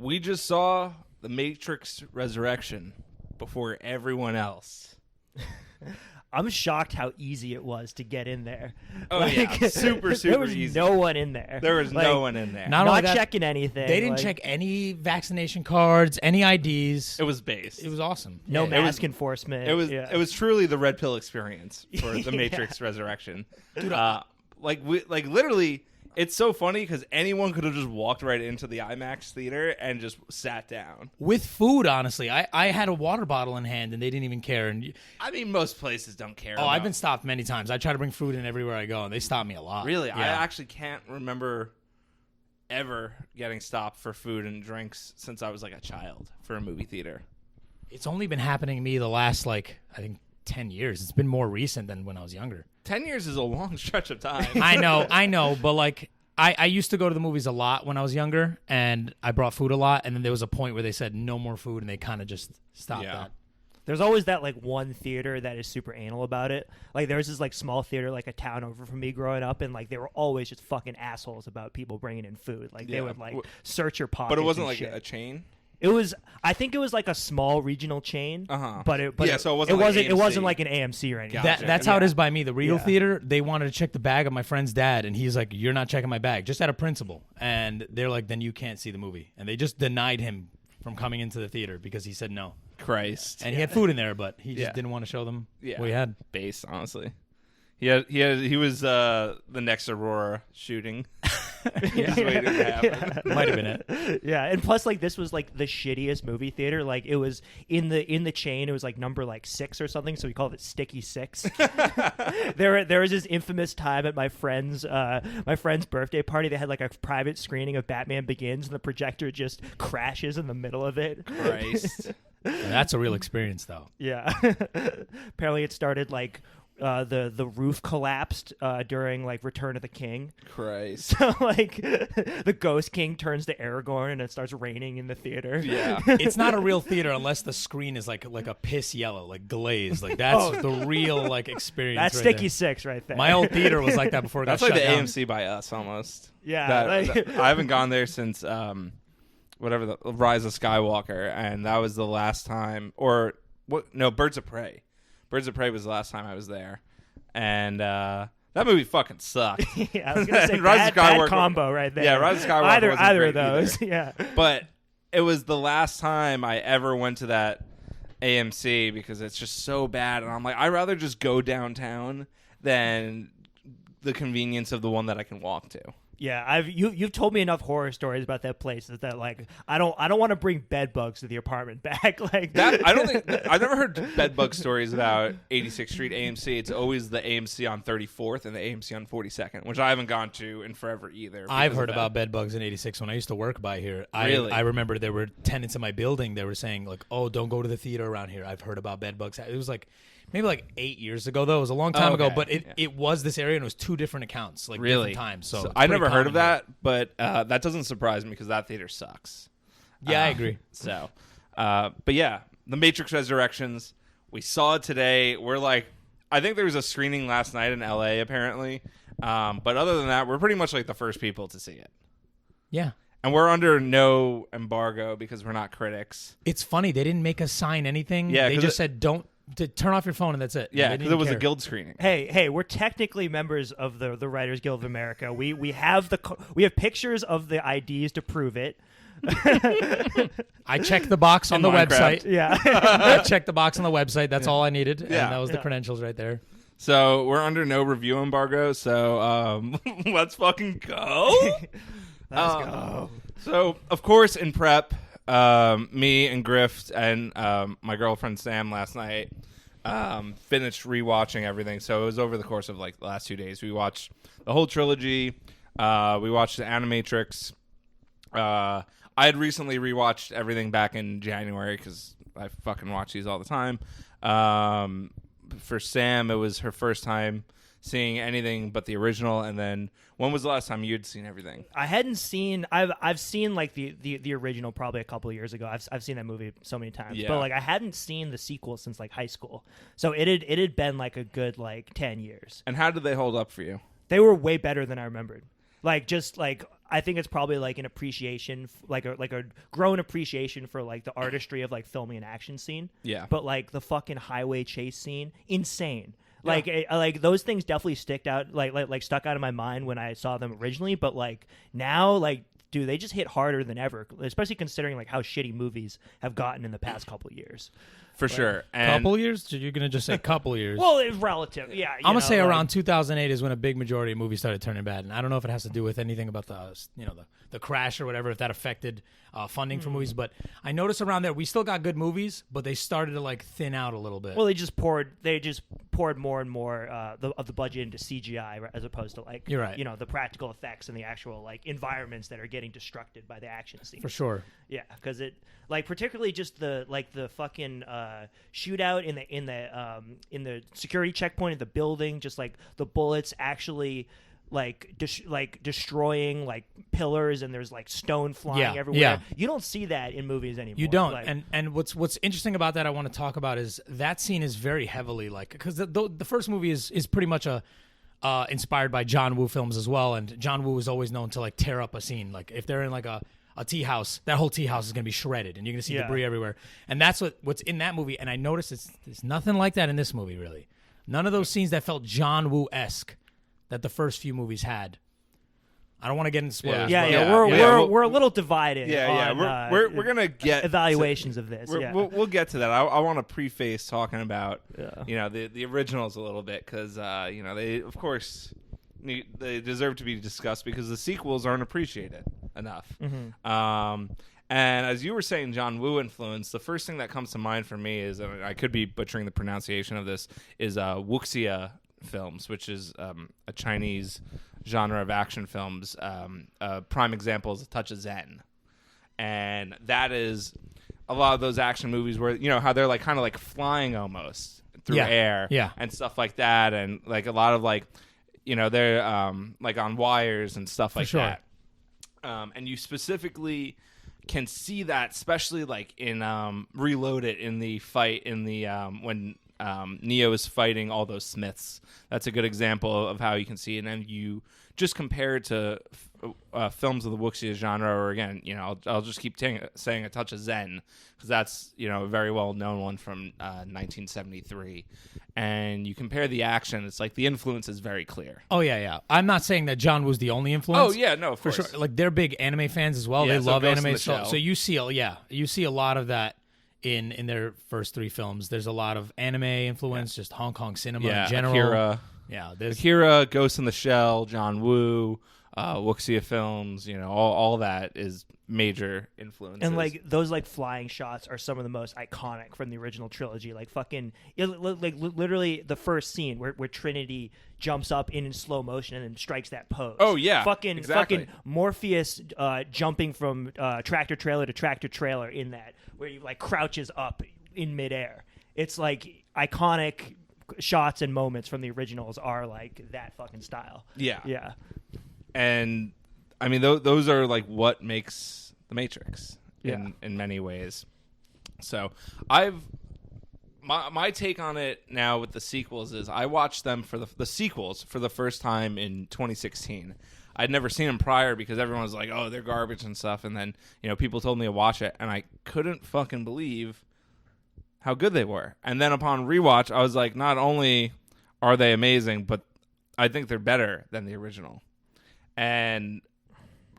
We just saw The Matrix Resurrection before everyone else. I'm shocked how easy it was to get in there. Oh, yeah. Super there was easy. no one in there. There was no one in there. Not checking anything. They didn't check any vaccination cards, any IDs. It was based. It was awesome. No mask enforcement. It was truly the red pill experience for The Matrix Resurrection. Dude, literally, it's so funny because anyone could have just walked right into the IMAX theater and just sat down. With food, honestly. I had a water bottle in hand, and they didn't even care. And I mean, most places don't care. I've been stopped many times. I try to bring food in everywhere I go, and they stop me a lot. Really? Yeah. I actually can't remember ever getting stopped for food and drinks since I was like a child for a movie theater. It's only been happening to me the last, I think 10 years. It's been more recent than when I was younger. 10 years is a long stretch of time. I know, but I used to go to the movies a lot when I was younger, and I brought food a lot, and then there was a point where they said no more food, and they kind of just stopped that. There's always that one theater that is super anal about it. Like there was this small theater a town over from me growing up, and they were always just fucking assholes about people bringing in food. They would search your pockets. But it wasn't shit. a chain. It was. I think it was a small regional chain. But so it wasn't like an AMC or anything. Gotcha. That's how it is by me. The Regal Theater, they wanted to check the bag of my friend's dad, and he's like, "You're not checking my bag," just out of principle. And they're like, "Then you can't see the movie," and they just denied him from coming into the theater because he said no. Christ. And he had food in there, but he just didn't want to show them what he had. Base, honestly. He was the next Aurora shooting. Just waiting to happen. Might have been it. Yeah, and plus this was the shittiest movie theater. It was in the chain. It was number 6 or something. So we called it Sticky 6. There was this infamous time at my friend's birthday party. They had a private screening of Batman Begins, and the projector just crashes in the middle of it. Christ. That's a real experience, though. Yeah. Apparently, it started the roof collapsed during Return of the King. Christ. So the Ghost King turns to Aragorn and it starts raining in the theater. Yeah. It's not a real theater unless the screen is like a piss yellow, glazed. That's the real experience. That's right Sticky there. 6 right there. My old theater was like that before it got That's shut the down. AMC by us almost. Yeah. I haven't gone there since the Rise of Skywalker, and that was the last time. Or what? No, Birds of Prey. Birds of Prey was the last time I was there, and that movie fucking sucked. Yeah, I was gonna say Rise bad combo right there. Yeah, Rise of Skywalker wasn't either great of those. either. Yeah, but it was the last time I ever went to that AMC because it's just so bad, and I'm like, I'd rather just go downtown than the convenience of the one that I can walk to. Yeah, you've told me enough horror stories about that place that I don't want to bring bed bugs to the apartment back that. I don't think I've never heard bed bug stories about 86th Street AMC. It's always the AMC on 34th and the AMC on 42nd, which I haven't gone to in forever either. I've heard about bed bugs in 86 when I used to work by here. Really? I remember there were tenants in my building. They were saying oh, don't go to the theater around here. I've heard about bed bugs. It was maybe 8 years ago, though. It was a long time ago, but it was this area, and it was 2 different accounts, really? Different times. So I never heard of that, but that doesn't surprise me because that theater sucks. Yeah, I agree. So, but yeah, The Matrix Resurrections, we saw it today. We're I think there was a screening last night in LA, apparently. But other than that, we're pretty much the first people to see it. Yeah. And we're under no embargo because we're not critics. It's funny. They didn't make us sign anything. Yeah, they just said to turn off your phone and that's it. Yeah, because it was a guild screening. Hey, we're technically members of the Writers Guild of America. We have pictures of the IDs to prove it. I checked the box on the website. Yeah. I checked the box on the website. That's all I needed. And Yeah. that was the credentials right there. So we're under no review embargo. So let's fucking go. Let's go. So, of course, in prep, me and Grift and my girlfriend Sam last night finished rewatching everything. So it was over the course of the last 2 days. We watched the whole trilogy. We watched the Animatrix. I had recently rewatched everything back in January because I fucking watch these all the time. For Sam, it was her first time seeing anything but the original. And then when was the last time you'd seen everything? I hadn't seen. I've seen the original probably a couple of years ago. I've seen that movie so many times, but I hadn't seen the sequel since high school. So it had been a good 10 years. And how did they hold up for you? They were way better than I remembered. I think it's probably like an appreciation, like a grown appreciation for like the artistry of like filming an action scene. Yeah. But like the fucking highway chase scene, insane. Like those things definitely stuck out in my mind when I saw them originally. But like now, like, dude, they just hit harder than ever, especially considering like how shitty movies have gotten in the past couple of years. For sure. And couple years? You're gonna just say couple years? Well, it's relative. Yeah. I'm gonna say around 2008 is when a big majority of movies started turning bad, and I don't know if it has to do with anything about the crash or whatever, if that affected funding for movies. But I noticed around there we still got good movies, but they started to like thin out a little bit. Well, they just poured more and more of the budget into CGI as opposed to like, you're right, the practical effects and the actual like environments that are getting destructed by the action scene. For sure. Yeah, because it like particularly just the fucking shootout in the security checkpoint at the building, just like the bullets actually like destroying like pillars, and there's like stone flying everywhere. Yeah. You don't see that in movies anymore. You don't. Like, and what's interesting about that I want to talk about is that scene is very heavily like, because the first movie is pretty much inspired by John Woo films as well, and John Woo is always known to like tear up a scene. Like if they're in like a tea house, that whole tea house is going to be shredded, and you're going to see debris everywhere. And that's what's in that movie. And I noticed it's nothing like that in this movie, really. None of those scenes that felt John Woo-esque that the first few movies had. I don't want to get into spoilers. We're a little divided. We're gonna get evaluations of this. We'll get to that. I want to preface talking about the originals a little bit, because they of course they deserve to be discussed because the sequels aren't appreciated enough. And as you were saying, John Woo influence, the first thing that comes to mind for me is, and I could be butchering the pronunciation of this, is wuxia films, which is a Chinese genre of action films. A prime example is A Touch of Zen, and that is a lot of those action movies where how they're like kind of like flying almost through air, and stuff like that, and like a lot of like they're like on wires and stuff like that. And you specifically can see that, especially like in Reloaded, in the fight in the when Neo is fighting all those Smiths. That's a good example of how you can see it. And then you just compare it to films of the wuxia genre, or again, I'll just keep saying A Touch of Zen, because that's a very well known one from 1973. And you compare the action, it's like the influence is very clear. Oh yeah. I'm not saying that John Woo's the only influence. Oh yeah, no, for sure. Like they're big anime fans as well. Yeah, they love anime, so you see a lot of that in their first three films. There's a lot of anime influence, just Hong Kong cinema in general. Akira. There's Akira, Ghost in the Shell, John Woo, wuxia films. All that is major influences. And like those like flying shots are some of the most iconic from the original trilogy. Like fucking like literally the first scene where Trinity jumps up in slow motion and then strikes that pose. Oh yeah, fucking Morpheus jumping from tractor trailer to tractor trailer in that, where he like crouches up in midair. It's like iconic shots and moments from the originals are like that fucking style. Yeah. And I mean, those are like what makes the Matrix in many ways. So my take on it now with the sequels is I watched them for the sequels for the first time in 2016. I'd never seen them prior because everyone was like, oh, they're garbage and stuff. And then, people told me to watch it, and I couldn't fucking believe how good they were. And then upon rewatch, I was like, not only are they amazing, but I think they're better than the original. And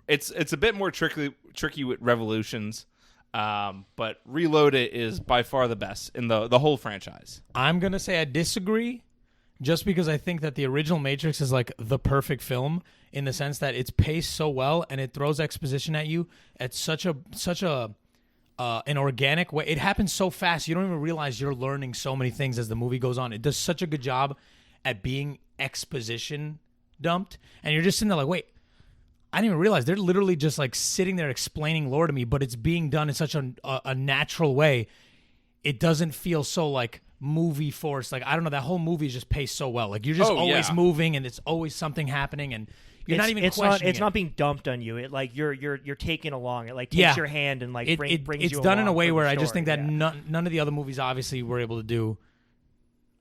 it's a bit more tricky with Revolutions, but Reloaded is by far the best in the whole franchise. I'm gonna say I disagree, just because I think that the original Matrix is like the perfect film in the sense that it's paced so well and it throws exposition at you at such a an organic way. It happens so fast you don't even realize you're learning so many things as the movie goes on. It does such a good job at being exposition dumped, and you're just sitting there like, wait, I didn't even realize they're literally just like sitting there explaining lore to me, but it's being done in such a natural way. It doesn't feel so like movie forced. Like, I don't know, that whole movie is just paced so well. Like, you're just always moving, and it's always something happening, and you're not even questioning it's not being dumped on you. It like you're taken along. It like takes your hand and like brings you along. It's done in a way where I just think that yeah. none of the other movies obviously were able to do.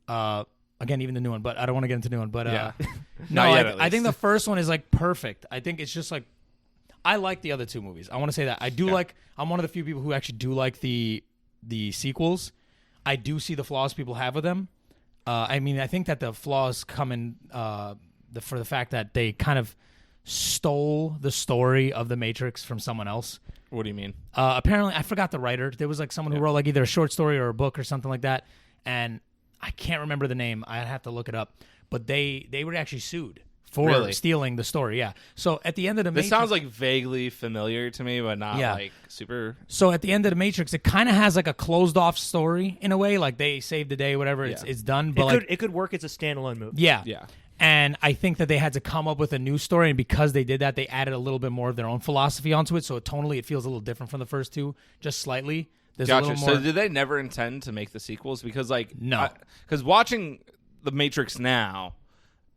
Again, even the new one, but I don't want to get into the new one. But no, I think the first one is like perfect. I think it's just like I like the other two movies. I want to say that I do like. I'm one of the few people who actually do like the sequels. I do see the flaws people have with them. I mean, I think that the flaws come in for the fact that they kind of stole the story of the Matrix from someone else. What do you mean? Apparently, I forgot the writer. There was like someone who wrote like either a short story or a book or something like that, and I can't remember the name. I'd have to look it up. But they were actually sued for stealing the story. Yeah. So at the end of the This Matrix, sounds like vaguely familiar to me, but not like super. So at the end of the Matrix, it kind of has like a closed off story in a way. Like they saved the day, whatever. It's done. But it could work as a standalone movie. Yeah. Yeah. And I think that they had to come up with a new story, and because they did that, they added a little bit more of their own philosophy onto it. So tonally, it feels a little different from the first two, just slightly. There's a Gotcha. little more. So did they never intend to make the sequels? Because like No. Because watching The Matrix now,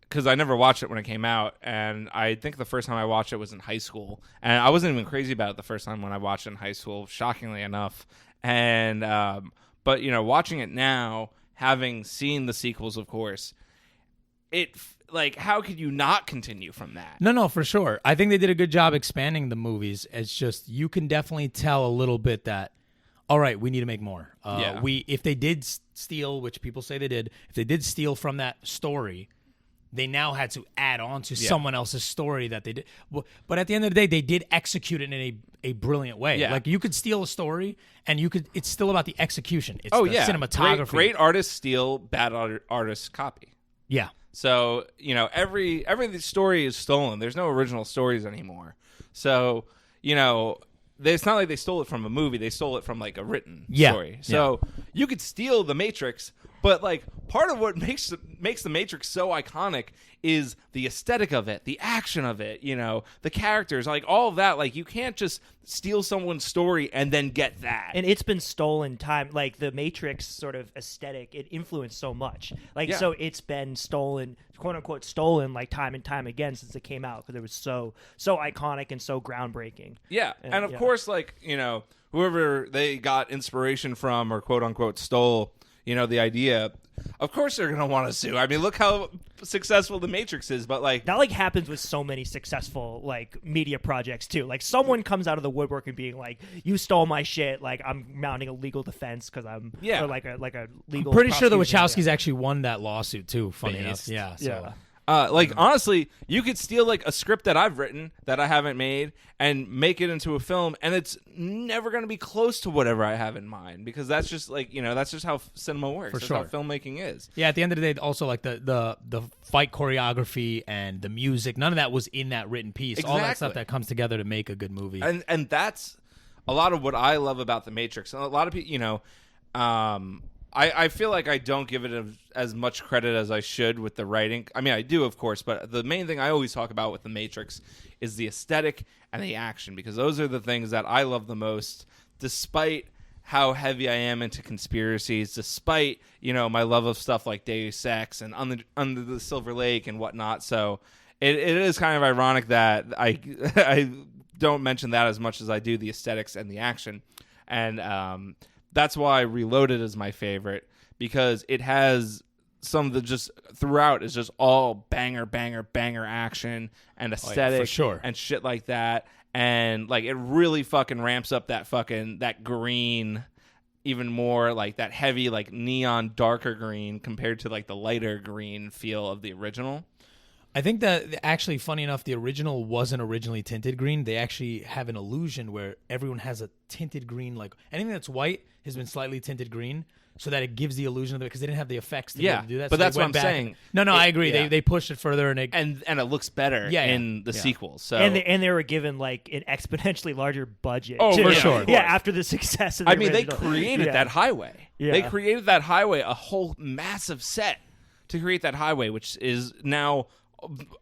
because I never watched it when it came out, and I think the first time I watched it was in high school, and I wasn't even crazy about it the first time when I watched it in high school, shockingly enough. And but watching it now, having seen the sequels, of course, like, how could you not continue from that? No, for sure. I think they did a good job expanding the movies. It's just you can definitely tell a little bit that, all right, we need to make more. If they did steal, which people say they did, if they did steal from that story, they now had to add on to someone else's story that they did. But at the end of the day, they did execute it in a brilliant way. Yeah. Like you could steal a story, and it's still about the execution. It's the cinematography. Great artists steal, bad artists copy. Yeah. So, every story is stolen. There's no original stories anymore. So, it's not like they stole it from a movie. They stole it from, like, a written story. So, you could steal The Matrix, but, like, part of what makes The Matrix so iconic is the aesthetic of it, the action of it, the characters, like, all of that. Like, you can't just steal someone's story and then get that. And it's been stolen time. Like, the Matrix sort of aesthetic, it influenced so much. Like, so it's been stolen, quote-unquote stolen, like, time and time again since it came out, because it was so iconic and so groundbreaking. Yeah, and of course, like, whoever they got inspiration from or quote-unquote stole, the idea, of course they're going to want to sue. I mean, look how successful The Matrix is, but like... That, like, happens with so many successful, like, media projects, too. Like, someone comes out of the woodwork and being like, you stole my shit, like, I'm mounting a legal defense because I'm... Yeah. Or, like a legal... I'm pretty sure the prosecution. Wachowskis actually won that lawsuit, too, funny enough. Yeah, so... honestly, you could steal like a script that I've written that I haven't made and make it into a film, and it's never going to be close to whatever I have in mind, because that's just like, that's just how cinema works. For that's sure. how filmmaking is. Yeah, at the end of the day, also like the fight choreography and the music, none of that was in that written piece. Exactly. All that stuff that comes together to make a good movie. And that's a lot of what I love about The Matrix. And a lot of people, I feel like I don't give it as much credit as I should with the writing. I mean, I do, of course, but the main thing I always talk about with The Matrix is the aesthetic and the action, because those are the things that I love the most, despite how heavy I am into conspiracies, despite, my love of stuff like Deus Ex and Under the Silver Lake and whatnot. So it is kind of ironic that I don't mention that as much as I do the aesthetics and the action. And that's why Reloaded is my favorite, because it has some of the just throughout is just all banger action and aesthetic for sure. and shit like that. And like, it really fucking ramps up that green even more, like that heavy, like neon darker green compared to like the lighter green feel of the original. I think that actually, funny enough, the original wasn't originally tinted green. They actually have an illusion where everyone has a tinted green, like anything that's white has been slightly tinted green, so that it gives the illusion of it, because they didn't have the effects to be able to do that. But so that's what I'm saying. No, I agree. Yeah. They pushed it further, and it looks better in the sequels. So and they were given like an exponentially larger budget. Oh, for sure. Yeah, after the success of the they original. created that highway. Yeah. They created that highway, a whole massive set to create that highway, which is now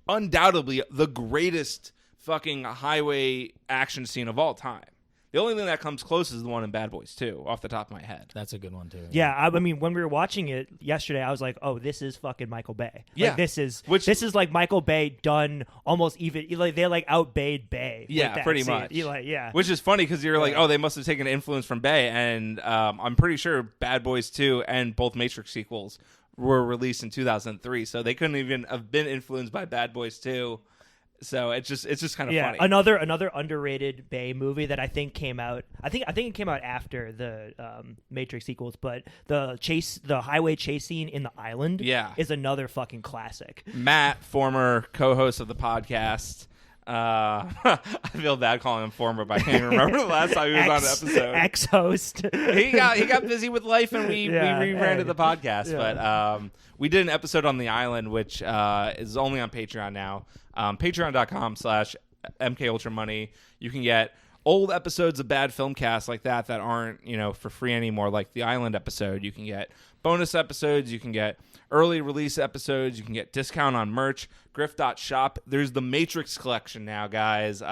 undoubtedly the greatest fucking highway action scene of all time. The only thing that comes close is the one in Bad Boys 2, off the top of my head. that's a good one too. Yeah, I mean, when we were watching it yesterday, I was like, "Oh, this is fucking Michael Bay." Yeah, like, this is like Michael Bay done almost even. Like they like outbayed Bay. Yeah, with that pretty scene. much. Yeah, Which is funny because you're like, oh, they must have taken influence from Bay, and I'm pretty sure Bad Boys 2 and both Matrix sequels were released in 2003, so they couldn't even have been influenced by Bad Boys 2. So it's just kind of Yeah, funny. another underrated Bay movie that I think came out. I think it came out after the Matrix sequels, but the highway chase scene in the island, is another fucking classic. Matt, former co-host of the podcast. I feel bad calling him former, but I can't even remember the last time he was on an episode. Ex-host. he got busy with life, and we rebranded the podcast. Yeah. But we did an episode on the island, which is only on Patreon now. Patreon.com/MKUltraMoney. You can get old episodes of bad film casts like that aren't for free anymore, like the island episode. You can get bonus episodes. You can get early release episodes. You can get discount on merch. Grift.shop. There's the Matrix collection now, guys.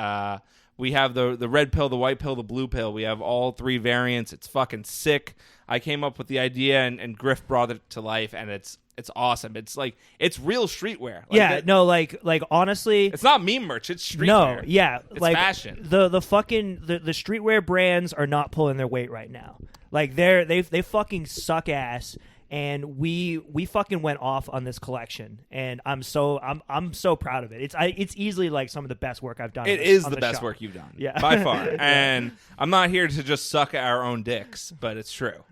We have the red pill, the white pill, the blue pill. We have all 3 variants. It's fucking sick. I came up with the idea, and Grift brought it to life, and it's awesome. It's like it's real streetwear. Honestly, it's not meme merch. It's streetwear. No, yeah, it's fashion. The fucking the streetwear brands are not pulling their weight right now. Like they fucking suck ass. And we fucking went off on this collection, and I'm so proud of it. It's easily like some of the best work I've done. It is the best work you've done, by far. And I'm not here to just suck at our own dicks, but it's true.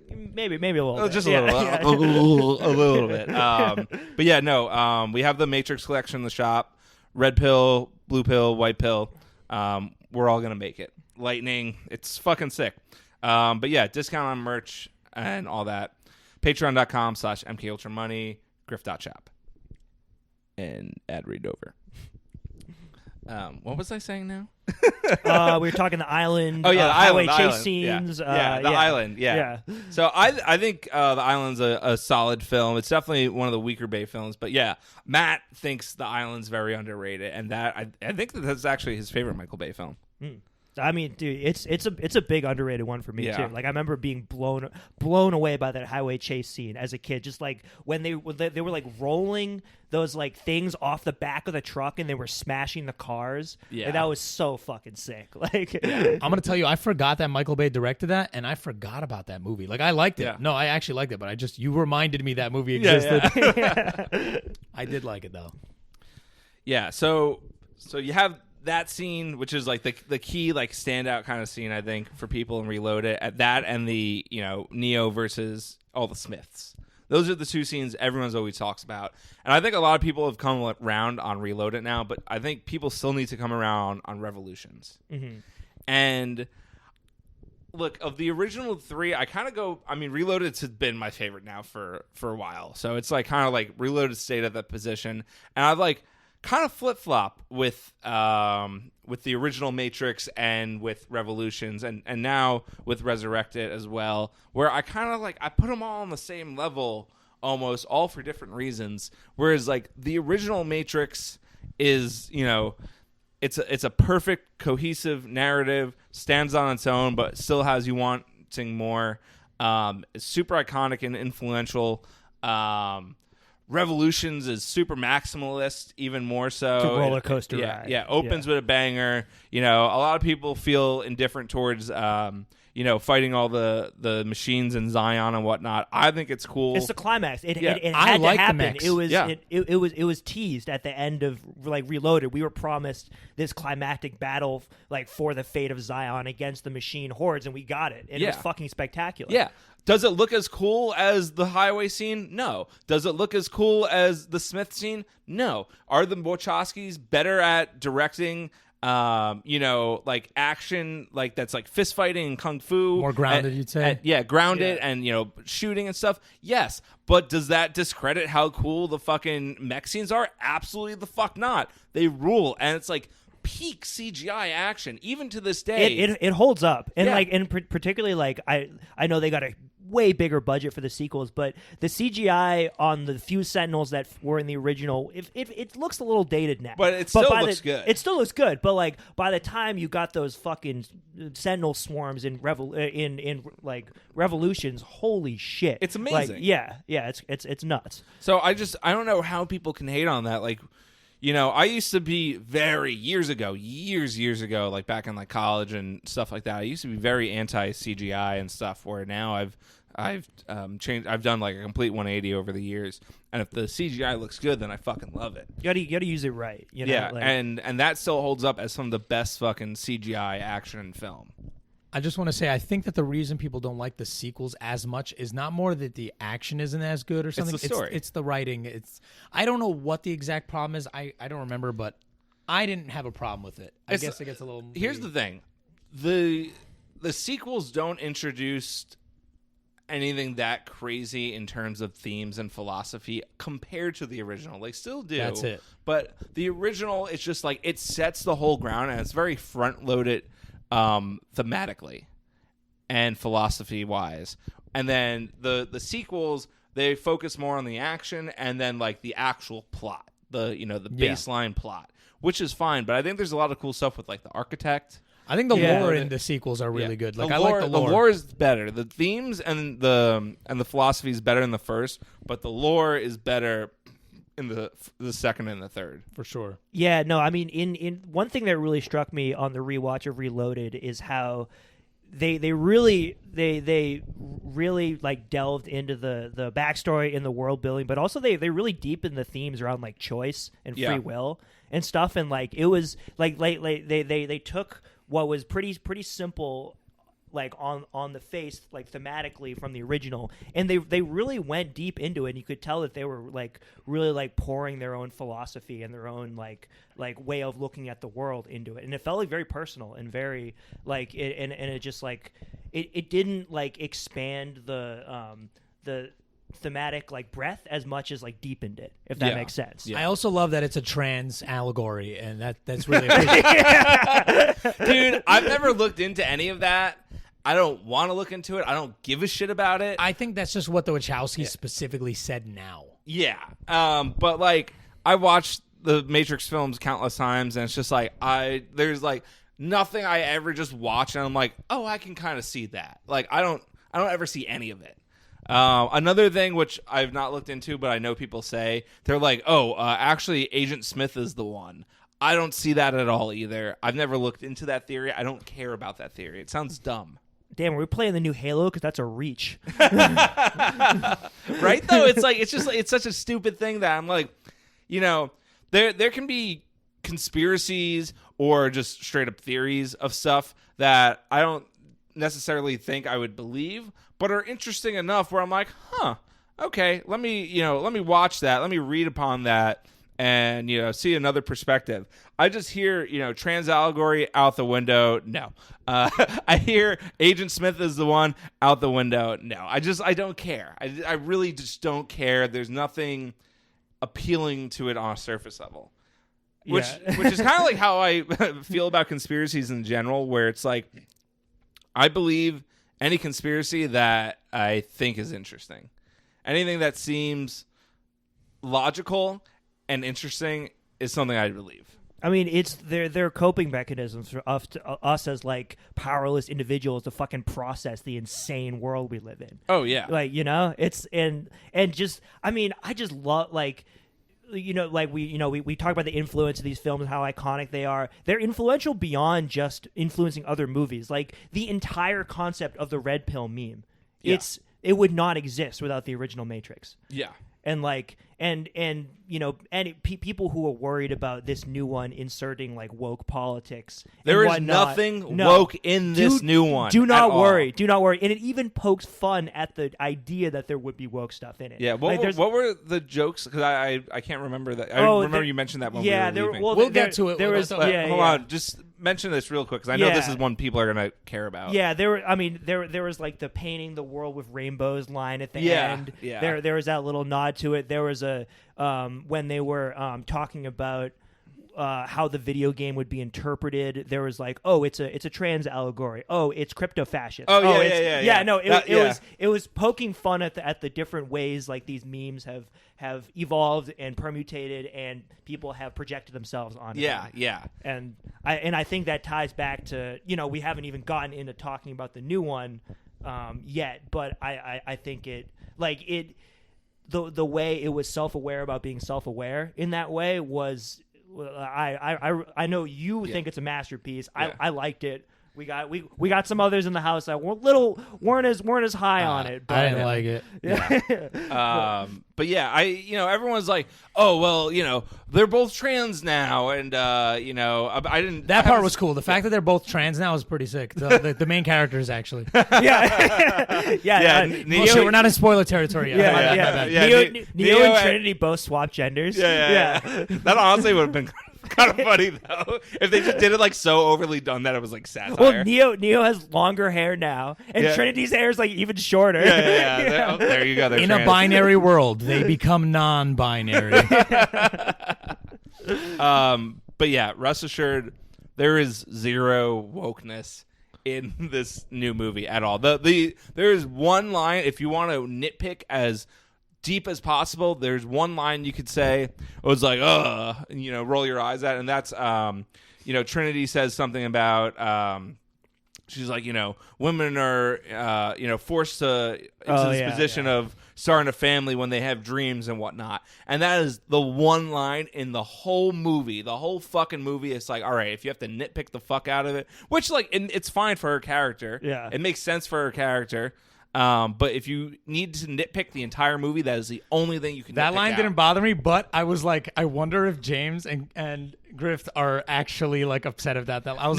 Maybe a little bit. Just a little bit. But yeah, no. We have the Matrix collection in the shop. Red pill, blue pill, white pill. We're all gonna make it. Lightning. It's fucking sick. But yeah, discount on merch and all that. Patreon.com/MKUltraMoney, Grift.shop. And ad read over. What was I saying now? We were talking the island. Oh, yeah, the highway island. chase scenes. The island, yeah. So I think the island's a solid film. It's definitely one of the weaker Bay films. But yeah, Matt thinks the island's very underrated. And that I think that's actually his favorite Michael Bay film. I mean, dude, it's a big underrated one for me too. Like I remember being blown away by that highway chase scene as a kid. Just like when they were like rolling those like things off the back of the truck and they were smashing the cars. Yeah, like, that was so fucking sick. Like I'm gonna tell you, I forgot that Michael Bay directed that, and I forgot about that movie. Like I liked it. Yeah. No, I actually liked it, but you reminded me that movie existed. Yeah. I did like it though. Yeah. So you have that scene, which is like the key like standout kind of scene, I think, for people in Reloaded, at that and the Neo versus all the Smiths. Those are the 2 scenes everyone's always talks about, and I think a lot of people have come around on Reloaded now, but I think people still need to come around on Revolutions. Mm-hmm. And look, of the original 3, I kind of go. I mean, Reloaded's has been my favorite now for a while, so it's like kind of like Reloaded stayed at that position, and I've like kind of flip-flop with the original Matrix and with Revolutions and now with Resurrected as well, where I kind of like I put them all on the same level almost, all for different reasons, whereas like the original Matrix is it's a perfect cohesive narrative, stands on its own but still has you wanting more. It's super iconic and influential. Revolutions is super maximalist, even more so. It's a roller coaster ride. Yeah, opens with a banger. A lot of people feel indifferent towards, fighting all the machines in Zion and whatnot. I think it's cool. It's the climax. It had to happen. It was teased at the end of like Reloaded. We were promised this climactic battle like for the fate of Zion against the machine hordes, and we got it. And it was fucking spectacular. Yeah. Does it look as cool as the highway scene? No. Does it look as cool as the Smith scene? No. Are the Wachowskis better at directing, like action, like that's like fist fighting and kung fu? More grounded, you'd say? Grounded and, shooting and stuff? Yes. But does that discredit how cool the fucking mech scenes are? Absolutely the fuck not. They rule. And it's like peak CGI action, even to this day. It holds up. And particularly like I know they got a way bigger budget for the sequels, but the CGI on the few Sentinels that were in the original, it looks a little dated now. But it still looks good. It still looks good, but like by the time you got those fucking Sentinel swarms in like Revolutions, holy shit. It's amazing. Like, it's nuts. So I don't know how people can hate on that. Like, I used to be years ago, like back in like college and stuff like that, I used to be very anti-CGI and stuff, where now I've changed. I've done like a complete 180 over the years, and if the CGI looks good, then I fucking love it. You gotta use it right. You know? Yeah, like, and that still holds up as some of the best fucking CGI action in film. I just want to say, I think that the reason people don't like the sequels as much is not more that the action isn't as good or something. It's the story. It's the writing. I don't know what the exact problem is. I don't remember, but I didn't have a problem with it. I guess it gets a little... Here's the thing. The sequels don't introduce anything that crazy in terms of themes and philosophy compared to the original. They still do. That's it. But the original, it's just like it sets the whole ground, and it's very front-loaded thematically and philosophy-wise. And then the sequels, they focus more on the action and then like the actual plot, the baseline plot, which is fine. But I think there's a lot of cool stuff with like the architect. I think the lore in the sequels are really good. Like I like the lore. The lore is better. The themes and the philosophy is better in the first, but the lore is better in the second and the third for sure. Yeah, no, I mean, in one thing that really struck me on the rewatch of Reloaded is how they really like delved into the backstory and the world building, but also they really deepened the themes around like choice and free will and stuff. And like it was like they took what was pretty simple, like on the face, like thematically from the original, and they really went deep into it. And you could tell that they were like really like pouring their own philosophy and their own like way of looking at the world into it. And it felt like very personal and very like it, and it just like it didn't like expand the thematic like breadth as much as like deepened it, if that makes sense. I also love that it's a trans allegory, and that's really Dude, I've never looked into any of that. I don't want to look into it. I don't give a shit about it. I think that's just what the Wachowskis specifically said now. Yeah. But like I watched the Matrix films countless times, and it's just like there's like nothing I ever just watch and I'm like, oh, I can kind of see that. Like I don't ever see any of it. Another thing which I've not looked into, but I know people say, they're like, actually Agent Smith is the one. I don't see that at all either. I've never looked into that theory. I don't care about that theory. It sounds dumb. Damn, are we playing the new Halo? Because that's a reach. Right, though? It's like, it's such a stupid thing that I'm like, there can be conspiracies or just straight up theories of stuff that I don't necessarily think I would believe, but are interesting enough where I'm like, okay, let me watch that. Let me read upon that and, see another perspective. I just hear, trans allegory out the window. No. I hear Agent Smith is the one out the window. No. I don't care. I really just don't care. There's nothing appealing to it on a surface level. Which is kind of like how I feel about conspiracies in general, where it's like, I believe any conspiracy that I think is interesting. Anything that seems logical and interesting is something I believe. I mean, it's their coping mechanisms for us as like powerless individuals to fucking process the insane world we live in. Oh yeah, like it's and just I mean I just love like. Like we talk about the influence of these films and how iconic they are. They're influential beyond just influencing other movies. Like the entire concept of the red pill meme, it would not exist without the original Matrix. Yeah, and like people who are worried about this new one inserting like woke politics. There is nothing woke in this new one. Do not worry. Do not worry. And it even pokes fun at the idea that there would be woke stuff in it. Yeah. What were the jokes? Because I can't remember that. I remember you mentioned that when we were leaving. We'll get to it. Hold on. Just mention this real quick because I know this is one people are going to care about. Yeah. There was like the painting the world with rainbows line at the end. Yeah. There was that little nod to it. There was a when they were talking about how the video game would be interpreted, there was like, oh, it's a trans allegory. Oh, it's crypto fascist. Oh, yeah. No, it was poking fun at the different ways like these memes have evolved and permutated, and people have projected themselves onto them. Yeah. And I think that ties back to we haven't even gotten into talking about the new one yet, but I think it like it. The way it was self-aware about being self-aware in that way was I know you think it's a masterpiece. I liked it, We got some others in the house that weren't as high on it. But, I didn't like it. Yeah. But yeah, everyone's like, oh well, they're both trans now, and I didn't. That part was cool. The fact that they're both trans now is pretty sick. The main characters actually. yeah. Bullshit, we're not in spoiler territory yet. Neo and Trinity both swap genders. Yeah. That honestly would have been kind of funny though if they just did it like so overly done that it was like satire. Well, Neo has longer hair now, and Trinity's hair is like even shorter. Yeah. There you go. In a binary world, they become non-binary. But yeah, rest assured, there is zero wokeness in this new movie at all. There is one line, if you want to nitpick as deep as possible, there's one line you could say it was like roll your eyes at, and that's Trinity says something about she's like women are forced into this position of starting a family when they have dreams and whatnot, and that is the one line in the whole movie, the whole fucking movie. It's like, all right, if you have to nitpick the fuck out of it, which it's fine for her character, it makes sense for her character. But if you need to nitpick the entire movie, that is the only thing you can. That nitpick line out. didn't bother me, but I was like, I wonder if James and Grift are actually like upset of that. I was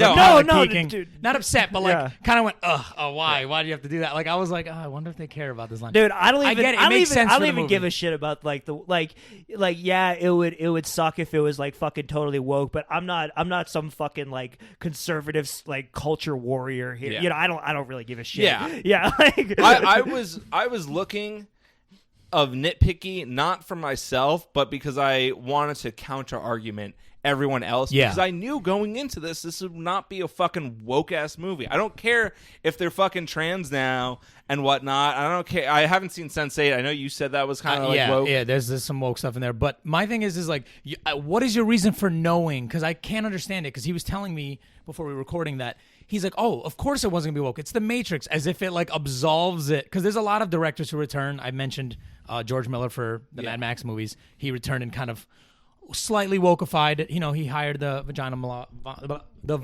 peeking. Dude. Not upset, but like kind of went, why? Why do you have to do that? Like I was like, I wonder if they care about this line. Dude, I don't even give a shit about it would suck if it was like fucking totally woke, but I'm not some fucking like conservative like culture warrior here. Yeah. I don't really give a shit. Yeah. Like I was looking of nitpicky not for myself, but because I wanted to counter argument everyone else. Yeah. Because I knew going into this would not be a fucking woke ass movie. I don't care if they're fucking trans now and whatnot. I don't care. I haven't seen Seid. I know you said that was kind of like woke. Yeah, there's some woke stuff in there. But my thing is like, what is your reason for knowing? Because I can't understand it. Because he was telling me before we were recording that he's like, oh, of course it wasn't gonna be woke. It's the Matrix, as if it like absolves it. Because there's a lot of directors who return. I mentioned George Miller for the Mad Max movies. He returned and kind of slightly wokeified. He hired the vagina monologues the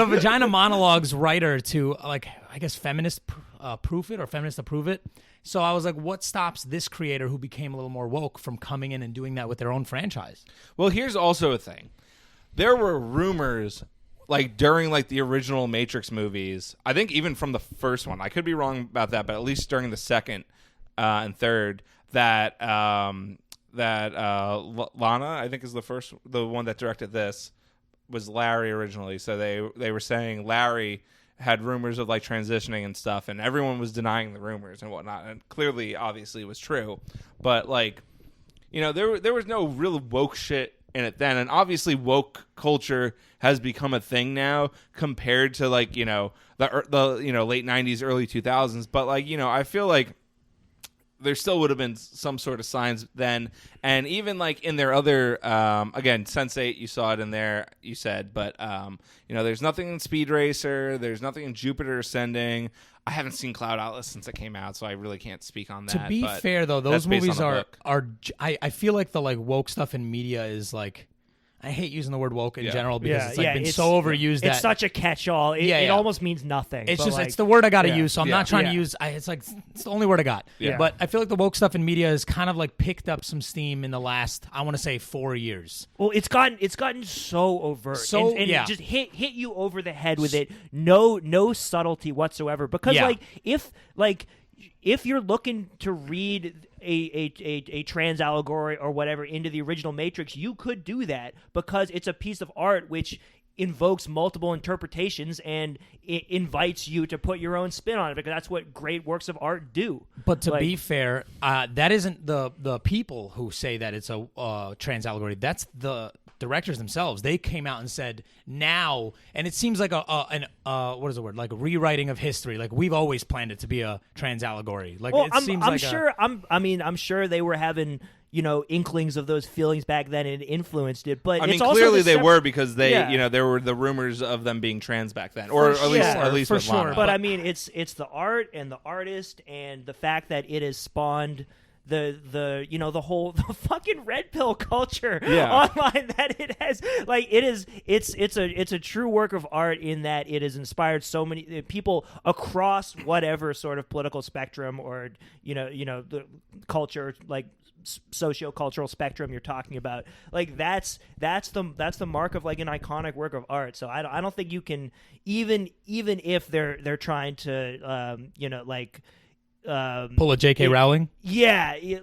vagina monologues writer to like, I guess, feminist proof it or feminist approve it. So I was like, what stops this creator who became a little more woke from coming in and doing that with their own franchise? Well, here's also a thing. There were rumors like during like the original Matrix movies, I think even from the first one, I could be wrong about that, but at least during the second and third, that Lana, I think is the one that directed this, was Larry originally. So they were saying Larry had rumors of like transitioning and stuff, and everyone was denying the rumors and whatnot, and clearly, obviously, it was true. But like, there was no real woke shit in it then, and obviously woke culture has become a thing now compared to like the late 90s, early 2000s. But like I feel like there still would have been some sort of signs then, and even like in their other again, Sense8, you saw it in there, you said, but there's nothing in Speed Racer, there's nothing in Jupiter Ascending. I haven't seen Cloud Atlas since it came out, so I really can't speak on that. To be fair though, those movies are I feel like the like woke stuff in media is like, I hate using the word woke in general because it's been so overused. It's such a catch-all. It almost means nothing. It's just it's the word I got to use, so I'm not trying to use. It's the only word I got. Yeah. But I feel like the woke stuff in media has kind of like picked up some steam in the last, I want to say, 4 years. Well, it's gotten so overt, and it just hit you over the head with it. No subtlety whatsoever. Because if you're looking to read a trans allegory or whatever into the original Matrix, you could do that because it's a piece of art which invokes multiple interpretations and it invites you to put your own spin on it, because that's what great works of art do. But to be fair, that isn't the people who say that it's a trans allegory. That's the directors themselves. They came out and said now, and it seems like what is the word? Like a rewriting of history. Like we've always planned it to be a trans allegory. Like I'm sure they were having inklings of those feelings back then and it influenced it. But it's also clearly they were, because they there were the rumors of them being trans back then, or at least with Lana. But I mean, it's the art and the artist and the fact that it has spawned the fucking red pill culture Yeah. online that it has. Like it's a true work of art in that it has inspired so many people across whatever sort of political spectrum or the culture, like socio-cultural spectrum you're talking about. Like that's the mark of like an iconic work of art. So I don't think you can, even if they're trying to pull a J.K. Rowling. Yeah. Yeah.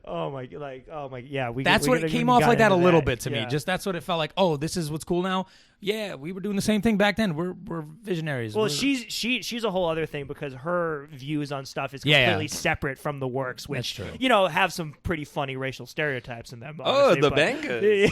Oh my, yeah. That's what it came off like that a little bit to me. Just that's what it felt like. Oh, this is what's cool now. Yeah, we were doing the same thing back then. We're visionaries. Well, she's a whole other thing because her views on stuff is completely separate from the works, which have some pretty funny racial stereotypes in them. Oh, honestly, the bankers.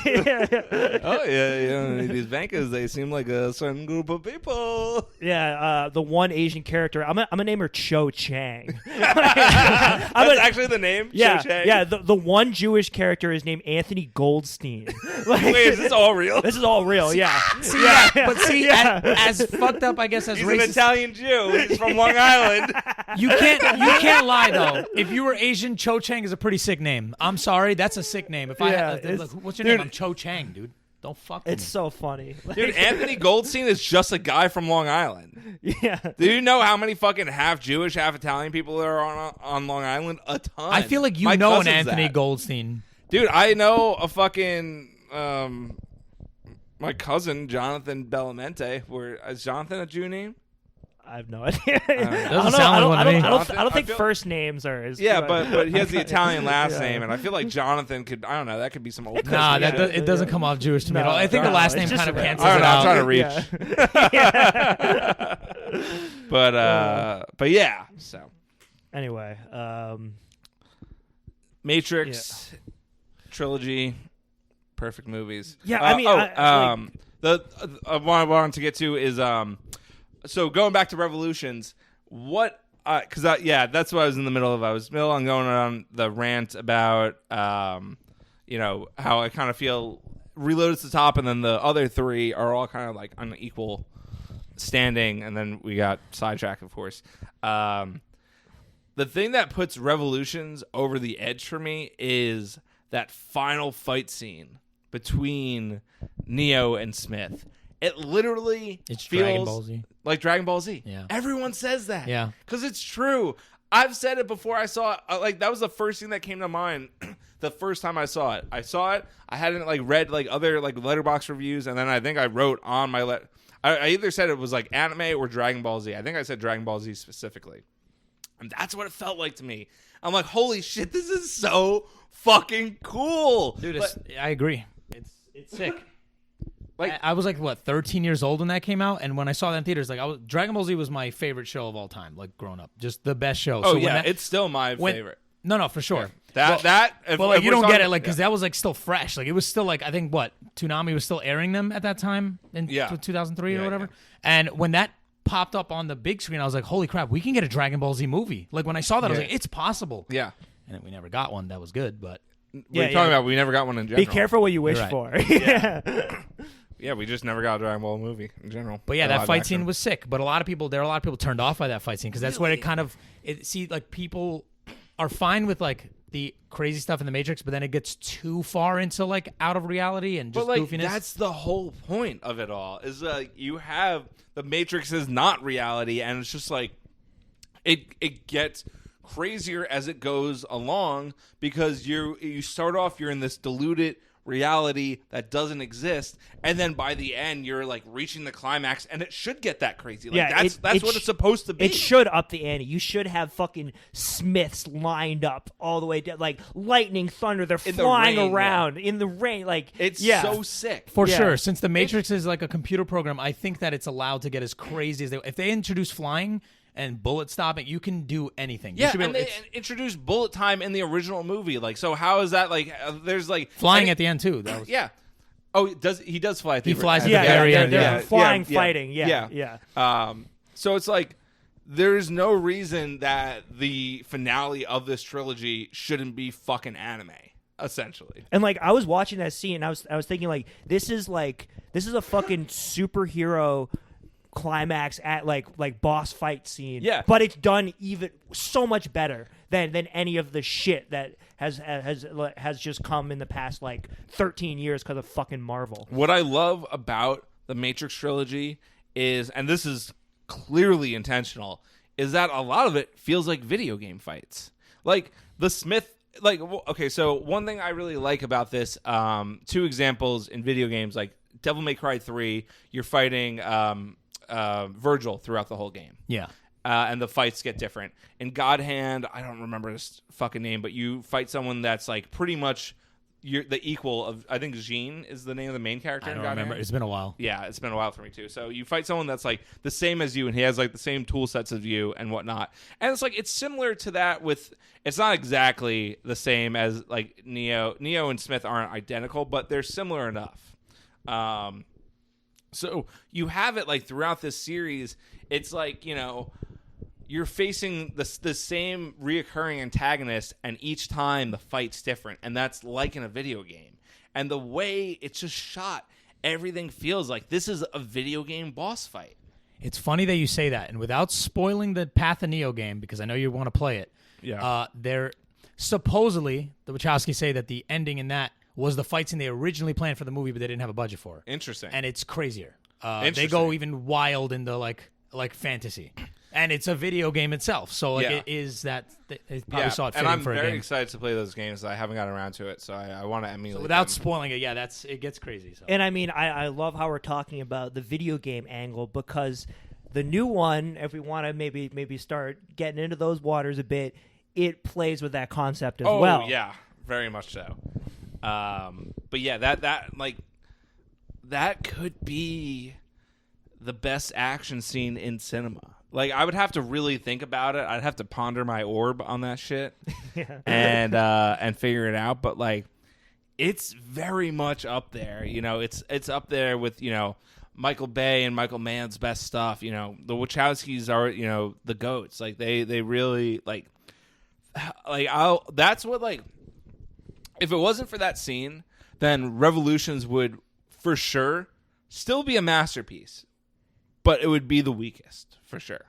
Oh yeah, these bankers, they seem like a certain group of people. Yeah, the one Asian character, I'm gonna name her Cho Chang. That's actually the name. Yeah, Cho Chang? yeah. The one Jewish character is named Anthony Goldstein. Wait, is this all real? This is all real. Yeah. As fucked up, I guess, as he's racist. an Italian Jew. He's from Long Island. You can't lie though. If you were Asian, Cho Chang is a pretty sick name. I'm sorry, that's a sick name. If what's your name? I'm Cho Chang, dude. Don't fuck with me. It's so funny. Dude, Anthony Goldstein is just a guy from Long Island. Yeah. Do you know how many fucking half Jewish, half Italian people there are on Long Island? A ton. I feel like My know an cousin's Anthony that. Goldstein. Dude, I know a fucking my cousin Jonathan Bellamente. Is Jonathan a Jew name? I have no idea. Doesn't sound like one to me. I don't think first names are as Yeah, but he has the Italian last name, and I feel like Jonathan could. I don't know. That could be some old. Nah, it doesn't come off Jewish to me at all. I think the last name kind of cancels I it don't know. out. I'm trying to reach. But yeah. So anyway, Matrix, Trilogy, perfect movies. Yeah, I mean, what I wanted to get to is so going back to Revolutions, because that's what I was in the middle of. I was going on the rant about how I kind of feel Reloaded's the top, and then the other three are all kind of like on equal standing, and then we got sidetracked, of course. The thing that puts Revolutions over the edge for me is that final fight scene between Neo and Smith. It literally feels Dragon Ball Z. Like Dragon Ball Z. Yeah. Everyone says that. Yeah. Because it's true. I've said it before I saw it. Like, that was the first thing that came to mind the first time I saw it. I hadn't read other Letterboxd reviews, and then I think I wrote on my I either said it was like anime or Dragon Ball Z. I think I said Dragon Ball Z specifically. And that's what it felt like to me. I'm like, holy shit, this is so fucking cool. Dude, I agree. It's sick. I was 13 years old when that came out, and when I saw that in theaters, Dragon Ball Z was my favorite show of all time, growing up, just the best show. Oh, so it's still my favorite. No, for sure. Yeah. You don't get it, because that was still fresh. It was still I think Toonami was still airing them at that time in 2003 or whatever. Yeah. And when that popped up on the big screen, I was like, holy crap, we can get a Dragon Ball Z movie. When I saw that, I was like, it's possible. Yeah. And we never got one. That was good, but what are you talking about? We never got one in general. Be careful what you wish for. Yeah, we just never got a Dragon Ball movie in general. But yeah, that fight scene was sick. But there are a lot of people turned off by that fight scene because that's where it kind of people are fine with the crazy stuff in the Matrix, but then it gets too far into out of reality and just goofiness. That's the whole point of it all. Is you have the Matrix is not reality, and it's just it gets crazier as it goes along because you start off, you're in this diluted reality that doesn't exist, and then by the end you're reaching the climax, and it should get that crazy. That's what it's supposed to be. It should up the ante. You should have fucking Smiths lined up all the way down, lightning, thunder. They're flying around in the rain. It's so sick for sure. Since the Matrix is a computer program, I think that it's allowed to get as crazy as if they introduce flying and bullet stopping, you can do anything. Yeah, and they introduced bullet time in the original movie. So how is that there's flying at the end too? That was, yeah. Oh, he does fly at the end. He flies at the very end. They're flying, fighting. Yeah. So it's there's no reason that the finale of this trilogy shouldn't be fucking anime, essentially. And I was watching that scene, and I was thinking this is a fucking superhero climax at like boss fight scene. Yeah. But it's done even so much better than any of the shit that has just come in the past like 13 years because of fucking Marvel. What I love about the Matrix trilogy is, and this is clearly intentional, is that a lot of it feels like video game fights. Like the Smith, like, okay, so one thing I really like about this, two examples in video games, like Devil May Cry 3, you're fighting Virgil throughout the whole game. Yeah. And the fights get different. In God Hand, I don't remember his fucking name, but you fight someone that's like pretty much the equal of, I think Jean is the name of the main character. I don't in God remember. Hand. It's been a while. Yeah, it's been a while for me too. So you fight someone that's like the same as you, and he has like the same tool sets as you and whatnot. And it's like it's similar to that with. It's not exactly the same as like Neo. Neo and Smith aren't identical, but they're similar enough. So you have it like throughout this series. It's like, you know, you're facing the same reoccurring antagonist, and each time the fight's different, and that's like in a video game. And the way it's just shot, everything feels like this is a video game boss fight. It's funny that you say that, and without spoiling the Path of Neo game, because I know you want to play it. Yeah. They're supposedly, the Wachowskis say that the ending in that was the fight scene they originally planned for the movie, but they didn't have a budget for. Interesting. And it's crazier. Interesting. They go even wild into like fantasy, and it's a video game itself. So like it is that they probably saw it fitting and I'm for a very game. excited to play those games. I haven't gotten around to it, so I want to emulate. So without them. spoiling it, yeah, it gets crazy. So. And I mean, I love how we're talking about the video game angle, because the new one, if we want to maybe start getting into those waters a bit, it plays with that concept as well. Oh yeah, very much so. But yeah, that could be the best action scene in cinema. Like, I would have to really think about it. I'd have to ponder my orb on that shit and figure it out. But like, it's very much up there. You know, it's up there with, you know, Michael Bay and Michael Mann's best stuff. You know, the Wachowskis are, you know, the goats. Like they really like that's what, like, if it wasn't for that scene, then Revolutions would for sure still be a masterpiece, but it would be the weakest for sure.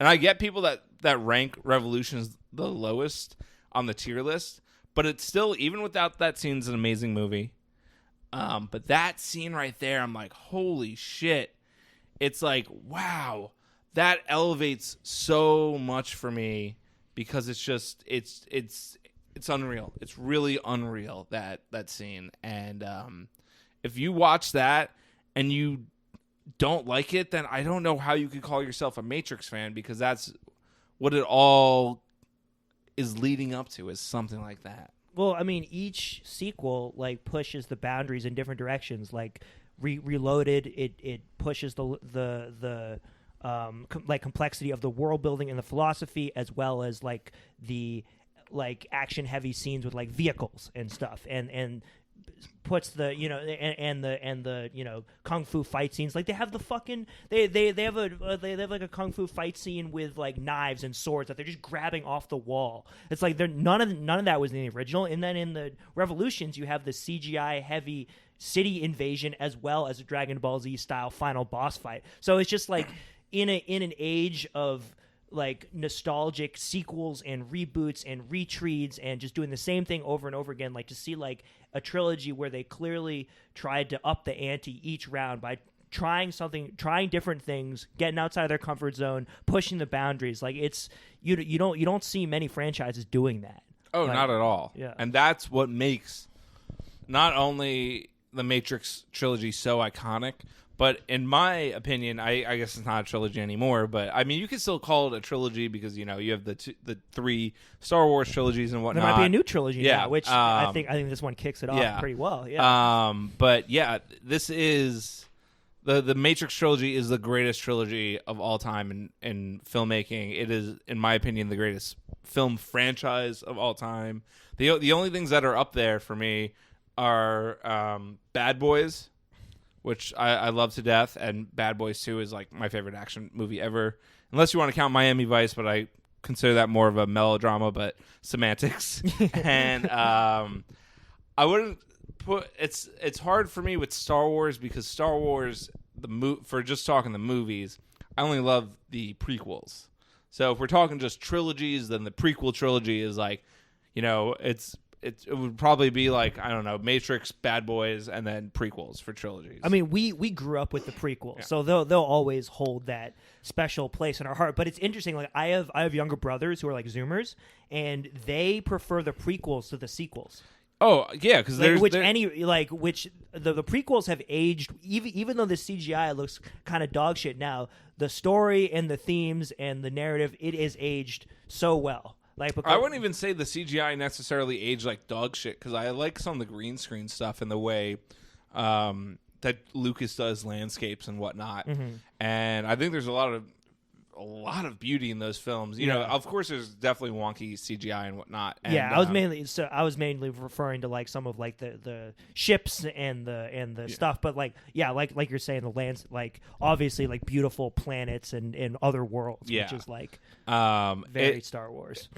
And I get people that rank Revolutions the lowest on the tier list, but it's still, even without that scene, it's an amazing movie. But that scene right there, I'm like, holy shit. It's like, wow, that elevates so much for me, because it's just, it's unreal. It's really unreal, that scene. And if you watch that and you don't like it, then I don't know how you could call yourself a Matrix fan, because that's what it all is leading up to, is something like that. Well, I mean, each sequel like pushes the boundaries in different directions. Like Reloaded, it pushes the like complexity of the world building and the philosophy, as well as like the like action heavy scenes with like vehicles and stuff, and puts the, you know, and the you know, kung fu fight scenes. Like they have the fucking they have like a kung fu fight scene with like knives and swords that they're just grabbing off the wall. It's like none of that was in the original. And then in the Revolutions, you have the CGI heavy city invasion, as well as a Dragon Ball Z style final boss fight. So it's just like in an age of like nostalgic sequels and reboots and retreads and just doing the same thing over and over again, like to see like a trilogy where they clearly tried to up the ante each round by trying different things, getting outside of their comfort zone, pushing the boundaries. Like it's you don't see many franchises doing that. Oh, like, not at all. Yeah. And that's what makes not only the Matrix trilogy so iconic, but in my opinion, I guess it's not a trilogy anymore, but I mean, you can still call it a trilogy, because, you know, you have the three Star Wars trilogies and whatnot. There might be a new trilogy now, which I think this one kicks it off pretty well. Yeah. But yeah, this is the Matrix trilogy is the greatest trilogy of all time in filmmaking. It is, in my opinion, the greatest film franchise of all time. The only things that are up there for me are Bad Boys, which I love to death, and Bad Boys 2 is like my favorite action movie ever. Unless you want to count Miami Vice, but I consider that more of a melodrama, but semantics. And I wouldn't put it's hard for me with Star Wars, because Star Wars for just talking the movies, I only love the prequels. So if we're talking just trilogies, then the prequel trilogy is like, it would probably be like, I don't know, Matrix, Bad Boys, and then prequels for trilogies. I mean, we grew up with the prequels, so they'll always hold that special place in our heart. But it's interesting. Like I have younger brothers who are like Zoomers, and they prefer the prequels to the sequels. Oh yeah, because the prequels have aged, even though the CGI looks kind of dog shit now. The story and the themes and the narrative, it is aged so well. I wouldn't even say the CGI necessarily aged like dog shit, because I like some of the green screen stuff and the way that Lucas does landscapes and whatnot. Mm-hmm. And I think there's a lot of beauty in those films. You know, of course, there's definitely wonky CGI and whatnot. And, I was mainly referring to like some of like the ships and the stuff, but like you're saying, the lands, like obviously like beautiful planets and other worlds, which is like very Star Wars.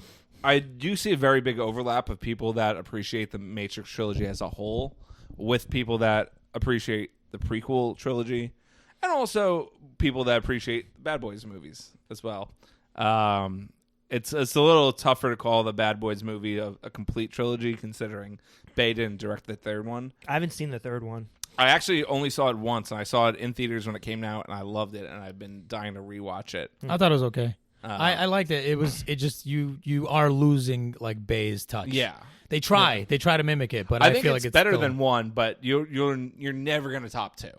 I do see a very big overlap of people that appreciate the Matrix trilogy as a whole with people that appreciate the prequel trilogy, and also people that appreciate the Bad Boys movies as well. It's a little tougher to call the Bad Boys movie a complete trilogy, considering Bay didn't direct the third one. I haven't seen the third one. I actually only saw it once, and I saw it in theaters when it came out, and I loved it, and I've been dying to rewatch it. I thought it was okay. I liked it. It just you are losing like Bay's touch. Yeah. They try to mimic it, but I think feel it's like it's better still... than one, but you're never gonna top two.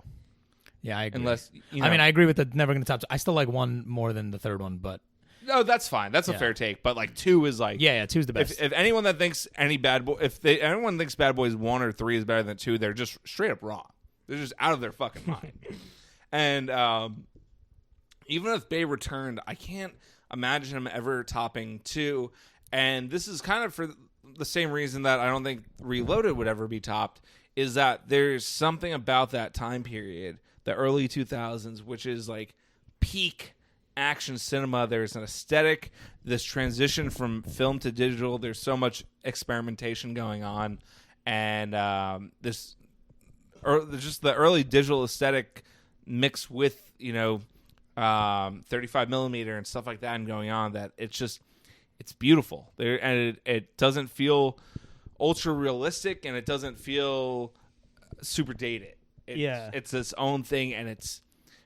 Yeah, I agree. Unless I mean, I agree with the never gonna top two. I still like one more than the third one, but no, that's fine. That's a fair take. But like two is like two's the best. If anyone that thinks anyone thinks Bad Boys 1 or 3 is better than 2, they're just straight up wrong. They're just out of their fucking mind. And even if Bay returned, I can't imagine him ever topping 2. And this is kind of for the same reason that I don't think Reloaded would ever be topped, is that there's something about that time period, the early 2000s, which is like peak action cinema. There's an aesthetic, this transition from film to digital. There's so much experimentation going on, and just the early digital aesthetic mixed with 35 millimeter and stuff like that and going on, that it's beautiful there, and it doesn't feel ultra realistic, and it doesn't feel super dated. It's its own thing, and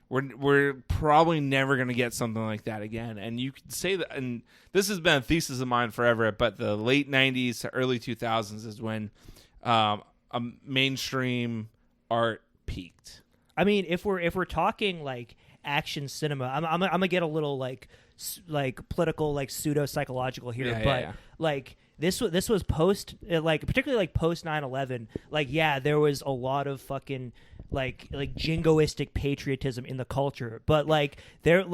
we're probably never going to get something like that again. And you could say that, and this has been a thesis of mine forever, but the late 90s to early 2000s is when a mainstream art peaked. I mean, if we're talking like action cinema, I'm gonna get a little like political, like pseudo psychological here, like this was post, like particularly like post 9/11, like there was a lot of fucking like jingoistic patriotism in the culture, but there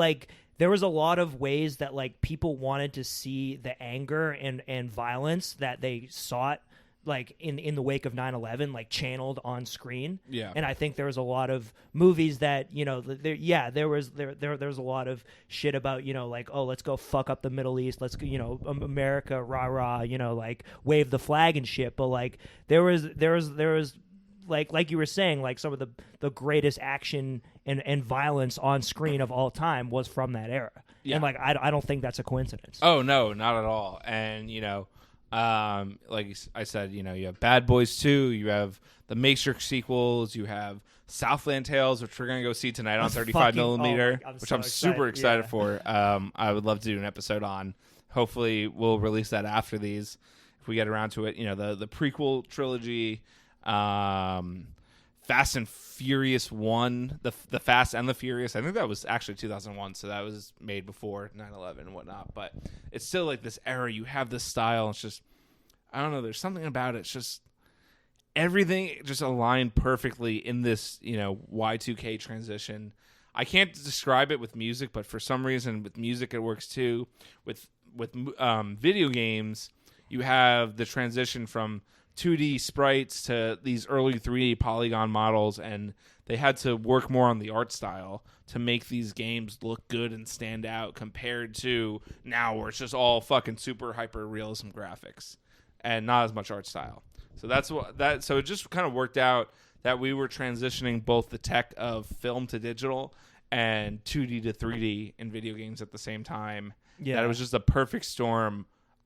was a lot of ways that like people wanted to see the anger and violence that they sought like in the wake of 9/11, like channeled on screen. And I think there was a lot of movies that there was a lot of shit about like, oh, let's go fuck up the Middle East, let's go, America, rah rah, like wave the flag and shit. But like there was like you were saying, like some of the greatest action and violence on screen of all time was from that era. And like I don't think that's a coincidence. Oh no, not at all. And like I said, you have Bad Boys 2, you have the Matrix sequels, you have Southland Tales, which we're going to go see tonight on 35 millimeter, which I'm super excited for. I would love to do an episode on. Hopefully we'll release that after these, if we get around to it. The prequel trilogy, Fast and Furious 1, the Fast and the Furious. I think that was actually 2001, so that was made before 9/11 and whatnot. But it's still like this era. You have this style. It's just, I don't know. There's something about it. It's just everything just aligned perfectly in this, Y2K transition. I can't describe it with music, but for some reason with music it works too. With video games, you have the transition from 2D sprites to these early 3D polygon models, and they had to work more on the art style to make these games look good and stand out compared to now where it's just all fucking super hyper realism graphics and not as much art style. So so it just kind of worked out that we were transitioning both the tech of film to digital and 2D to 3D in video games at the same time. Yeah. That it was just a perfect storm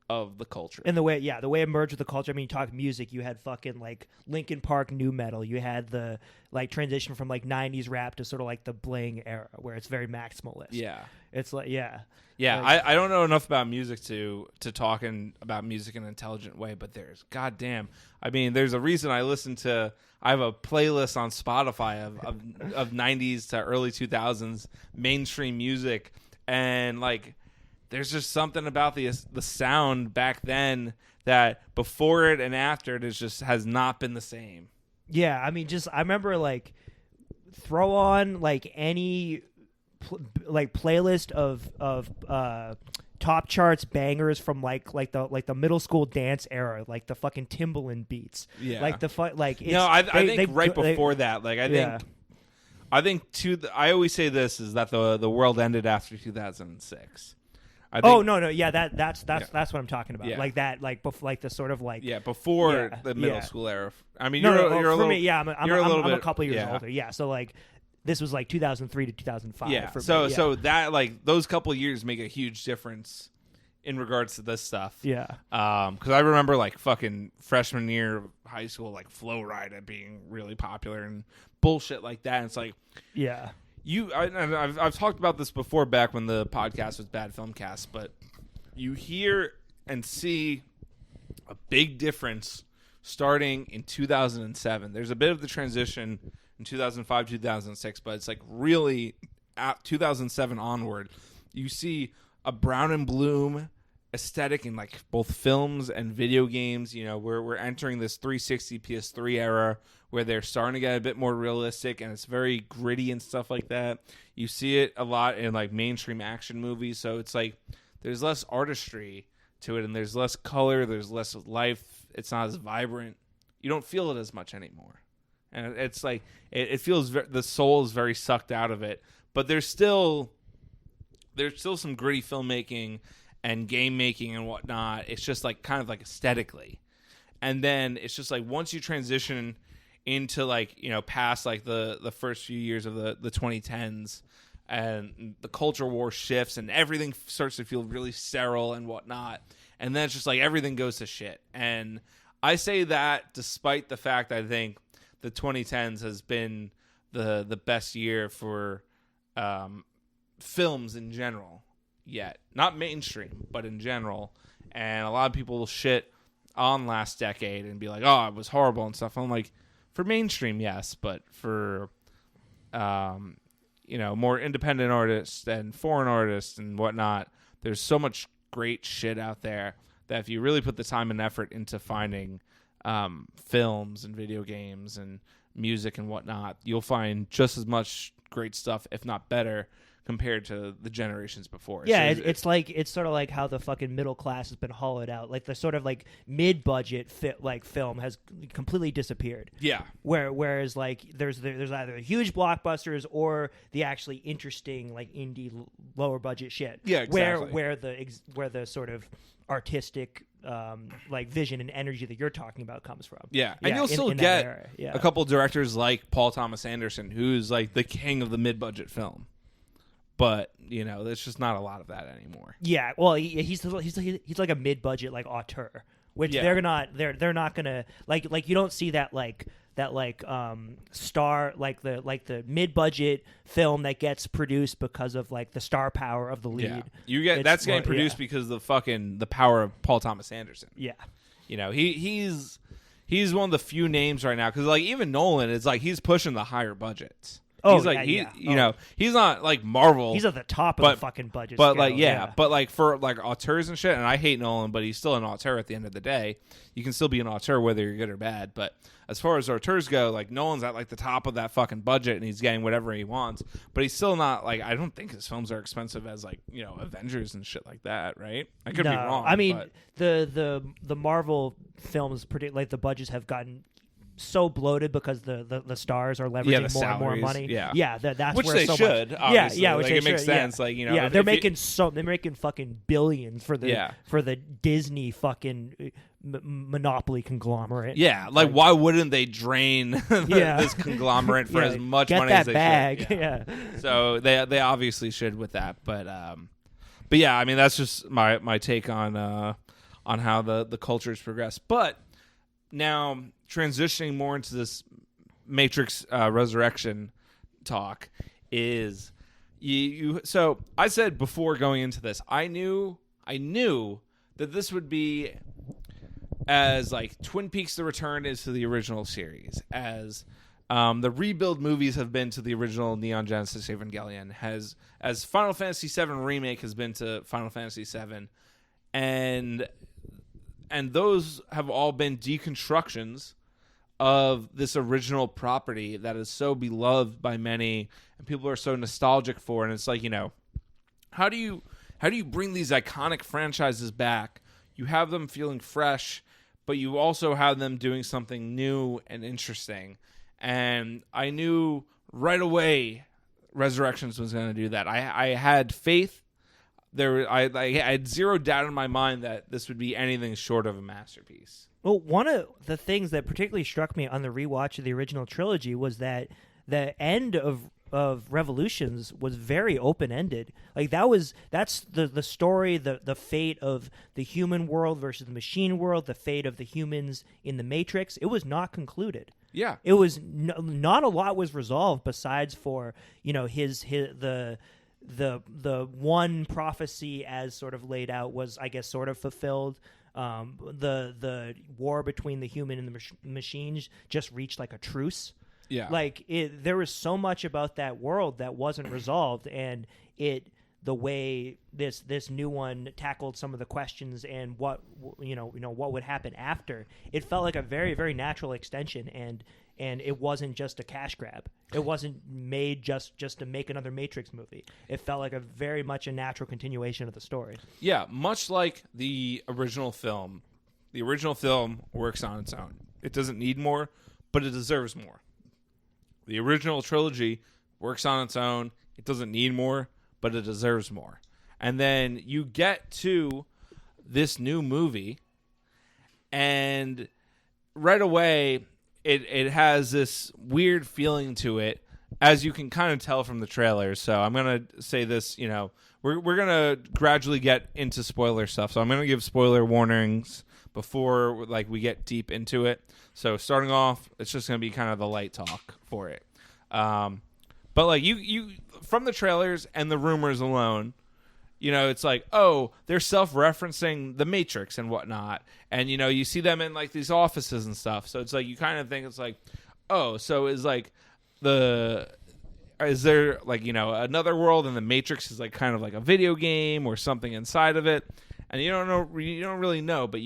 of the culture. And the way it merged with the culture. I mean, you talk music, you had fucking like Linkin Park new metal. You had the like transition from like 90s rap to sort of like the bling era where it's very maximalist. Yeah. It's like, Yeah, like, I don't know enough about music to talk about music in an intelligent way, but there's goddamn. I mean, there's a reason I have a playlist on Spotify of 90s to early 2000s mainstream music, and like there's just something about the sound back then that before it and after it has not been the same. Yeah, I mean, I remember like throw on like any playlist of top charts bangers from like the middle school dance era, like the fucking Timbaland beats. Yeah, like the like. It's, no, I think right before that, like I think I always say this is that the world ended after 2006. No, yeah, that's what I'm talking about. Yeah. Like that, like like the sort of like before the middle school era. I mean, you're a for little, me, yeah, I'm a couple years yeah. older. Yeah, so like this was like 2003 to 2005. Yeah, for so me, yeah. so that like those couple years make a huge difference in regards to this stuff. Yeah. Because I remember like fucking freshman year of high school, like Flow Rida being really popular and bullshit like that. And it's like, yeah. I've talked about this before back when the podcast was Bad Filmcast, but you hear and see a big difference starting in 2007. There's a bit of the transition in 2005, 2006, but it's like really at 2007 onward, you see a brown and bloom aesthetic in like both films and video games. You know, we're entering this 360 PS3 era where they're starting to get a bit more realistic and it's very gritty and stuff like that. You see it a lot in like mainstream action movies, so it's like there's less artistry to it and there's less color, there's less life, it's not as vibrant. You don't feel it as much anymore. And it's like it feels the soul is very sucked out of it, but there's still some gritty filmmaking and game making and whatnot. It's just like kind of like aesthetically. And then it's just like once you transition into like, you know, past like the first few years of the 2010s and the culture war shifts and everything starts to feel really sterile and whatnot. And then it's just like everything goes to shit. And I say that despite the fact I think the 2010s has been the best year for films in general yet. Not mainstream, but in general. And a lot of people will shit on last decade and be like, oh, it was horrible and stuff. I'm like, for mainstream, yes, but for you know, more independent artists and foreign artists and whatnot, there's so much great shit out there that if you really put the time and effort into finding films and video games and music and whatnot, you'll find just as much great stuff, if not better, compared to the generations before. Yeah, so it's sort of like how the fucking middle class has been hollowed out. Like the sort of like mid-budget film has completely disappeared. Yeah. Whereas like there's either huge blockbusters or the actually interesting like indie lower budget shit. Yeah, exactly. Where the sort of artistic like vision and energy that you're talking about comes from. Yeah, and you'll still get a couple directors like Paul Thomas Anderson, who's like the king of the mid-budget film. But, you know, there's just not a lot of that anymore. Yeah, well, he's like a mid-budget like auteur, which they're not gonna like you don't see that star like the mid-budget film that gets produced because of like the star power of the lead. Yeah. You get that's getting produced because of the power of Paul Thomas Anderson. Yeah, you know, he's one of the few names right now because like even Nolan is like he's pushing the higher budgets. Oh, he's like you know, he's not like Marvel. He's at the top of the fucking budget. But scale. like but like for like auteurs and shit, and I hate Nolan, but he's still an auteur at the end of the day. You can still be an auteur whether you're good or bad. But as far as auteurs go, like Nolan's at like the top of that fucking budget and he's getting whatever he wants. But he's still not like I don't think his films are expensive as like, you know, Avengers and shit like that, right? I could be wrong. I mean the Marvel films like the budgets have gotten so bloated because the stars are leveraging more and more money. That's which where they so should. Much, obviously. which like, they it makes should, sense. Like you know, they're making fucking billions for the Disney fucking monopoly conglomerate. Yeah, like why wouldn't they drain this conglomerate for as much money as they bag. should? Yeah. So they obviously should with that, but yeah, I mean that's just my take on how the cultures progress. But now transitioning more into this Matrix Resurrection talk is you. So I said before going into this, I knew that this would be as like Twin Peaks: The Return is to the original series, as the rebuild movies have been to the original Neon Genesis Evangelion, as Final Fantasy VII Remake has been to Final Fantasy VII, and those have all been deconstructions of this original property that is so beloved by many and people are so nostalgic for. And it's like, how do you bring these iconic franchises back? You have them feeling fresh, but you also have them doing something new and interesting. And I knew right away Resurrections was going to do that. I had faith. I had zero doubt in my mind that this would be anything short of a masterpiece. Well, one of the things that particularly struck me on the rewatch of the original trilogy was that the end of Revolutions was very open-ended. Like that's the story, the fate of the human world versus the machine world, the fate of the humans in the Matrix. It was not concluded. Yeah, it was not a lot was resolved besides for the one prophecy as sort of laid out was, I guess, sort of fulfilled. The war between the human and the machines just reached like a truce. Yeah, like there was so much about that world that wasn't resolved, and the way this new one tackled some of the questions and what what would happen after, it felt like a very, very natural extension, and it wasn't just a cash grab. It wasn't made just to make another Matrix movie. It felt like a very much a natural continuation of the story. Yeah, much like the original film. The original film works on its own. It doesn't need more, but it deserves more. The original trilogy works on its own. It doesn't need more, but it deserves more. And then you get to this new movie, and right away it has this weird feeling to it, as you can kind of tell from the trailers. So I'm going to say this, we're going to gradually get into spoiler stuff. So I'm going to give spoiler warnings before we get deep into it. So starting off, it's just going to be kind of the light talk for it. But you from the trailers and the rumors alone, it's like, oh, they're self-referencing the Matrix and whatnot. And, you see them in these offices and stuff. So it's like, you kind of think it's like, oh, so is there another world and the Matrix is kind of like a video game or something inside of it. And you don't really know, but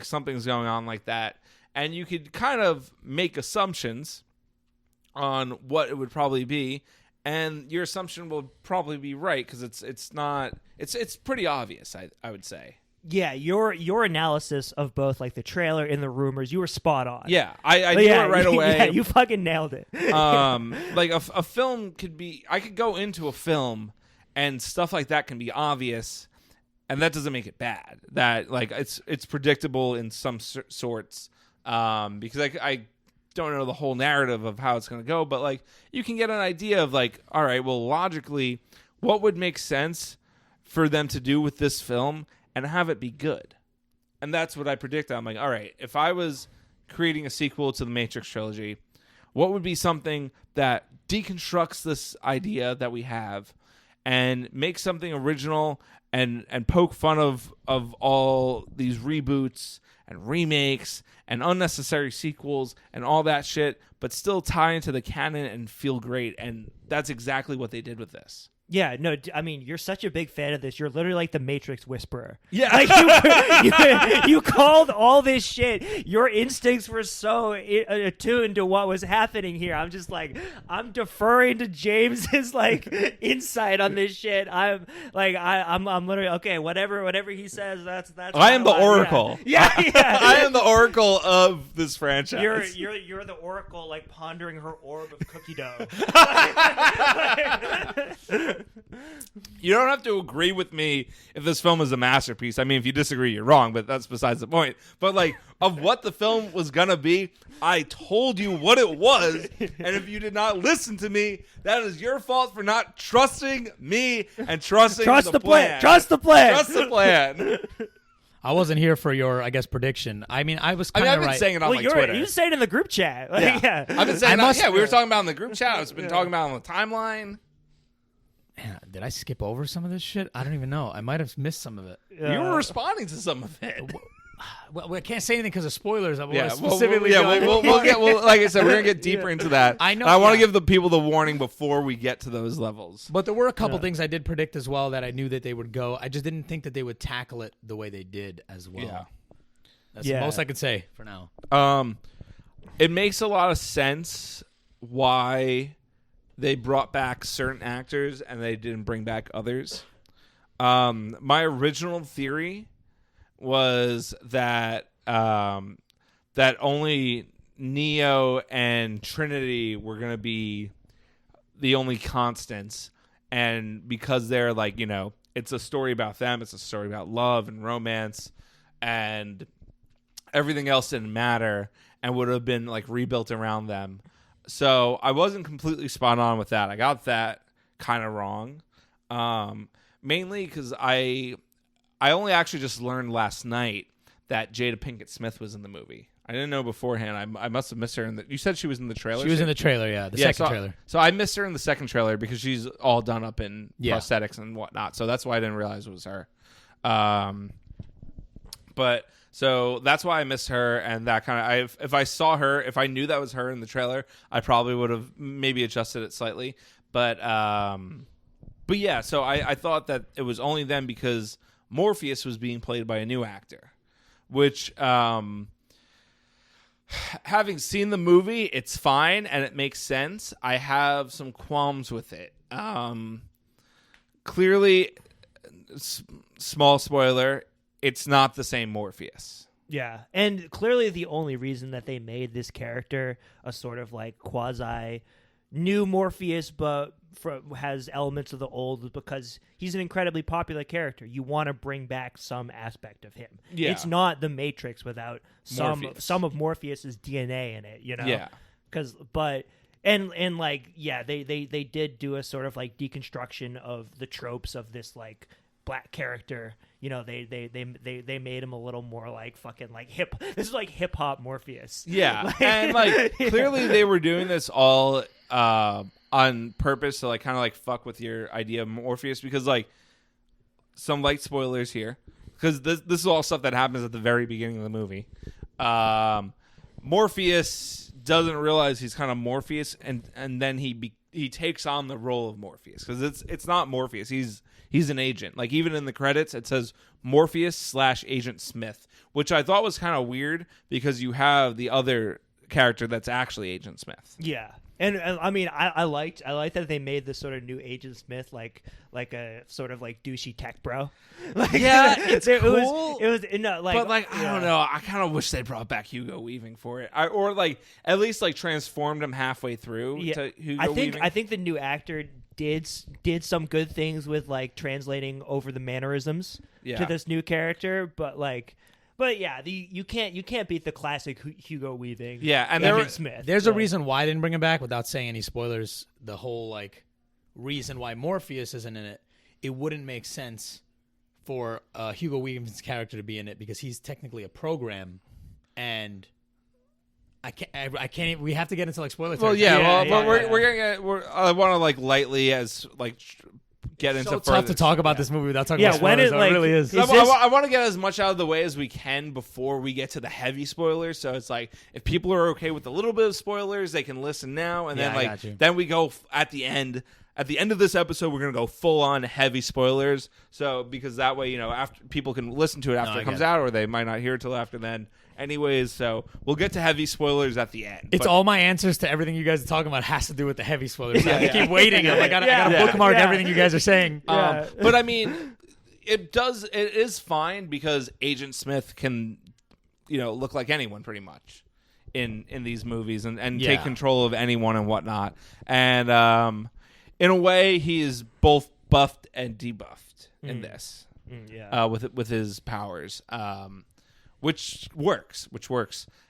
something's going on like that. And you could kind of make assumptions on what it would probably be, and your assumption will probably be right because it's pretty obvious. I would say. Yeah, your analysis of both the trailer and the rumors, you were spot on. Yeah, I knew it right away. Yeah, you fucking nailed it. A film could be. I could go into a film, and stuff like that can be obvious, and that doesn't make it bad. That it's predictable in some sorts, because I don't know the whole narrative of how it's going to go, but you can get an idea of all right, well, logically, what would make sense for them to do with this film and have it be good. And that's what I predicted. I'm like, all right, if I was creating a sequel to the Matrix trilogy, what would be something that deconstructs this idea that we have and makes something original and poke fun of all these reboots and remakes and unnecessary sequels and all that shit, but still tie into the canon and feel great. And that's exactly what they did with this. Yeah, no, I mean, you're such a big fan of this. You're literally like the Matrix whisperer. Yeah. You called all this shit. Your instincts were so attuned to what was happening here. I'm just I'm deferring to James's insight on this shit. I'm literally, okay, whatever he says, that's I am the oracle. Yeah. I am the oracle of this franchise. You're the oracle, pondering her orb of cookie dough. You don't have to agree with me if this film is a masterpiece. I mean, if you disagree, you're wrong, but that's besides the point. But, like, of what the film was going to be, I told you what it was. And if you did not listen to me, that is your fault for not trusting me and trusting the plan. Trust the plan. Trust the plan. I wasn't here for your, I guess, prediction. I mean, I was kind of I've been right. saying it on Twitter. You say it in the group chat. Like, yeah. I've been saying we were talking about in the group chat. I've been talking about on the timeline. Man, did I skip over some of this shit? I don't even know. I might have missed some of it. You were responding to some of it. Well, I can't say anything because of spoilers. I Yeah, specifically. we'll get. Like I said, we're gonna get deeper into that. I know. And I want to give the people the warning before we get to those levels. But there were a couple things I did predict as well that I knew that they would go. I just didn't think that they would tackle it the way they did as well. Yeah. That's the most I could say for now. It makes a lot of sense why they brought back certain actors and they didn't bring back others. My original theory was that that only Neo and Trinity were going to be the only constants, and because they're like, you know, it's a story about them, it's a story about love and romance, and everything else didn't matter and would have been like rebuilt around them. So I wasn't completely spot on with that. I got that kind of wrong, mainly because I only actually just learned last night that Jada Pinkett Smith was in the movie. I didn't know beforehand. I must have missed her. You said she was in the trailer? She was in the trailer, yeah. The second trailer. So I missed her in the second trailer because she's all done up in prosthetics and whatnot. So that's why I didn't realize it was her. But so that's why I missed her, and that kind of if I saw her, if I knew that was her in the trailer, I probably would have maybe adjusted it slightly. But yeah, so I thought that it was only them because Morpheus was being played by a new actor, which having seen the movie, it's fine and it makes sense. I have some qualms with it. Clearly, small spoiler, it's not the same Morpheus. Yeah, and clearly the only reason that they made this character a sort of like quasi new Morpheus, but has elements of the old, was because he's an incredibly popular character. You want to bring back some aspect of him. Yeah. It's not the Matrix without some of Morpheus's DNA in it, you know? Yeah. They did do a sort of like deconstruction of the tropes of this like black character. You know, they made him a little more like fucking like hip. This is like hip hop Morpheus. Yeah, and like clearly they were doing this all on purpose to like kind of like fuck with your idea of Morpheus, because like some light spoilers here, because this is all stuff that happens at the very beginning of the movie. Morpheus doesn't realize he's kind of Morpheus, and then he takes on the role of Morpheus, because it's not Morpheus. He's an agent. Like, even in the credits, it says Morpheus/Agent Smith, which I thought was kind of weird because you have the other character that's actually Agent Smith. Yeah. And I mean, I liked that they made this sort of new Agent Smith like a sort of like douchey tech bro. Like, yeah, it's cool. It was no, like, but like I don't know. I kind of wish they brought back Hugo Weaving for it, or like at least like transformed him halfway through. Yeah, to Hugo Weaving. I think the new actor did some good things with like translating over the mannerisms to this new character, But yeah, you can't beat the classic Hugo Weaving. Yeah, and Agent Smith. There's a reason why I didn't bring him back without saying any spoilers. The whole like reason why Morpheus isn't in it, it wouldn't make sense for Hugo Weaving's character to be in it because he's technically a program, and I can't. We have to get into like spoilers. Well, we're gonna get. I want to like lightly as like. Get into so tough to talk about this movie without talking about when spoilers. it like it really is. I want to get as much out of the way as we can before we get to the heavy spoilers. So it's like if people are okay with a little bit of spoilers, they can listen now, and then we go at the end. At the end of this episode, we're gonna go full on heavy spoilers. So because that way, after people can listen to it after it comes out, or they might not hear it till after then. Anyways, so we'll get to heavy spoilers at the end. It's all my answers to everything you guys are talking about has to do with the heavy spoilers. I keep waiting. I gotta bookmark everything you guys are saying. But I mean, it is fine because Agent Smith can, look like anyone pretty much in these movies and take control of anyone and whatnot. And in a way, he is both buffed and debuffed in this. Yeah. With his powers, which works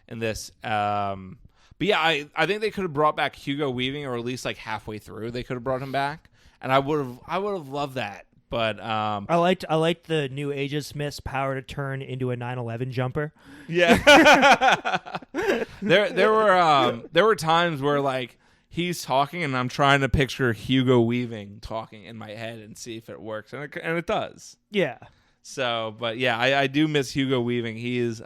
in this. But yeah, I think they could have brought back Hugo Weaving, or at least like halfway through they could have brought him back, and I would have loved that. But I liked the new Agent Smith's power to turn into a 9/11 jumper. Yeah, there were times where like he's talking and I'm trying to picture Hugo Weaving talking in my head and see if it works, and it does. Yeah. So, but yeah, I do miss Hugo Weaving. He is.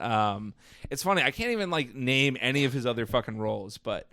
It's funny. I can't even like name any of his other fucking roles, but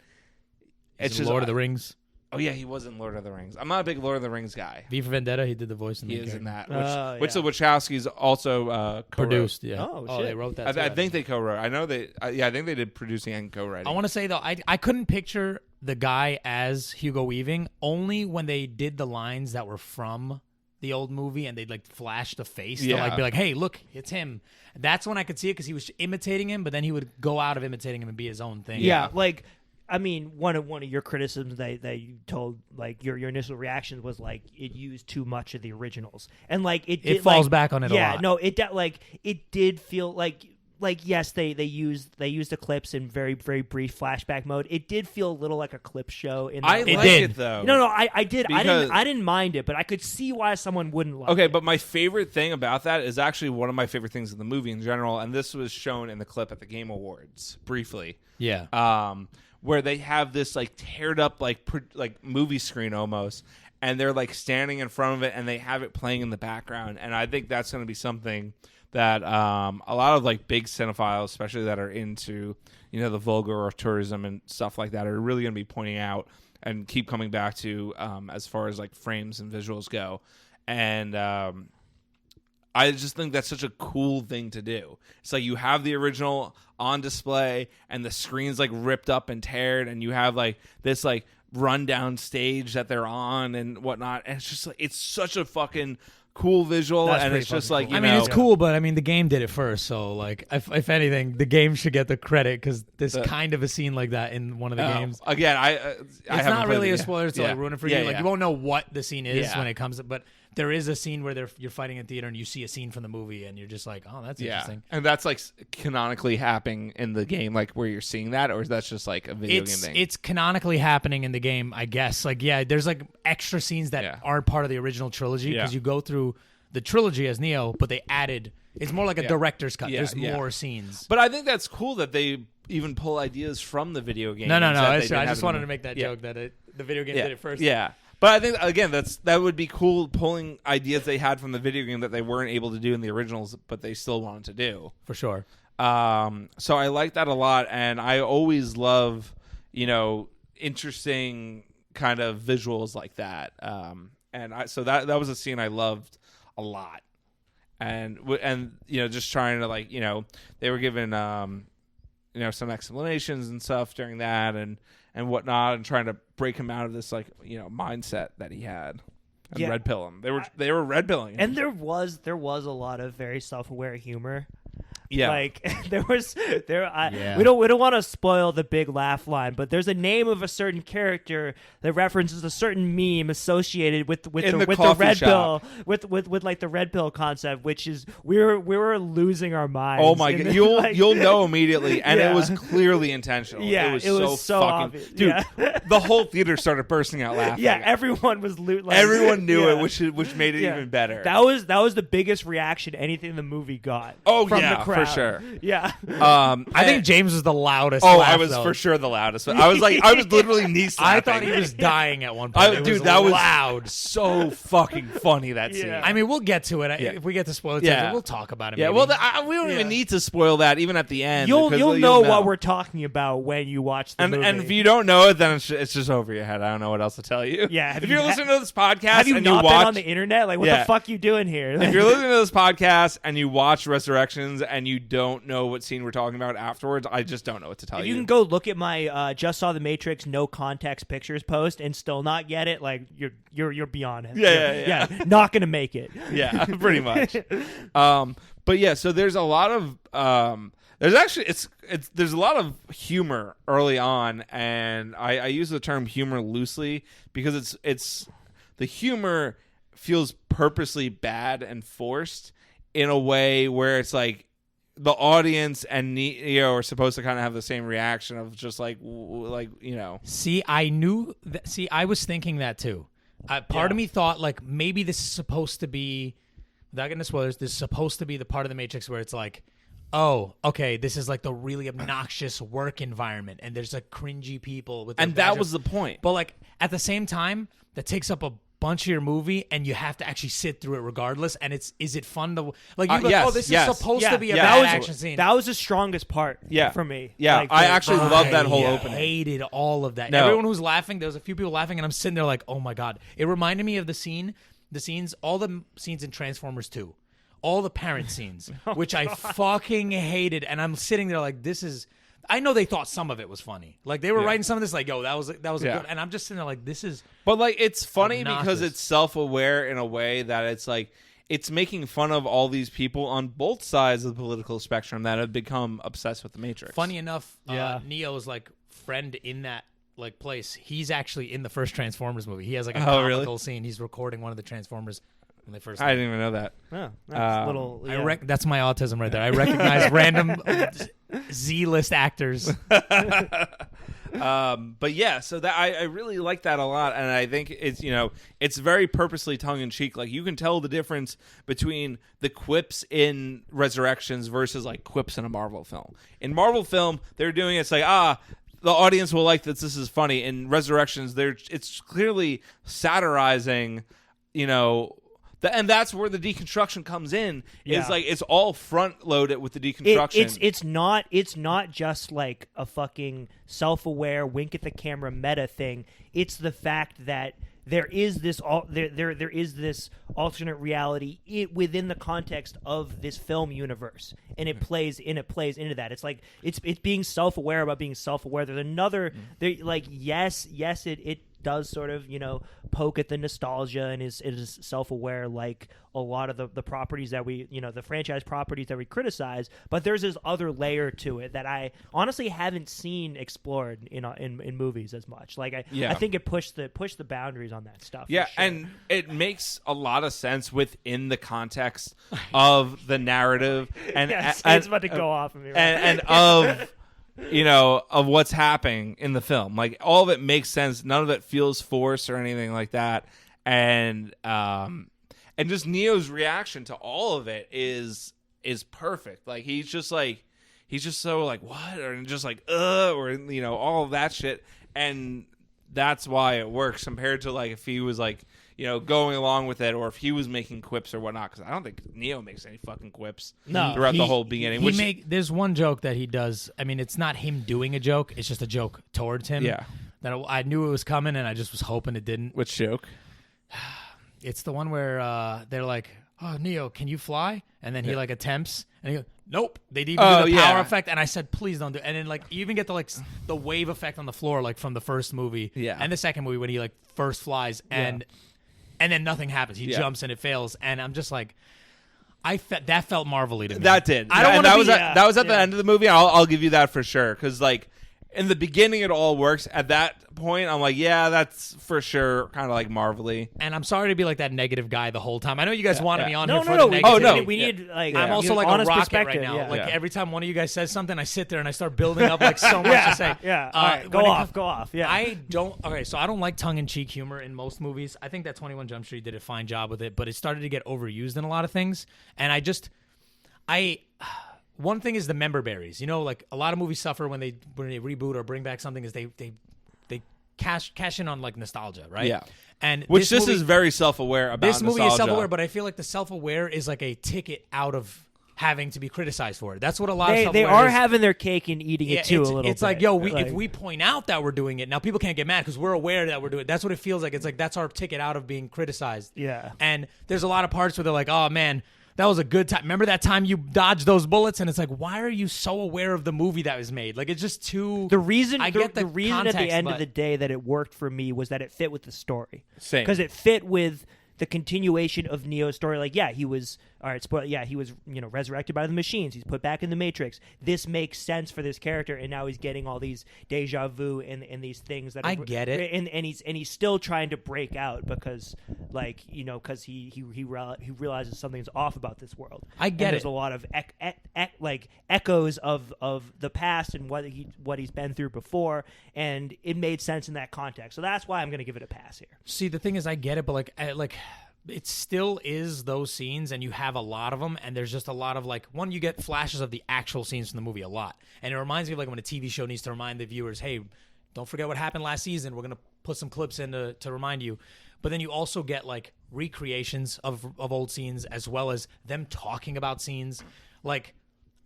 it's just Lord of the Rings. Oh yeah, he was in Lord of the Rings. I'm not a big Lord of the Rings guy. V for Vendetta, he did the voice. He is in that, which yeah. the Wachowskis also co-wrote. Produced. Yeah. Oh, Oh, shit. they wrote that. I think they co-wrote. I know they. I think they did producing and co-writing. I want to say though, I couldn't picture the guy as Hugo Weaving only when they did the lines that were from the old movie and they'd like flash the face to like be like, hey, look, it's him. That's when I could see it because he was imitating him, but then he would go out of imitating him and be his own thing. Yeah, like I mean, one of your criticisms that you told, like your initial reactions was like it used too much of the originals, and like it falls like, back on it a lot. Yeah, no, it did feel like yes, they used the clips in very very brief flashback mode. It did feel a little like a clip show. I that like it though. No, I did. Because I didn't mind it, but I could see why someone wouldn't like it. Okay, but my favorite thing about that is actually one of my favorite things in the movie in general, and this was shown in the clip at the Game Awards briefly. Yeah. Where they have this like teared up like movie screen almost, and they're like standing in front of it, and they have it playing in the background, and I think that's going to be something that a lot of like big cinephiles, especially that are into the vulgar or tourism and stuff like that, are really going to be pointing out and keep coming back to as far as like frames and visuals go, and I just think that's such a cool thing to do. It's like you have the original on display and the screen's like ripped up and teared, and you have like this like rundown stage that they're on and whatnot. And it's just like it's such a fucking cool visual. That's and pretty it's just fucking like cool. I mean, it's cool, but I mean, the game did it first, so like, if anything, the game should get the credit because there's kind of a scene like that in one of the games. Again, It's not really a spoiler to like ruin it for you. Like yeah. you won't know what the scene is Yeah. when it comes, but there is a scene where you're fighting in theater and you see a scene from the movie and you're just like, oh, that's interesting. And that's like canonically happening in the game, like where you're seeing that, or is that just like a video game thing? It's canonically happening in the game, I guess. Like, yeah, there's like extra scenes that aren't part of the original trilogy because you go through the trilogy as Neo, but they added. It's more like a director's cut. There's more scenes. But I think that's cool that they even pull ideas from the video game. No. I just wanted to make that joke that the video game did it first. Yeah. But I think, again, that would be cool, pulling ideas they had from the video game that they weren't able to do in the originals, but they still wanted to do. For sure. So I like that a lot, and I always love, interesting kind of visuals like that. So that was a scene I loved a lot. And just trying to, like, they were given, some explanations and stuff during that and whatnot, and trying to break him out of this like mindset that he had and red pill him. They were red pilling him. And there was a lot of very self-aware humor. Yeah, like we don't want to spoil the big laugh line, but there's a name of a certain character that references a certain meme associated with the red pill, with like the red pill concept, which is we were losing our minds. Oh my god, you'll know immediately, and it was clearly intentional. Yeah, it was so fucking obvious. dude. The whole theater started bursting out laughing. Yeah, everyone was everyone knew it, which made it even better. That was the biggest reaction anything the movie got. Oh from yeah, the crowd. for sure. Yeah. I think James was the loudest. Oh, laugh, I was though. for sure the loudest. I was literally knee slapping. I thought he was dying at one point. That was loud. So fucking funny, that scene. I mean, we'll get to it. If we get to spoil it, we'll talk about it. Yeah, maybe. well, we don't even need to spoil that, even at the end. You'll know what we're talking about when you watch the movie. And if you don't know it, then it's just over your head. I don't know what else to tell you. Yeah. If you're listening to this podcast have you and not you watch, been on the internet? Like, what the fuck you doing here? If you're listening to this podcast and you watch Resurrections and you don't know what scene we're talking about afterwards, I just don't know what to tell you. You can go look at my just saw the Matrix no context pictures post and still not get it. Like you're beyond it. Yeah. Not gonna make it. Yeah, pretty much. But yeah, so there's a lot of there's a lot of humor early on, and I use the term humor loosely because it's the humor feels purposely bad and forced in a way where it's like the audience and Neo are supposed to kind of have the same reaction of just like See, I knew that. See, I was thinking that too. Part of me thought like maybe this is supposed to be, without getting into spoilers, this is supposed to be the part of the Matrix where it's like, oh, okay, this is like the really obnoxious work environment, and there's like cringy people with. And that was the point. But like at the same time, that takes up a bunch of your movie, and you have to actually sit through it regardless. And is it fun to like? You go, yes, oh, this yes. is supposed to be a Yeah, bad absolutely. action scene. That was the strongest part Yeah. for me. Yeah, Like, I actually love that whole I opening. hated all of that. No. Everyone was laughing. There was a few people laughing, and I'm sitting there like, oh my god. It reminded me of the scenes, all the scenes in Transformers 2. All the parent scenes, which I fucking hated, and I'm sitting there like, this is. I know they thought some of it was funny, like they were writing some of this, like, yo, that was a good, and I'm just sitting there like, this is. But like, it's funny obnoxious. because it's self-aware in a way that it's like it's making fun of all these people on both sides of the political spectrum that have become obsessed with the Matrix. Funny enough, Neo's like friend in that like place. He's actually in the first Transformers movie. He has like a comical scene. He's recording one of the Transformers. When they first I didn't even know that. Oh, that's little. Yeah. That's my autism right there. I recognize random Z-list actors. But yeah, so that I really like that a lot, and I think it's very purposely tongue in cheek. Like you can tell the difference between the quips in Resurrections versus like quips in a Marvel film. In Marvel film, they're doing it's like the audience will like this. This is funny. In Resurrections, it's clearly satirizing, and that's where the deconstruction comes in. Yeah. It's like it's all front loaded with the deconstruction. It's not just like a fucking self-aware wink at the camera meta thing. It's the fact that there is this there is this alternate reality within the context of this film universe, and it plays into that. It's like it's being self-aware about being self-aware. There's another yes it does sort of poke at the nostalgia and is self-aware like a lot of the properties that we the franchise properties that we criticize, but there's this other layer to it that I honestly haven't seen explored in movies as much. Like I think it pushed the boundaries on that stuff. Yeah, for sure. and it makes a lot of sense within the context of the narrative and it's about to go off of me, right? and of of what's happening in the film. Like all of it makes sense. None of it feels forced or anything like that. And just Neo's reaction to all of it is perfect. Like he's just so like what, or just like or all of that shit. And that's why it works compared to like if he was like going along with it, or if he was making quips or whatnot, because I don't think Neo makes any fucking quips throughout the whole beginning. There's one joke that he does. I mean, it's not him doing a joke. It's just a joke towards him. Yeah. That I knew it was coming, and I just was hoping it didn't. Which joke? It's the one where they're like, oh, Neo, can you fly? And then he like attempts, and he goes, nope. They didn't do the power effect, and I said, please don't do it. And then like you even get the wave effect on the floor, like from the first movie and the second movie when he like first flies, and then nothing happens. He jumps and it fails, and I'm just like, that felt Marvel-y to me. That did. I don't want to be. That was at the end of the movie. I'll give you that for sure, because like in the beginning it all works. At that point, I'm like, yeah, that's for sure kind of like Marvel-y. And I'm sorry to be like that negative guy the whole time. I know you guys wanted me on here for no, the negativity. We need like I'm also like a honest rocket right perspective, now. yeah. Like every time one of you guys says something, I sit there and I start building up like so much to say. Yeah. All right, go off. Yeah. I don't like tongue-in-cheek humor in most movies. I think that 21 Jump Street did a fine job with it, but it started to get overused in a lot of things. And one thing is the member berries. Like a lot of movies suffer when they reboot or bring back something, is they cash in on like nostalgia, right? Yeah. And this is very self-aware about. This movie nostalgia. is self-aware, but I feel like the self-aware is like a ticket out of having to be criticized for it. That's what a lot of self-aware they are is. having their cake and eating it too. It's like, yo, if we point out that we're doing it, now people can't get mad because we're aware that we're doing it. That's what it feels like. It's like that's our ticket out of being criticized. Yeah. And there's a lot of parts where they're like, oh man, that was a good time. Remember that time you dodged those bullets? And it's like, why are you so aware of the movie that was made? Like, it's just too. The reason I get the reason context, at the end but of the day that it worked for me was that it fit with the story. Same. Because it fit with the continuation of Neo's story. Like, yeah, he was he was resurrected by the machines. He's put back in the Matrix. This makes sense for this character, and now he's getting all these deja vu and these things that I get it, and he's still trying to break out because because he realizes something's off about this world. I get There's a lot of echoes of the past and what he's been through before, and it made sense in that context. So that's why I'm going to give it a pass here. See, the thing is, I get it, but it still is those scenes, and you have a lot of them, and there's just a lot of you get flashes of the actual scenes from the movie a lot, and it reminds me of when a TV show needs to remind the viewers, hey, don't forget what happened last season. We're gonna put some clips in to remind you. But then you also get recreations of old scenes, as well as them talking about scenes.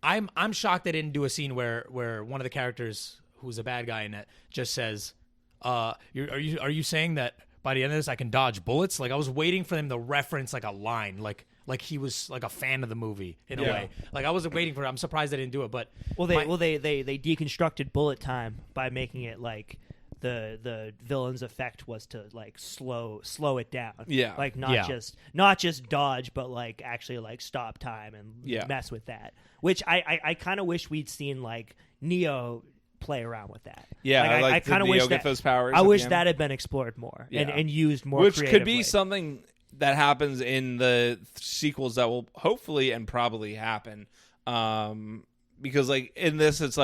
I'm shocked they didn't do a scene where one of the characters who's a bad guy in it just says, are you saying that by the end of this I can dodge bullets? I was waiting for them to reference a line, like he was a fan of the movie in a way. I wasn't waiting for it. I'm surprised they didn't do it. But they deconstructed bullet time by making it the villain's effect was to slow it down. Yeah. Not just dodge, but actually stop time and mess with that. Which I kind of wish we'd seen Neo play around with that. Yeah, I kind of wish get those powers. I wish that had been explored more and used more. Which creatively. could be something that happens in the sequels that will hopefully and probably happen. Because in this, it's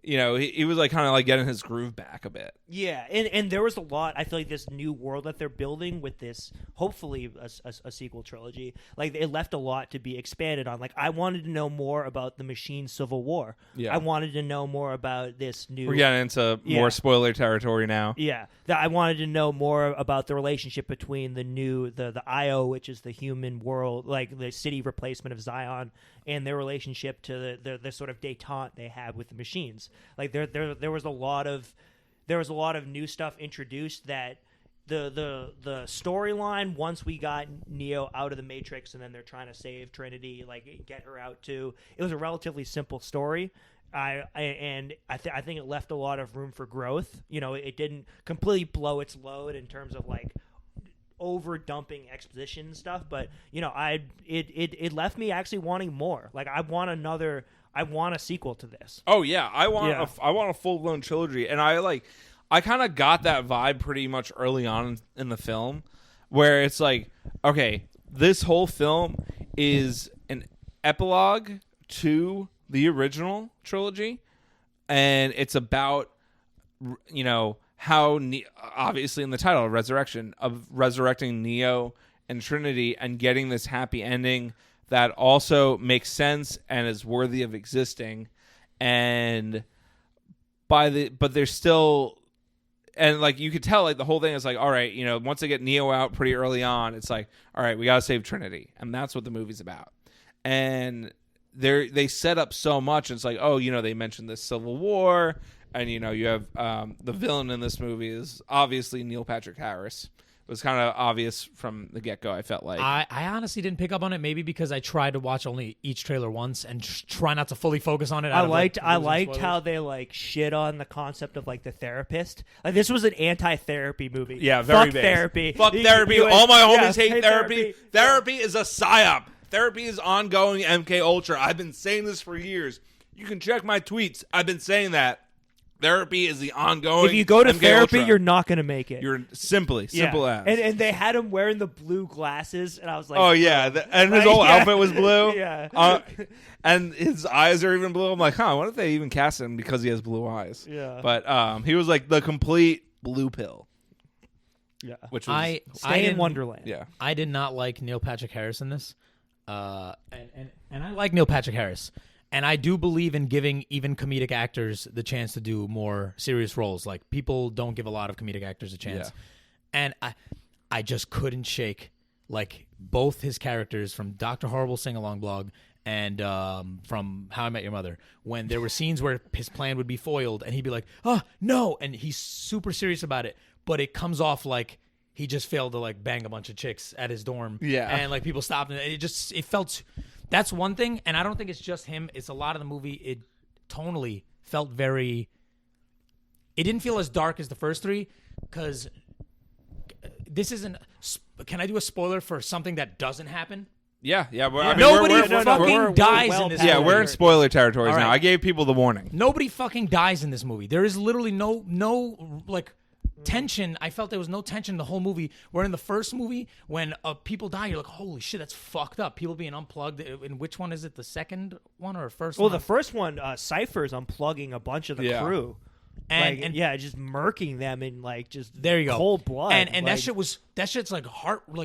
he was kind of getting his groove back a bit. Yeah, and there was a lot. I feel like this new world that they're building with this, hopefully a sequel trilogy, it left a lot to be expanded on. I wanted to know more about the Machine Civil War. Yeah. I wanted to know more about this new. We're getting into more spoiler territory now. Yeah, I wanted to know more about the relationship between the IO, which is the human world, the city replacement of Zion, and their relationship to the sort of detente they have with the machines. There was a lot of new stuff introduced that the storyline, once we got Neo out of the Matrix and then they're trying to save Trinity, get her out too. It was a relatively simple story. I think it left a lot of room for growth. It didn't completely blow its load in terms of over dumping exposition stuff, but it left me actually wanting more. I want a sequel to this. Oh yeah, I want a full blown trilogy, and I kind of got that vibe pretty much early on in the film, where it's okay, this whole film is an epilogue to the original trilogy, and it's about how obviously in the title, resurrection, of resurrecting Neo and Trinity and getting this happy ending that also makes sense and is worthy of existing. And but there's still, and you could tell the whole thing is all right, once they get Neo out pretty early on, it's all right, we got to save Trinity. And that's what the movie's about. And they set up so much. And it's they mentioned this Civil War. And, you have the villain in this movie is obviously Neil Patrick Harris. It was kind of obvious from the get-go, I felt like. I honestly didn't pick up on it, maybe because I tried to watch only each trailer once and try not to fully focus on it. I liked how they shit on the concept of the therapist. This was an anti-therapy movie. Yeah, very Fuck big. Therapy. Fuck therapy. All my homies hate therapy. Therapy is a psyop. Therapy is ongoing MK Ultra. I've been saying this for years. You can check my tweets. I've been saying that. Therapy is the ongoing. If you go to MK therapy, Ultra. you're not going to make it. You're simple as. And they had him wearing the blue glasses, and I was like, oh yeah, and his whole outfit was blue. Yeah, and his eyes are even blue. I'm like, what if they even cast him because he has blue eyes? Yeah, but he was the complete blue pill. Yeah, which was stay in Wonderland. Yeah, I did not like Neil Patrick Harris in this, and I like Neil Patrick Harris. And I do believe in giving even comedic actors the chance to do more serious roles. People don't give a lot of comedic actors a chance. Yeah. And I just couldn't shake both his characters from Dr. Horrible Sing-Along blog and from How I Met Your Mother, when there were scenes where his plan would be foiled and he'd be like, oh, no. And he's super serious about it. But it comes off like he just failed to bang a bunch of chicks at his dorm. Yeah. And people stopped. And it felt... That's one thing, and I don't think it's just him. It's a lot of the movie. It tonally felt very... It didn't feel as dark as the first three, because this isn't... can I do a spoiler for something that doesn't happen? Yeah. Nobody fucking dies in this. Yeah, we're in spoiler territories All right. now. I gave people the warning. Nobody fucking dies in this movie. There is literally no like tension. I felt there was no tension in the whole movie. Where in the first movie, when people die, you're like, holy shit, that's fucked up. People being unplugged. In which one is it? The second one or first one? Well, the first one, Cypher's unplugging a bunch of the crew. And just murking them in like just there you go, cold blood. And like, that shit's like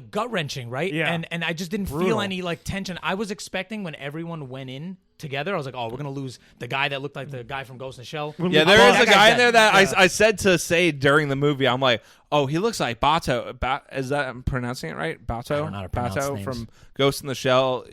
gut wrenching, right? Yeah. And I just didn't feel any like tension. I was expecting when everyone went in together, I was like, oh, we're gonna lose the guy that looked like the guy from Ghost in the Shell. Yeah, there is a guy in there that I said to Seid during the movie, I'm like, oh, he looks like Bato. Is that I'm pronouncing it right? Bato? I don't know how to pronounce names. From Ghost in the Shell.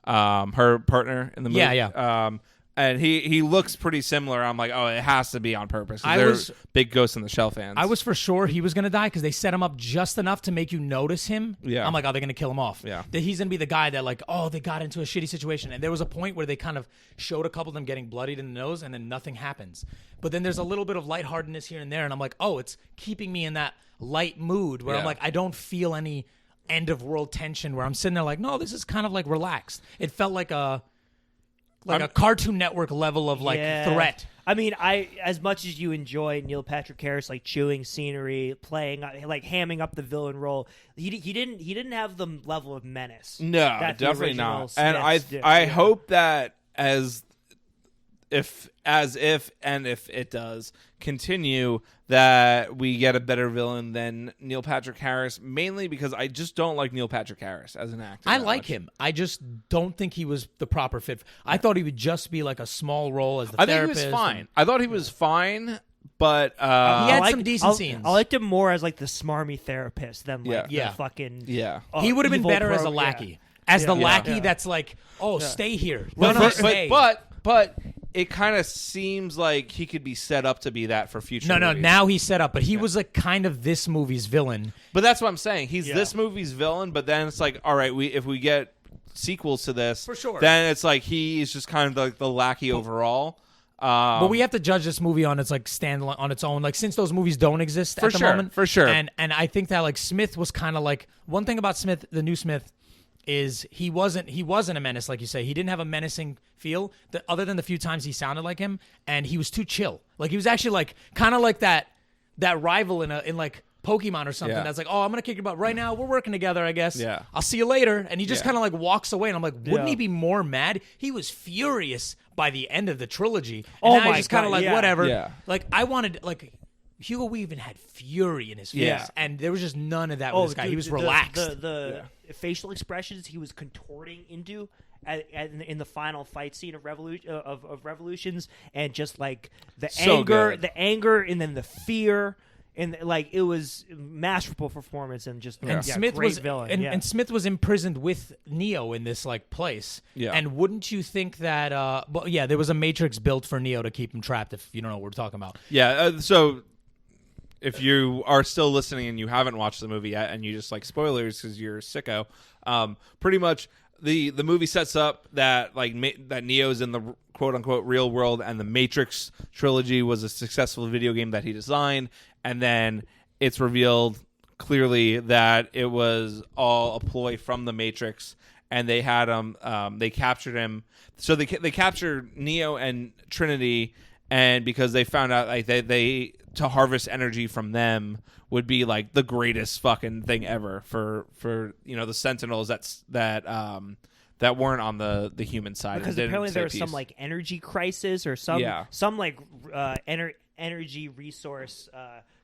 Her partner in the movie. Yeah. And he looks pretty similar. I'm like, oh, it has to be on purpose. They're big Ghost in the Shell fans. I was for sure he was going to die because they set him up just enough to make you notice him. Yeah. I'm like, oh, they're going to kill him off. Yeah. That he's going to be the guy that like, oh, they got into a shitty situation. And there was a point where they kind of showed a couple of them getting bloodied in the nose and then nothing happens. But then there's a little bit of lightheartedness here and there. And I'm like, oh, it's keeping me in that light mood where I'm like, I don't feel any end of world tension where I'm sitting there like, no, this is kind of like relaxed. It felt like a Cartoon Network level of like threat. I mean, as much as you enjoy Neil Patrick Harris like chewing scenery, playing like hamming up the villain role, he didn't have the level of menace. No, definitely not. Smiths And I hope that if it does continue, that we get a better villain than Neil Patrick Harris, mainly because I just don't like Neil Patrick Harris as an actor. I like him. I just don't think he was the proper fit. I thought he would just be like a small role as the therapist. I think he was fine. I thought he was fine, but he had some decent scenes. I liked him more as like the smarmy therapist than like the fucking he would have been better as a lackey. As the lackey that's like, stay here. But it kind of seems like he could be set up to be that for future movies. Now he's set up, but he was like kind of this movie's villain. But that's what I'm saying. He's this movie's villain, but then it's like, all right, if we get sequels to this, for sure, then it's like he's just kind of like the lackey overall. But we have to judge this movie on its like standalone on its own, like since those movies don't exist at the moment. For sure. And I think that like Smith was kind of like, one thing about Smith, the new Smith, is he wasn't a menace, like you say. He didn't have a menacing feel, other than the few times he sounded like him, and he was too chill. Like he was actually like kind of like that rival in like Pokemon or something. That's like, oh, I'm gonna kick your butt right now. We're working together, I guess. Yeah. I'll see you later. And he just kind of like walks away, and I'm like, wouldn't he be more mad? He was furious by the end of the trilogy. And now he's just kind of like, whatever. Yeah. Like I wanted like. Hugo Weaving had fury in his face, and there was just none of that with this guy. He was relaxed. The facial expressions he was contorting into in the final fight scene of Revolutions, and just like the anger, and then the fear. And like it was masterful performance and just Smith great was villain. And Smith was imprisoned with Neo in this like place. Yeah. And wouldn't you think that? There was a matrix built for Neo to keep him trapped. If you don't know what we're talking about. Yeah. So if you are still listening and you haven't watched the movie yet, and you just like spoilers because you're a sicko, pretty much the movie sets up that like that Neo's in the quote unquote real world, and the Matrix trilogy was a successful video game that he designed. And then it's revealed clearly that it was all a ploy from the Matrix, and they had him. They captured him. So they captured Neo and Trinity, and because they found out like they to harvest energy from them would be like the greatest fucking thing ever for the Sentinels that weren't on the human side. Because apparently there was some like energy crisis or some like energy resource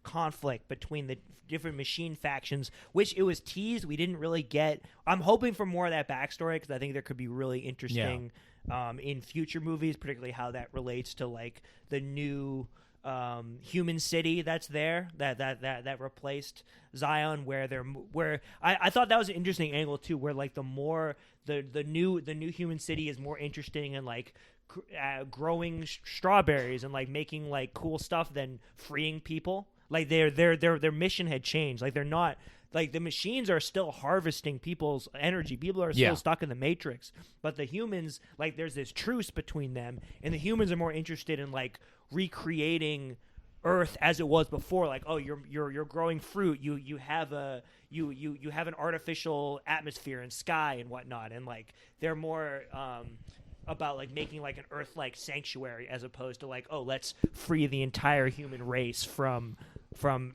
conflict between the different machine factions, which it was teased. We didn't really get. I'm hoping for more of that backstory because I think there could be really interesting in future movies, particularly how that relates to like the new human city that's there that replaced Zion, where I thought that was an interesting angle too, where like the new human city is more interesting in like growing strawberries and like making like cool stuff than freeing people. Like their mission had changed. Like they're not like the machines are still harvesting people's energy. People are still stuck in the Matrix, but the humans, like there's this truce between them, and the humans are more interested in like recreating Earth as it was before, like, oh, you're growing fruit, you have a you have an artificial atmosphere and sky and whatnot, and like they're more about like making like an Earth-like sanctuary as opposed to like, oh, let's free the entire human race from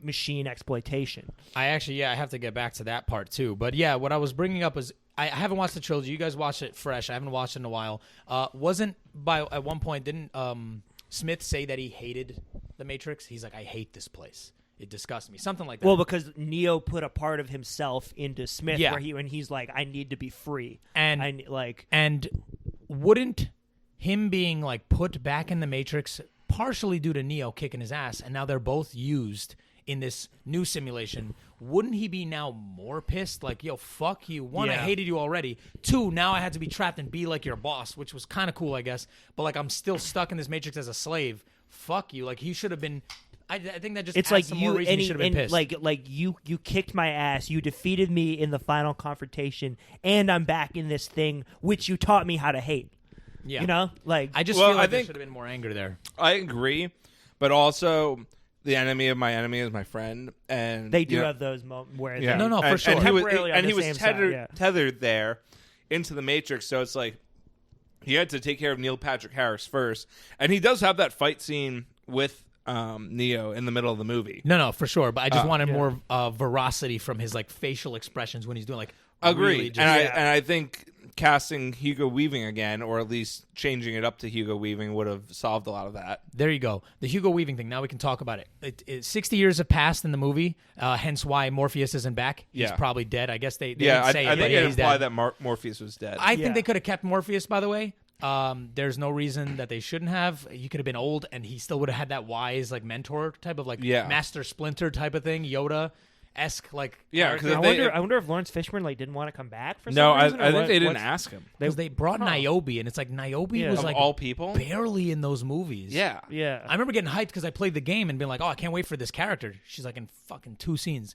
machine exploitation. I have to get back to that part too. But yeah, what I was bringing up is I haven't watched the trilogy. You guys watched it fresh. I haven't watched it in a while. At one point didn't Smith say that he hated the Matrix? He's like, I hate this place. It disgusts me. Something like that. Well, because Neo put a part of himself into Smith, Yeah. where he's like, I need to be free, and wouldn't him being like put back in the Matrix partially due to Neo kicking his ass, and now they're both used in this new simulation, wouldn't he be now more pissed? Like, yo, fuck you. One, I hated you already. Two, now I had to be trapped and be like your boss, which was kind of cool, I guess. But like, I'm still stuck in this Matrix as a slave. Fuck you. Like, he should have been. I think that just it's adds like some you more reason and, he should have been pissed. like you kicked my ass, you defeated me in the final confrontation, and I'm back in this thing which you taught me how to hate. Yeah. You know, like I just Well, feel like I there think- should have been more anger there. I agree, but also the enemy of my enemy is my friend, and they do you know, have those moments where yeah. No, for sure. And he was, Temporarily on and the he was same side, yeah. tethered there into the Matrix, so it's like he had to take care of Neil Patrick Harris first, and he does have that fight scene with Neo in the middle of the movie. No, for sure. But I just wanted yeah. more veracity from his like facial expressions when he's doing like. Agreed, Really just, and I think casting Hugo Weaving again, or at least changing it up to Hugo Weaving, would have solved a lot of that. There you go. The Hugo Weaving thing. Now we can talk about it. 60 years have passed in the movie, hence why Morpheus isn't back. He's Yeah. probably dead. I guess they Yeah, didn't say I it, but think yeah, it he's implied dead. that Morpheus was dead. I Yeah. think they could have kept Morpheus, by the way. There's no reason that they shouldn't have. He could have been old, and he still would have had that wise like mentor type of like Yeah. Master Splinter type of thing, Yoda-esque like. Yeah, character. because I wonder if Lawrence Fishburne like didn't want to come back for some no, reason. I think they didn't what's- ask him. Because they brought Niobe, and it's like Niobe Yeah. was Of like all people, barely in those movies. yeah. Yeah, I remember getting hyped because I played the game and being like, "Oh, I can't wait for this character." She's like in fucking 2 scenes.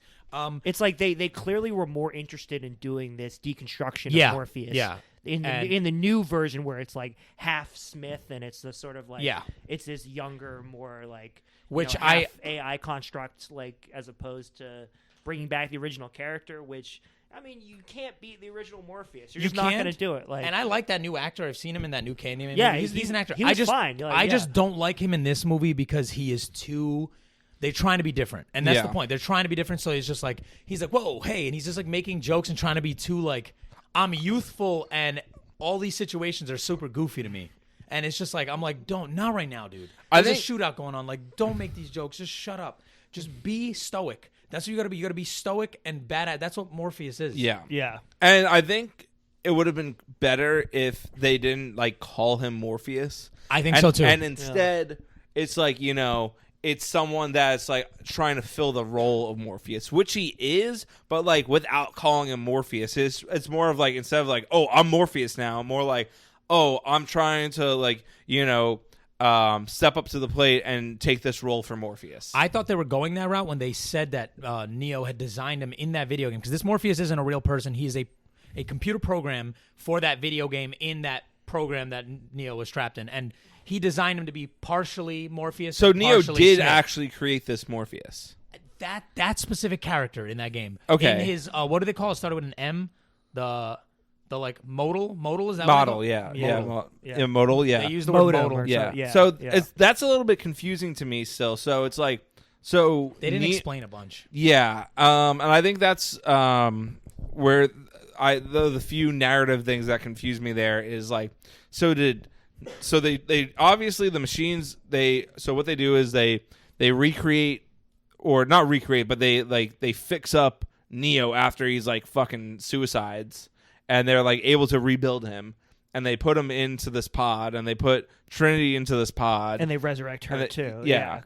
it's like they clearly were more interested in doing this deconstruction Yeah, of Morpheus. yeah. In And- the new version where it's like half Smith and it's the sort of like Yeah. it's this younger, more like Which half AI construct, like as opposed to bringing back the original character. Which I mean, you can't beat the original Morpheus. You're just not going to do it. Like, and I like that new actor. I've seen him in that new Candyman Yeah, movie. He's an actor. he was I just fine. Like, I yeah. just don't like him in this movie because he is too. They're trying to be different, and that's Yeah. the point. They're trying to be different, so he's just like whoa, hey, and he's just like making jokes and trying to be too like I'm youthful, and all these situations are super goofy to me. And it's just like I'm like, not right now, dude. I There's think- a shootout going on. Like, don't make these jokes. Just shut up. Just be stoic. That's what you got to be. You got to be stoic and bad at. That's what Morpheus is. Yeah. yeah. And I think it would have been better if they didn't like call him Morpheus. I think And- so too. And instead, it's like, it's someone that's like trying to fill the role of Morpheus, which he is, but like without calling him Morpheus. It's more of like, instead of like, oh, I'm Morpheus now, more like, oh, I'm trying to like, step up to the plate and take this role for Morpheus. I thought they were going that route when they said that Neo had designed him in that video game, because this Morpheus isn't a real person. He is a computer program for that video game in that program that Neo was trapped in, and he designed him to be partially Morpheus. So Neo partially did Smith. actually create this Morpheus. that specific character in that game. Okay. In his what do they call it? Started with an M. The like modal is that Model, what yeah. Modal. Yeah, modal, yeah. They use the word Modem modal. or Yeah. yeah, So yeah. that's a little bit confusing to me still. So it's like, so They didn't explain a bunch. Yeah, and I think that's where the few narrative things that confuse me there is like, they obviously the machines what they do is they recreate, or not recreate, but they fix up Neo after he's like fucking suicides, and they're like able to rebuild him, and they put him into this pod, and they put Trinity into this pod, And they resurrect her and they- too. yeah,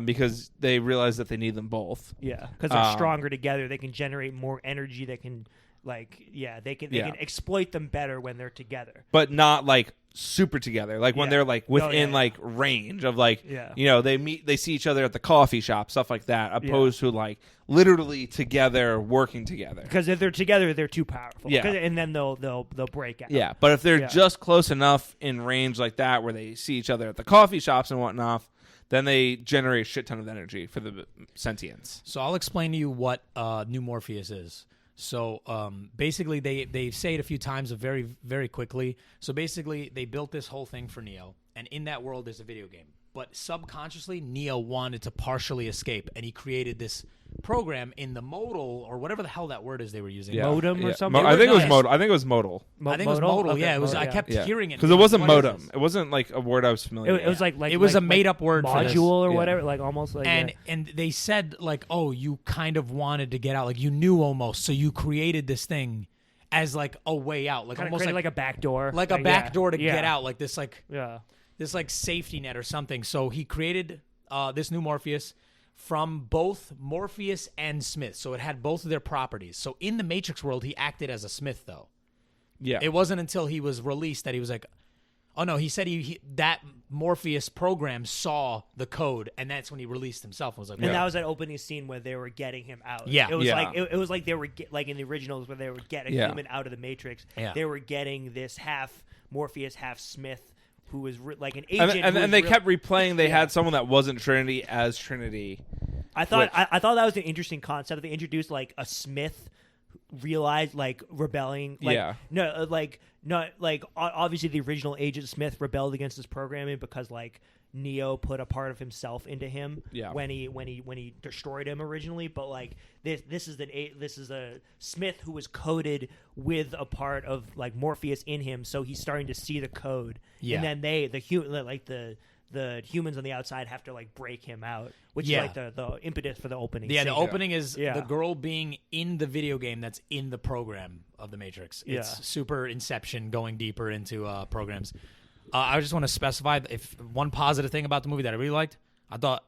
because they realize that they need them both. Because they're stronger together. They can generate more energy. They can they can exploit them better when they're together. But not like super together, like when Yeah. they're like within yeah. like range of like, Yeah. they see each other at the coffee shop, stuff like that, opposed to like literally together working together. Because if they're together, they're too powerful. Yeah. And then they'll break out. Yeah, but if they're Yeah. just close enough in range like that, where they see each other at the coffee shops and whatnot, then they generate a shit ton of energy for the sentience. So I'll explain to you what New Morpheus is. So basically, they say it a few times very, very quickly. So basically, they built this whole thing for Neo, and in that world, there's a video game. But subconsciously, Neo wanted to partially escape, and he created this program in the modal, or whatever the hell that word is they were using. Yeah. Modem or something? I think it was Yes. modal. I think it was modal. I think it was modal. Okay, Yeah, it was. modal, I kept hearing it because it wasn't What is modem. this? It wasn't like a word I was familiar with. It was like It was like- a made-up word for this. module or Yeah. whatever, like almost like And they said like, oh, you kind of wanted to get out, like you knew almost, so you created this thing as like a way out, like kind of almost like a back door, like a back door to yeah. get out, like this Yeah. safety net or something. So he created this new Morpheus from both Morpheus and Smith. So it had both of their properties. So in the Matrix world, he acted as a Smith, though. Yeah. It wasn't until he was released that he was like, oh no, he said he that Morpheus program saw the code, and that's when he released himself. And was like, And "Whoa." that was that opening scene where they were getting him out. Yeah. it was Yeah. like it was like they were like in the originals where they were getting Yeah. human out of the Matrix. Yeah. They were getting this half Morpheus, half Smith, who was like an agent. and who was they real- kept replaying. They Yeah. had someone that wasn't Trinity as Trinity. I thought which- I thought that was an interesting concept. They introduced like a Smith realized like rebelling. Like, Yeah. No, like not like obviously the original Agent Smith rebelled against his programming because like Neo put a part of himself into him Yeah. when he destroyed him originally. But like this is a Smith who was coded with a part of like Morpheus in him, so he's starting to see the code. Yeah. And then the humans on the outside have to like break him out, which Yeah. is like the impetus for the opening. Yeah, the scene. opening is Yeah. the girl being in the video game that's in the program of the Matrix. It's Yeah. super Inception, going deeper into programs. I just want to specify if one positive thing about the movie that I really liked. I thought,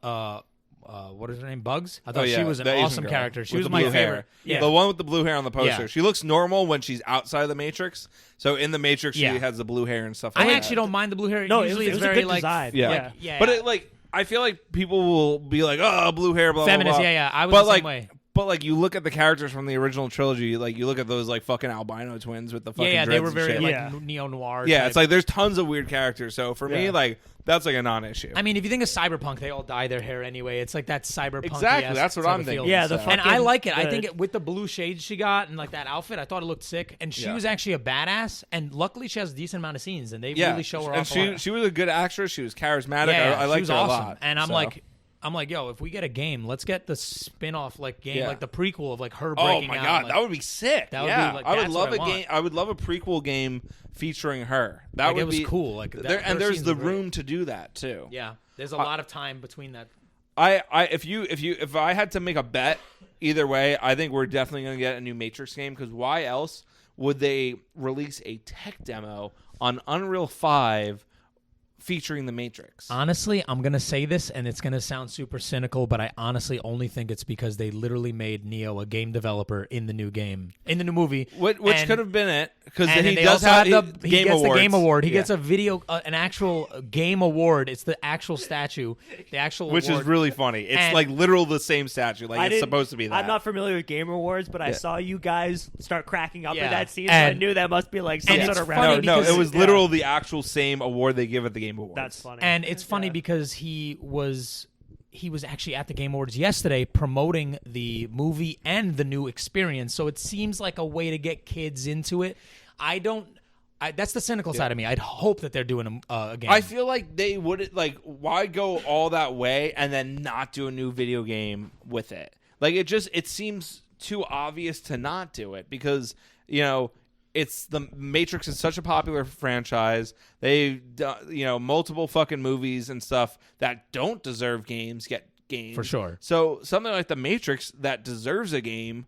what is her name? Bugs. I thought she was an the Asian awesome girl character. She with was the my blue favorite. hair. Yeah, The one with the blue hair on the poster. Yeah. She looks normal when she's outside of the Matrix. So in the Matrix, Yeah. she has the blue hair and stuff like I that. actually don't mind the blue hair. No, Usually it it's was a very good like design. Yeah. Yeah. yeah. But it, like, I feel like people will be like, "Oh, blue hair, blah Feminist, blah blah." yeah. I was but the like, same way. But like, you look at the characters from the original trilogy, like you look at those like fucking albino twins with the fucking Yeah, they dreads were and very shit. like Yeah. neo noir. Yeah, it's like there's tons of weird characters. So for me, Yeah. like that's like a non-issue. I mean, if you think of cyberpunk, they all dye their hair anyway. It's like that cyberpunk. Exactly, that's what I'm thinking. Yeah, the So- And I fucking- like it. I the- think with the blue shades she got and like that outfit, I thought it looked sick. And she Yeah. was actually a badass. And luckily, she has a decent amount of scenes, and they yeah, really show her and off. a lot. she was a good actress. She was charismatic. Yeah, I she liked was her awesome. a lot. And I'm So- like, yo, if we get a game, let's get the spin-off like game, Yeah. like the prequel of like her Oh breaking my out. god, like- that would be sick. That would be, yeah, like, I would that's love what a I game. want. I would love a prequel game featuring her. That Like, would it was be cool. Like, there, her and there's scenes the were great. room to do that too. Yeah, there's a lot of time between that. If I had to make a bet either way, I think we're definitely going to get a new Matrix game because why else would they release a tech demo on Unreal 5 featuring the Matrix? Honestly, I'm gonna say this, and it's gonna sound super cynical, but I honestly only think it's because they literally made Neo a game developer in the new game, in the new movie, Which And- could have been it because and he they does also have have the he gets the game award. He Yeah. gets a video, an actual game award. It's the actual statue, the actual Which award. is really funny. It's And- like literal the same statue. Like I it's didn't- supposed to be that. I'm not familiar with Game Awards, but I Yeah. saw you guys start cracking up Yeah. at that scene, so I And- knew that must be like some and sort it's of funny round. No, because- it was Yeah. literal the actual same award they give at the Game Awards. That's funny. And it's funny because he was actually at the Game Awards yesterday promoting the movie and the new experience. So it seems like a way to get kids into it. That's the cynical side of me. I'd hope that they're doing a game. I feel like they would like why go all that way and then not do a new video game with it. Like it seems too obvious to not do it because it's the Matrix is such a popular franchise. They've done, multiple fucking movies and stuff that don't deserve games get games. For sure. So something like the Matrix that deserves a game.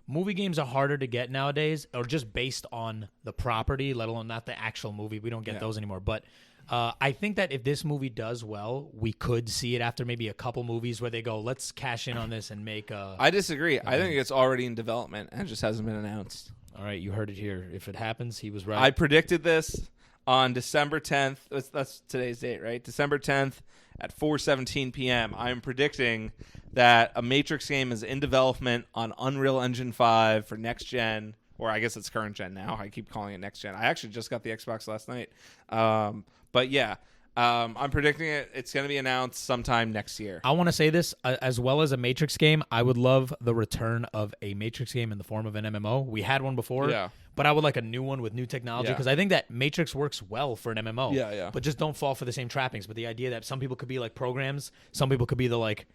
Movie games are harder to get nowadays, or just based on the property, let alone not the actual movie. We don't get those anymore. But I think that if this movie does well, we could see it after maybe a couple movies where they go, let's cash in on this and make a... I disagree. I think it's already in development and it just hasn't been announced. All right, you heard it here. If it happens, he was right. I predicted this on December 10th. That's today's date, right? December 10th at 4:17 p.m. I'm predicting that a Matrix game is in development on Unreal Engine 5 for next gen, or I guess it's current gen now. I keep calling it next gen. I actually just got the Xbox last night. But yeah, I'm predicting it's going to be announced sometime next year. I want to say this, as well as a Matrix game, I would love the return of a Matrix game in the form of an MMO. We had one before, but I would like a new one with new technology, because I think that Matrix works well for an MMO. Yeah. But just don't fall for the same trappings. But the idea that some people could be like programs, some people could be the like,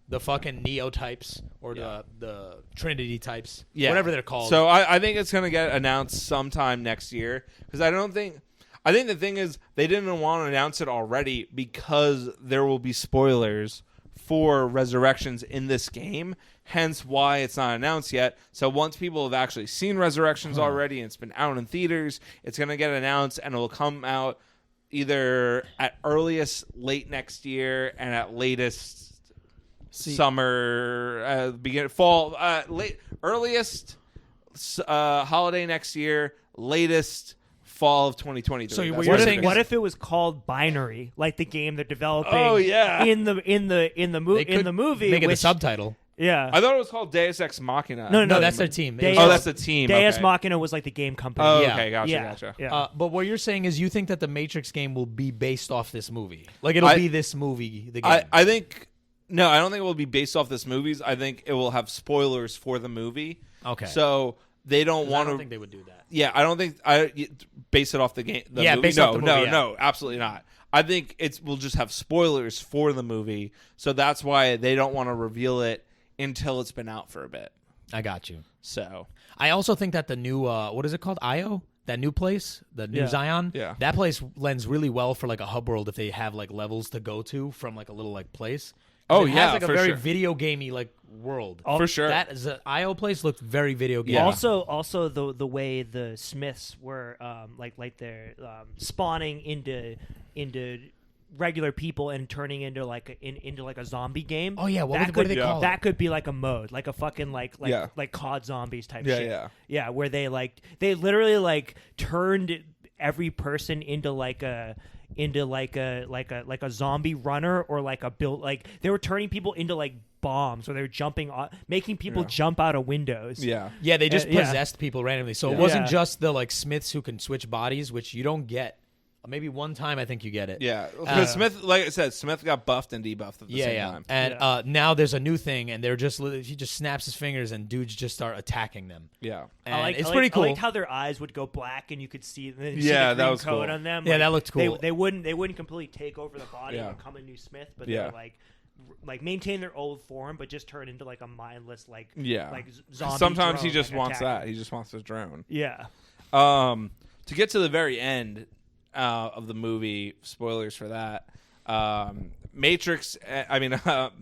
the fucking Neo types or the Trinity types, whatever they're called. So I think it's going to get announced sometime next year, because I think the thing is they didn't want to announce it already because there will be spoilers for Resurrections in this game, hence why it's not announced yet. So once people have actually seen Resurrections already and it's been out in theaters, it's going to get announced and it will come out either at earliest late next year and at latest summer, fall, earliest holiday next year, latest fall of 2023. So That's what you're saying What if it was called Binary, like the game they're developing? Oh, yeah. in the movie, make it a subtitle. Yeah, I thought it was called Deus Ex Machina. No, that's their team. That's the team. Deus okay. Machina was like the game company. Oh, Yeah. okay, gotcha. Yeah. But what you're saying is you think that the Matrix game will be based off this movie, like it'll be this movie. The game. I think no, I don't think it will be based off this movie. I think it will have spoilers for the movie. Okay. So they don't want to. I don't think they would do that. Yeah, I don't think base it off the game. The movie. Based off the movie, No, absolutely not. I think we'll just have spoilers for the movie, so that's why they don't want to reveal it until it's been out for a bit. I got you. So I also think that the new what is it called? IO? That new place, the new Zion. Yeah. That place lends really well for like a hub world if they have like levels to go to from like a little like place. Oh, it yeah, has like a for very sure. video gamey like world. for sure. That is the IO place looked very video gamey. Yeah. Also the way the Smiths were like they're spawning into regular people and turning into like a zombie game. Oh yeah, what do they call it? That could be like a mode, like a fucking like COD zombies type shit. Yeah, where they literally like turned every person into like a zombie runner, or like a build, like they were turning people into like bombs, or they were jumping making people jump out of windows. Yeah, they just yeah. possessed people randomly. So it wasn't just the like Smiths who can switch bodies, which you don't get. Maybe one time I think you get it. Yeah, because Smith, like I said, Smith got buffed and debuffed at the same time. And now there's a new thing, and they're he just snaps his fingers, and dudes just start attacking them. Yeah, and it's pretty cool. I liked how their eyes would go black, and you could see the that green was coat cool. on them. Yeah, that looked cool. They wouldn't completely take over the body and become a new Smith, but they would like maintain their old form, but just turn into like a mindless like zombie. Sometimes drone, he just wants attacking. that. He just wants his drone. Yeah. To get to the very end of the movie, spoilers for that. Matrix,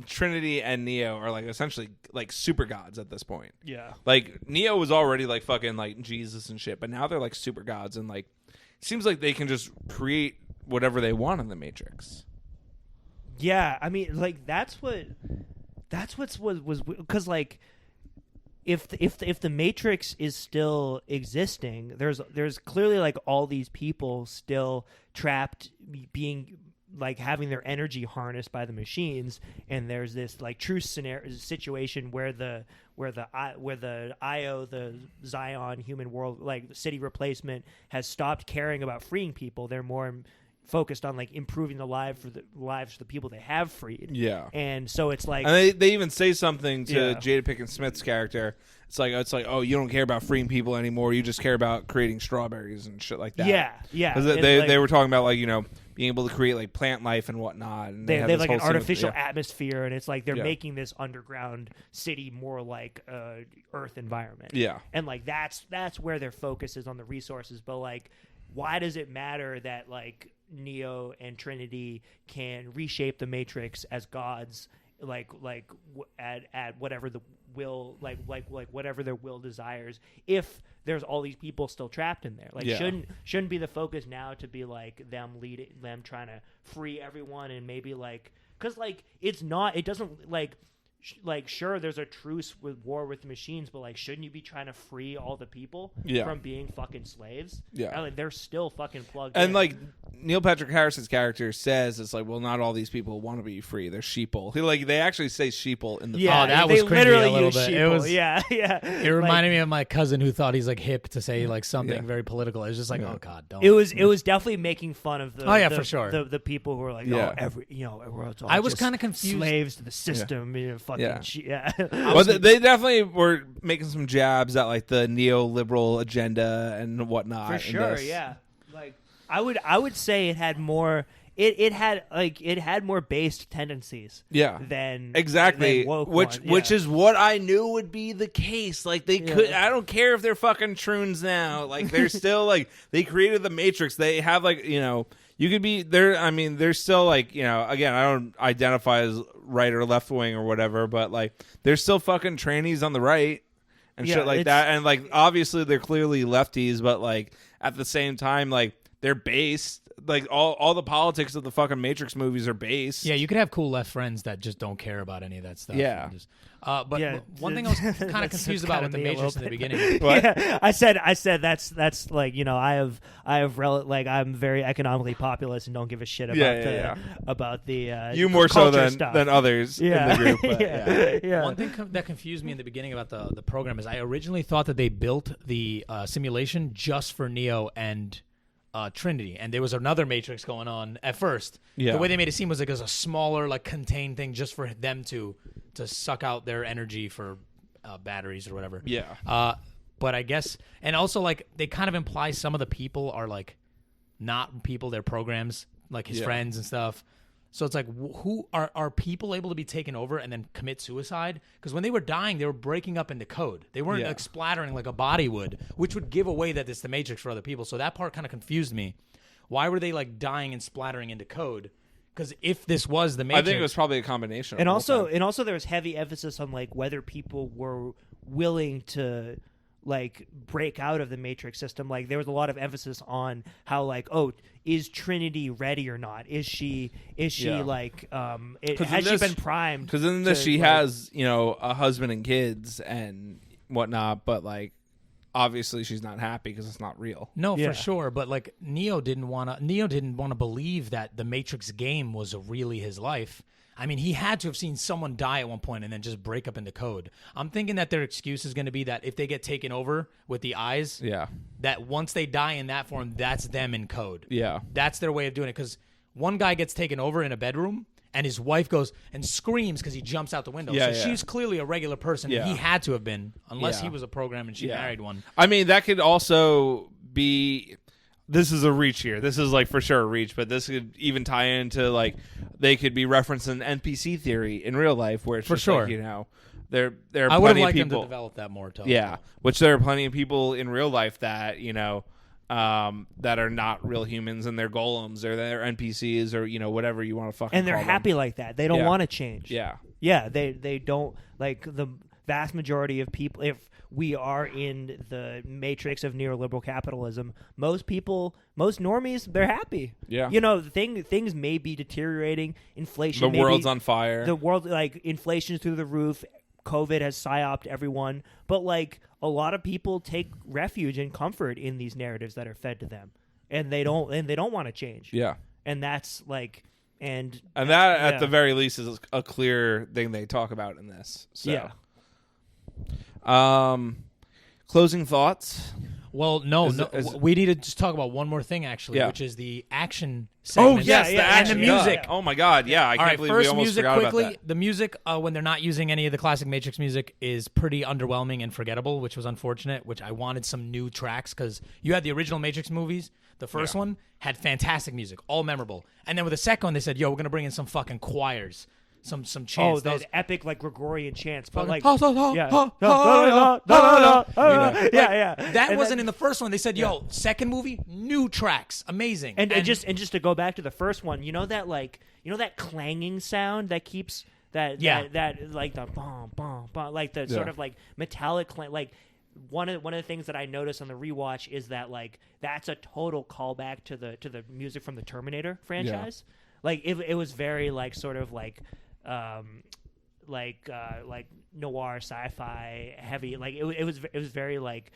Trinity and Neo are like essentially like super gods at this point. Yeah. Like Neo was already like fucking like Jesus and shit, but now they're like super gods, and like it seems like they can just create whatever they want in the Matrix. Yeah, I mean, like that's what was because like if the Matrix is still existing, there's clearly like all these people still trapped, being like having their energy harnessed by the machines, and there's this like true situation where the IO, the Zion human world, like the city replacement, has stopped caring about freeing people. They're more focused on like improving the lives of the people they have freed. Yeah. And so it's like, and they even say something to Jada Pinkett Smith's character. It's like, oh, you don't care about freeing people anymore. You just care about creating strawberries and shit like that. Yeah. 'Cause they were talking about like, you know, being able to create like plant life and whatnot. And they have have like an whole scene artificial atmosphere, and it's like they're Yeah. making this underground city more like Earth environment. Yeah. And like that's where their focus is on the resources. But like, why does it matter that like Neo and Trinity can reshape the Matrix as gods, at whatever the will, like whatever their will desires, if there's all these people still trapped in there? Like, shouldn't be the focus now to be like them trying to free everyone, and maybe like, because like it doesn't like, like, sure, there's a truce with war with the machines, but like, shouldn't you be trying to free all the people from being fucking slaves? Yeah, and, like, they're still fucking plugged and in. like Neil Patrick Harris's character says, it's like, well, not all these people want to be free. They're sheeple. They actually say sheeple in the yeah, Oh, that they was cringy literally a little use bit. sheeple. It was yeah. It reminded me of my cousin who thought he's like hip to say like something very political. It was just like, oh god, don't. It was definitely making fun of the for sure the people who are like, everyone's all I was just kind of confused. slaves to the system. Fucking Well, they definitely were making some jabs at like the neoliberal agenda and whatnot. For sure, yeah. Like I would say it had more. It had more based tendencies. Yeah. Than exactly. than woke which is what I knew would be the case. Like they could. I don't care if they're fucking troons now. Like they're still like they created the Matrix. They have like you could be there. I mean, they're still like again, I don't identify as right or left wing or whatever, but like there's still fucking trannies on the right and shit like that. And like obviously they're clearly lefties, but like at the same time, like they're based. Like all the politics of the fucking Matrix movies are based. Yeah, you could have cool left friends that just don't care about any of that stuff. Yeah. One thing I was kind of confused about with the Matrix in the beginning. Yeah, I said that's like I'm very economically populist and don't give a shit about about the you more so stuff. than others in the group. But, One thing that confused me in the beginning about the program is I originally thought that they built the simulation just for Neo and Trinity, and there was another Matrix going on at first. Yeah. The way they made it seem was like it was a smaller, like contained thing just for them to suck out their energy for batteries or whatever. Yeah. But I guess, and also like they kind of imply some of the people are like not people, they're programs, like his friends and stuff. So it's like, who are people able to be taken over and then commit suicide? Because when they were dying, they were breaking up into code. They weren't like splattering like a body would, which would give away that it's the Matrix for other people. So that part kind of confused me. Why were they like dying and splattering into code? Because if this was the Matrix, I think it was probably a combination. And also there was heavy emphasis on like whether people were willing to like break out of the Matrix system. Like there was a lot of emphasis on how like, is Trinity ready or not? Is she like has she been primed? Because in this she has a husband and kids and whatnot, but like obviously she's not happy because it's not real. No, for sure. But like Neo didn't want to believe that the Matrix game was really his life. I mean, he had to have seen someone die at one point and then just break up into code. I'm thinking that their excuse is going to be that if they get taken over with the eyes, that once they die in that form, that's them in code. Yeah. That's their way of doing it. Because one guy gets taken over in a bedroom and his wife goes and screams because he jumps out the window. So she's clearly a regular person. And he had to have been, unless he was a program and she married one. I mean, that could also be... This is a reach here. This is like for sure a reach, but this could even tie into like they could be referencing NPC theory in real life, where it's for just sure. Like, there are I plenty would like of people them to develop that more. Which there are plenty of people in real life that that are not real humans and they're golems or they're NPCs or whatever you want to fucking. And they're call happy them. Like that. They don't want to change. Yeah. They don't like the vast majority of people. If we are in the matrix of neoliberal capitalism, most normies, they're happy. Yeah. Things may be deteriorating. Inflation. The world's on fire. The world, like, inflation's through the roof. COVID has psyoped everyone. But, like, a lot of people take refuge and comfort in these narratives that are fed to them. And they don't want to change. Yeah. And that's, like... And that, at the very least, is a clear thing they talk about in this. So. Yeah. Closing thoughts? Well, no. We need to just talk about one more thing, actually, which is the action segment. Oh, yes, and the music. Oh, my God, yeah. I can't believe we almost forgot about that. The music, when they're not using any of the classic Matrix music, is pretty underwhelming and forgettable, which was unfortunate, which I wanted some new tracks, because you had the original Matrix movies. The first one had fantastic music, all memorable. And then with the second one, they said, we're going to bring in some fucking choirs. Some chants. Oh, those epic like Gregorian chants, but like That wasn't in the first one. They said, second movie, new tracks, amazing. And just to go back to the first one, that clanging sound that keeps that like the bom bom bom, like the sort of like metallic clang, like one of the things that I noticed on the rewatch is that like that's a total callback to the music from the Terminator franchise. Like it was very like sort of like like noir sci-fi heavy. Like it was very like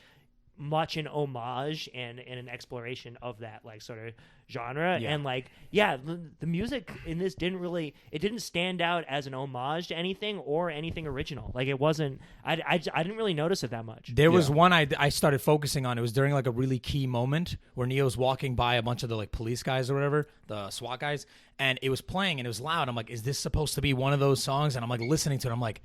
much an homage and an exploration of that like sort of genre. And like the music in this didn't stand out as an homage to anything or anything original. Like it wasn't. I didn't really notice it that much. There was one I started focusing on. It was during like a really key moment where Neo's walking by a bunch of the like police guys or whatever, the SWAT guys, and it was playing and it was loud. I'm like, is this supposed to be one of those songs? And I'm like listening to it. I'm like,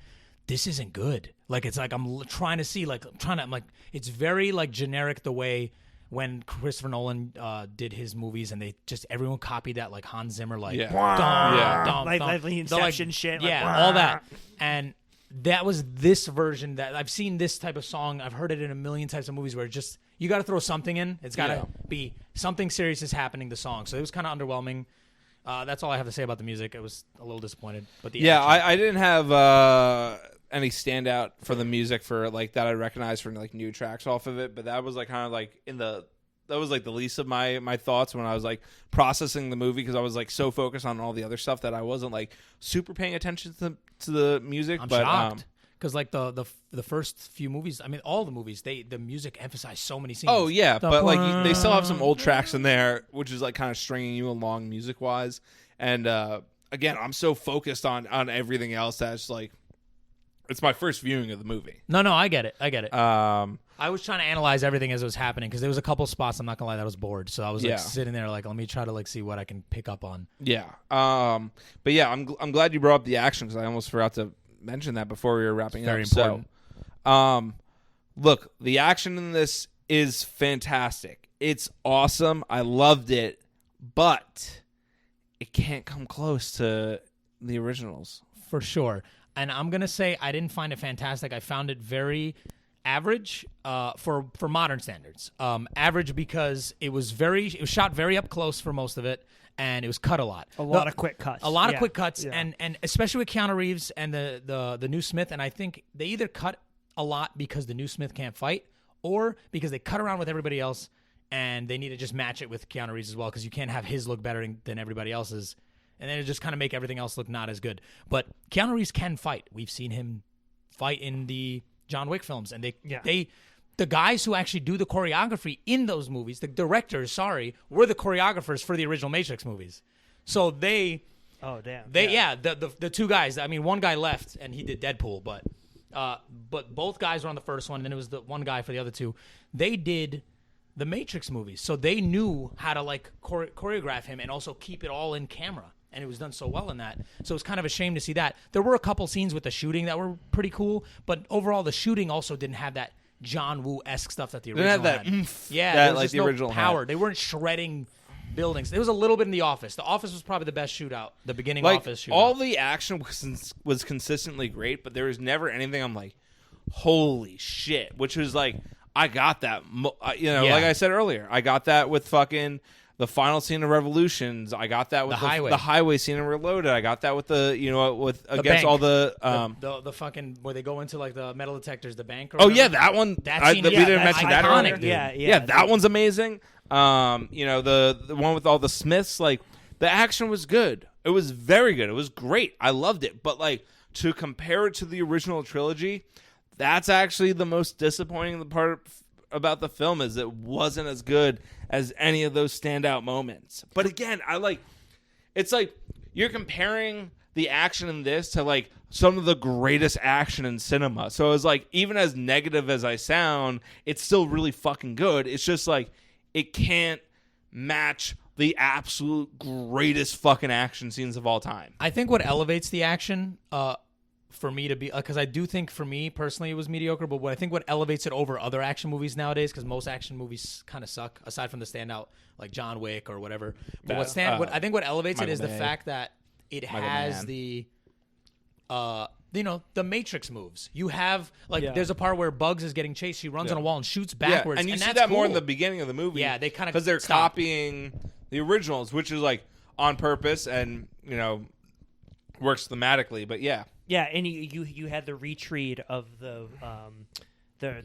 this isn't good. Like it's like I'm trying to see I'm like it's very like generic the way when Christopher Nolan did his movies and they just everyone copied that like Hans Zimmer like like the Inception shit. Yeah, all that. And that was this version that I've seen this type of song. I've heard it in a million types of movies where just you got to throw something in. It's got to be something serious is happening. The song, so it was kind of underwhelming. That's all I have to say about the music. I was a little disappointed, but I didn't have any standout for the music for like that I recognized for like new tracks off of it, but that was like kind of like that was like the least of my thoughts when I was like processing the movie because I was like so focused on all the other stuff that I wasn't like super paying attention to the music. I'm but shocked because like the first few movies, I mean all the movies, the music emphasized so many scenes. Oh yeah, but like they still have some old tracks in there, which is like kind of stringing you along music wise. And again, I'm so focused on everything else that's like. It's my first viewing of the movie. No, I get it. I was trying to analyze everything as it was happening because there was a couple spots, I'm not going to lie, that I was bored. So I was like sitting there like, let me try to like see what I can pick up on. Yeah. But yeah, I'm glad you brought up the action because I almost forgot to mention that before we were wrapping up. Very important. So, look, the action in this is fantastic. It's awesome. I loved it, but it can't come close to the originals. For sure. And I'm going to say I didn't find it fantastic. I found it very average for modern standards. Average because it was shot very up close for most of it, and it was cut a lot. A lot of quick cuts. Quick cuts, and especially with Keanu Reeves and the new Smith. And I think they either cut a lot because the new Smith can't fight, or because they cut around with everybody else, and they need to just match it with Keanu Reeves as well because you can't have his look better than everybody else's. And then it just kind of make everything else look not as good. But Keanu Reeves can fight. We've seen him fight in the John Wick films. And the guys who actually do the choreography in those movies, the directors, were the choreographers for the original Matrix movies. So they... Oh, damn. The two guys. I mean, one guy left and he did Deadpool, but both guys were on the first one, and then it was the one guy for the other two. They did the Matrix movies. So they knew how to like choreograph him and also keep it all in camera. And it was done so well in that. So it's kind of a shame to see that. There were a couple scenes with the shooting that were pretty cool, but overall the shooting also didn't have that John Woo-esque stuff that the original had. Didn't have that there was like just the no original power. had. They weren't shredding buildings. There was a little bit in The Office. The Office was probably the best shootout. The beginning Office shootout. All the action was consistently great, but there was never anything I'm like, holy shit, which was like, I got that. Like I said earlier, I got that with fucking... The final scene of Revolutions, I got that with the highway scene in Reloaded. I got that with against all the fucking where they go into like the metal detectors, the bank. Or that one. We didn't mention that earlier. Yeah, that one's amazing. The one with all the Smiths, like the action was good. It was very good. It was great. I loved it. But like to compare it to the original trilogy, that's actually the most disappointing part about the film is it wasn't as good as any of those standout moments. But again, it's like you're comparing the action in this to like some of the greatest action in cinema. So it was like, even as negative as I sound, it's still really fucking good. It's just like, it can't match the absolute greatest fucking action scenes of all time. I think what elevates the action, for me to be, because I do think for me personally it was mediocre, but I think what elevates it over other action movies nowadays, because most action movies kind of suck aside from the standout like John Wick or whatever. But I think what elevates it is the fact that it has the the Matrix moves. You have there's a part where Bugs is getting chased. He runs on a wall and shoots backwards, and you see that's that cool. more in the beginning of the movie. Yeah, they kind of because they're copying the originals, which is like on purpose and works thematically. But yeah. Yeah, and you had the retreat of the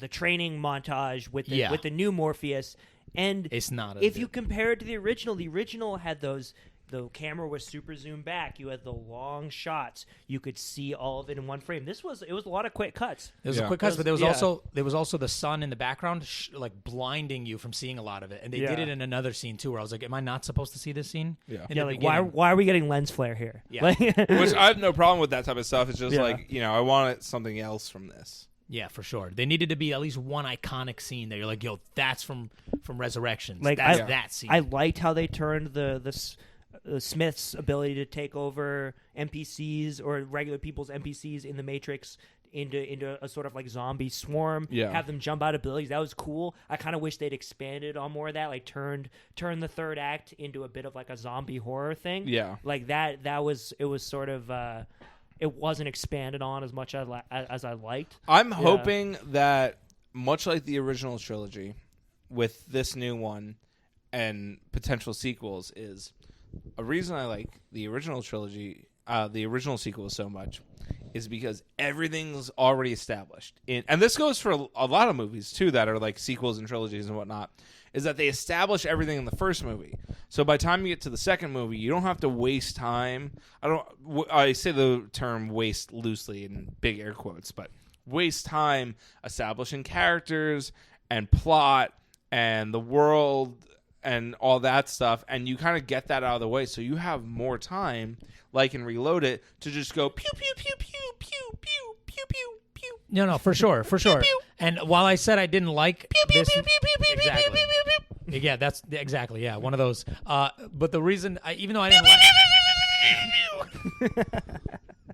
training montage with the new Morpheus, and it's not. If you compare it to the original had those the camera was super zoomed back. You had the long shots. You could see all of it in one frame. It was a lot of quick cuts. There was a quick cuts, but there was also the sun in the background, like blinding you from seeing a lot of it. And they did it in another scene too, where I was like, "Am I not supposed to see this scene?" Yeah, like why are we getting lens flare here? Yeah, like, which I have no problem with that type of stuff. It's just like I wanted something else from this. Yeah, for sure. They needed to be at least one iconic scene that you're like, "Yo, that's from Resurrections." Like that's that scene. I liked how they turned the Smith's ability to take over NPCs or regular people's NPCs in the Matrix into a sort of like zombie swarm. Yeah. Have them jump out abilities. That was cool. I kind of wish they'd expanded on more of that. Like turned the third act into a bit of like a zombie horror thing. Yeah. Like that was sort of. It wasn't expanded on as much as I liked. I'm hoping that, much like the original trilogy, with this new one and potential sequels, is a reason I like the original trilogy, the original sequel so much, is because everything's already established. And this goes for a lot of movies, too, that are like sequels and trilogies and whatnot, is that they establish everything in the first movie. So by the time you get to the second movie, you don't have to waste time. I say the term waste loosely in big air quotes, but waste time establishing characters and plot and the world and all that stuff, and you kind of get that out of the way, so you have more time, like in Reload It, to just go pew pew pew pew pew pew pew pew pew. No, for sure. pew. And while I said I didn't like this, pew pew pew exactly. pew pew pew pew. Yeah, that's exactly one of those. But the reason, even though I didn't like.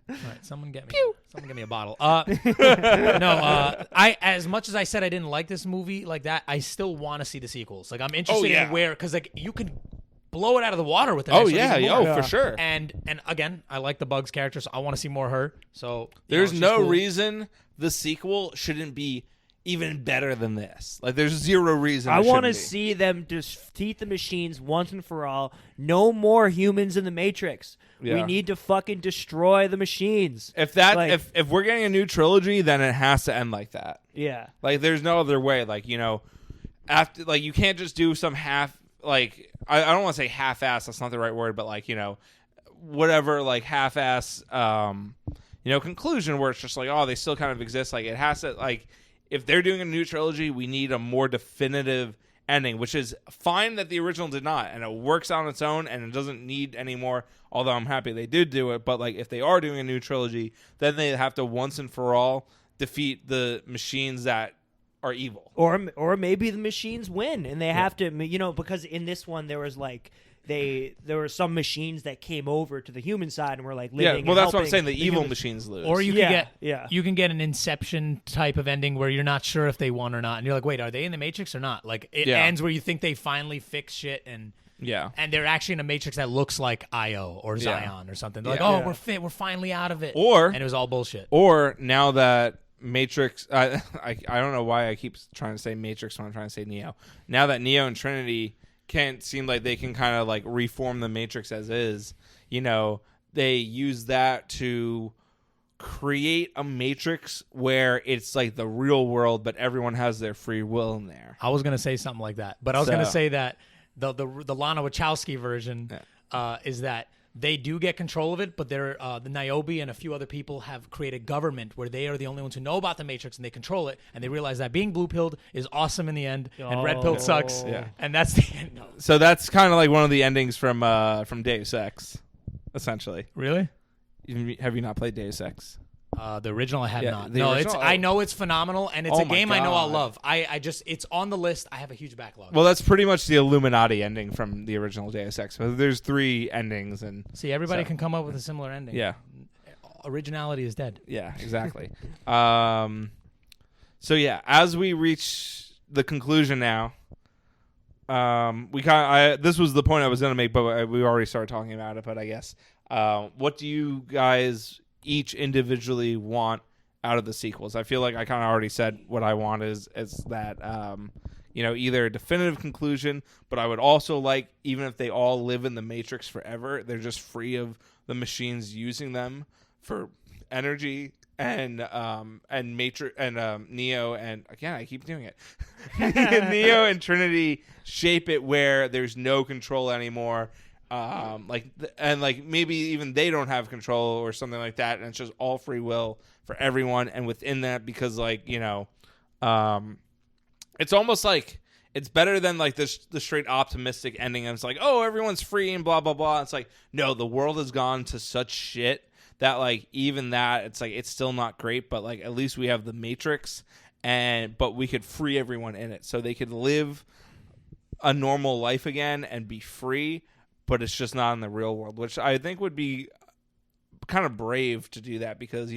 All right, someone get me a bottle. I as much as I said I didn't like this movie like that, I still want to see the sequels. Like I'm interested in where, because like you can blow it out of the water with the next one. For sure. And again, I like the Bugs character, so I want to see more of her. So there's no reason the sequel shouldn't be even better than this. Like there's zero reason. I want to see them defeat the machines once and for all. No more humans in the Matrix. Yeah. We need to fucking destroy the machines. If if we're getting a new trilogy, then it has to end like that. Yeah. Like there's no other way. Like after like you can't just do some half like I don't want to say half-ass. That's not the right word, but like whatever like half-ass conclusion where it's just like they still kind of exist. Like it has to like. If they're doing a new trilogy, we need a more definitive ending, which is fine that the original did not, and it works on its own, and it doesn't need any more, although I'm happy they did do it. But like, if they are doing a new trilogy, then they have to once and for all defeat the machines that are evil. Or maybe the machines win, and they have to, because in this one there was like, there were some machines that came over to the human side and were like living. Yeah, well, and that's what I'm saying. The evil humans. machines lose. Or you can get an Inception type of ending where you're not sure if they won or not, and you're like, wait, are they in the Matrix or not? Like it ends where you think they finally fix shit and they're actually in a Matrix that looks like IO or Zion or something. They're like, we're finally out of it. And it was all bullshit. Or now that Matrix, I don't know why I keep trying to say Matrix when I'm trying to say Neo. Now that Neo and Trinity can't seem like they can kind of like reform the Matrix as is, they use that to create a Matrix where it's like the real world, but everyone has their free will in there. I was gonna say something like that, but I was gonna say that the Lana Wachowski version is that they do get control of it, but they're the Niobe and a few other people have created government where they are the only ones who know about the Matrix and they control it, and they realize that being blue-pilled is awesome in the end, and red-pilled sucks. Yeah. And that's the end. No. So that's kind of like one of the endings from Deus Ex, essentially. Really? Have you not played Deus Ex? The original I have not. Original, I know it's phenomenal, and it's a game I know I'll love. I just it's on the list. I have a huge backlog. Well, that's pretty much the Illuminati ending from the original Deus Ex. But there's 3 endings, and see, everybody can come up with a similar ending. Yeah, original is dead. Yeah, exactly. So yeah, as we reach the conclusion now, this was the point I was going to make, but we already started talking about it. But I guess, what do you guys each individually want out of the sequels? I feel like I kind of already said what I want is that either a definitive conclusion, but I would also like, even if they all live in the Matrix forever, they're just free of the machines using them for energy and Matrix and Neo, and again I keep doing it. Neo and Trinity shape it where there's no control anymore. And like maybe even they don't have control or something like that, and it's just all free will for everyone. And within that, because like it's almost like it's better than like the straight optimistic ending. And it's like, oh, everyone's free and blah blah blah. It's like, no, the world has gone to such shit that like even that it's like it's still not great, but like at least we have the Matrix, but we could free everyone in it so they could live a normal life again and be free. But it's just not in the real world, which I think would be kind of brave to do that because,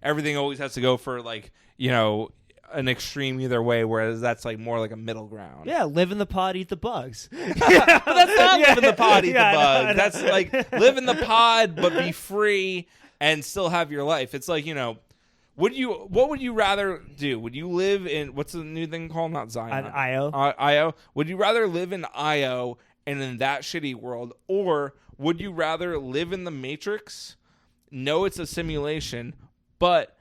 everything always has to go for like, an extreme either way, whereas that's like more like a middle ground. Yeah, live in the pod, eat the bugs. But that's not live in the pod, eat the bugs. I know. That's like live in the pod, but be free and still have your life. It's like, what would you rather do? Would you live in, what's the new thing called? Not Zion. Io. Io. Would you rather live in Io and in that shitty world, or would you rather live in the Matrix, know it's a simulation, but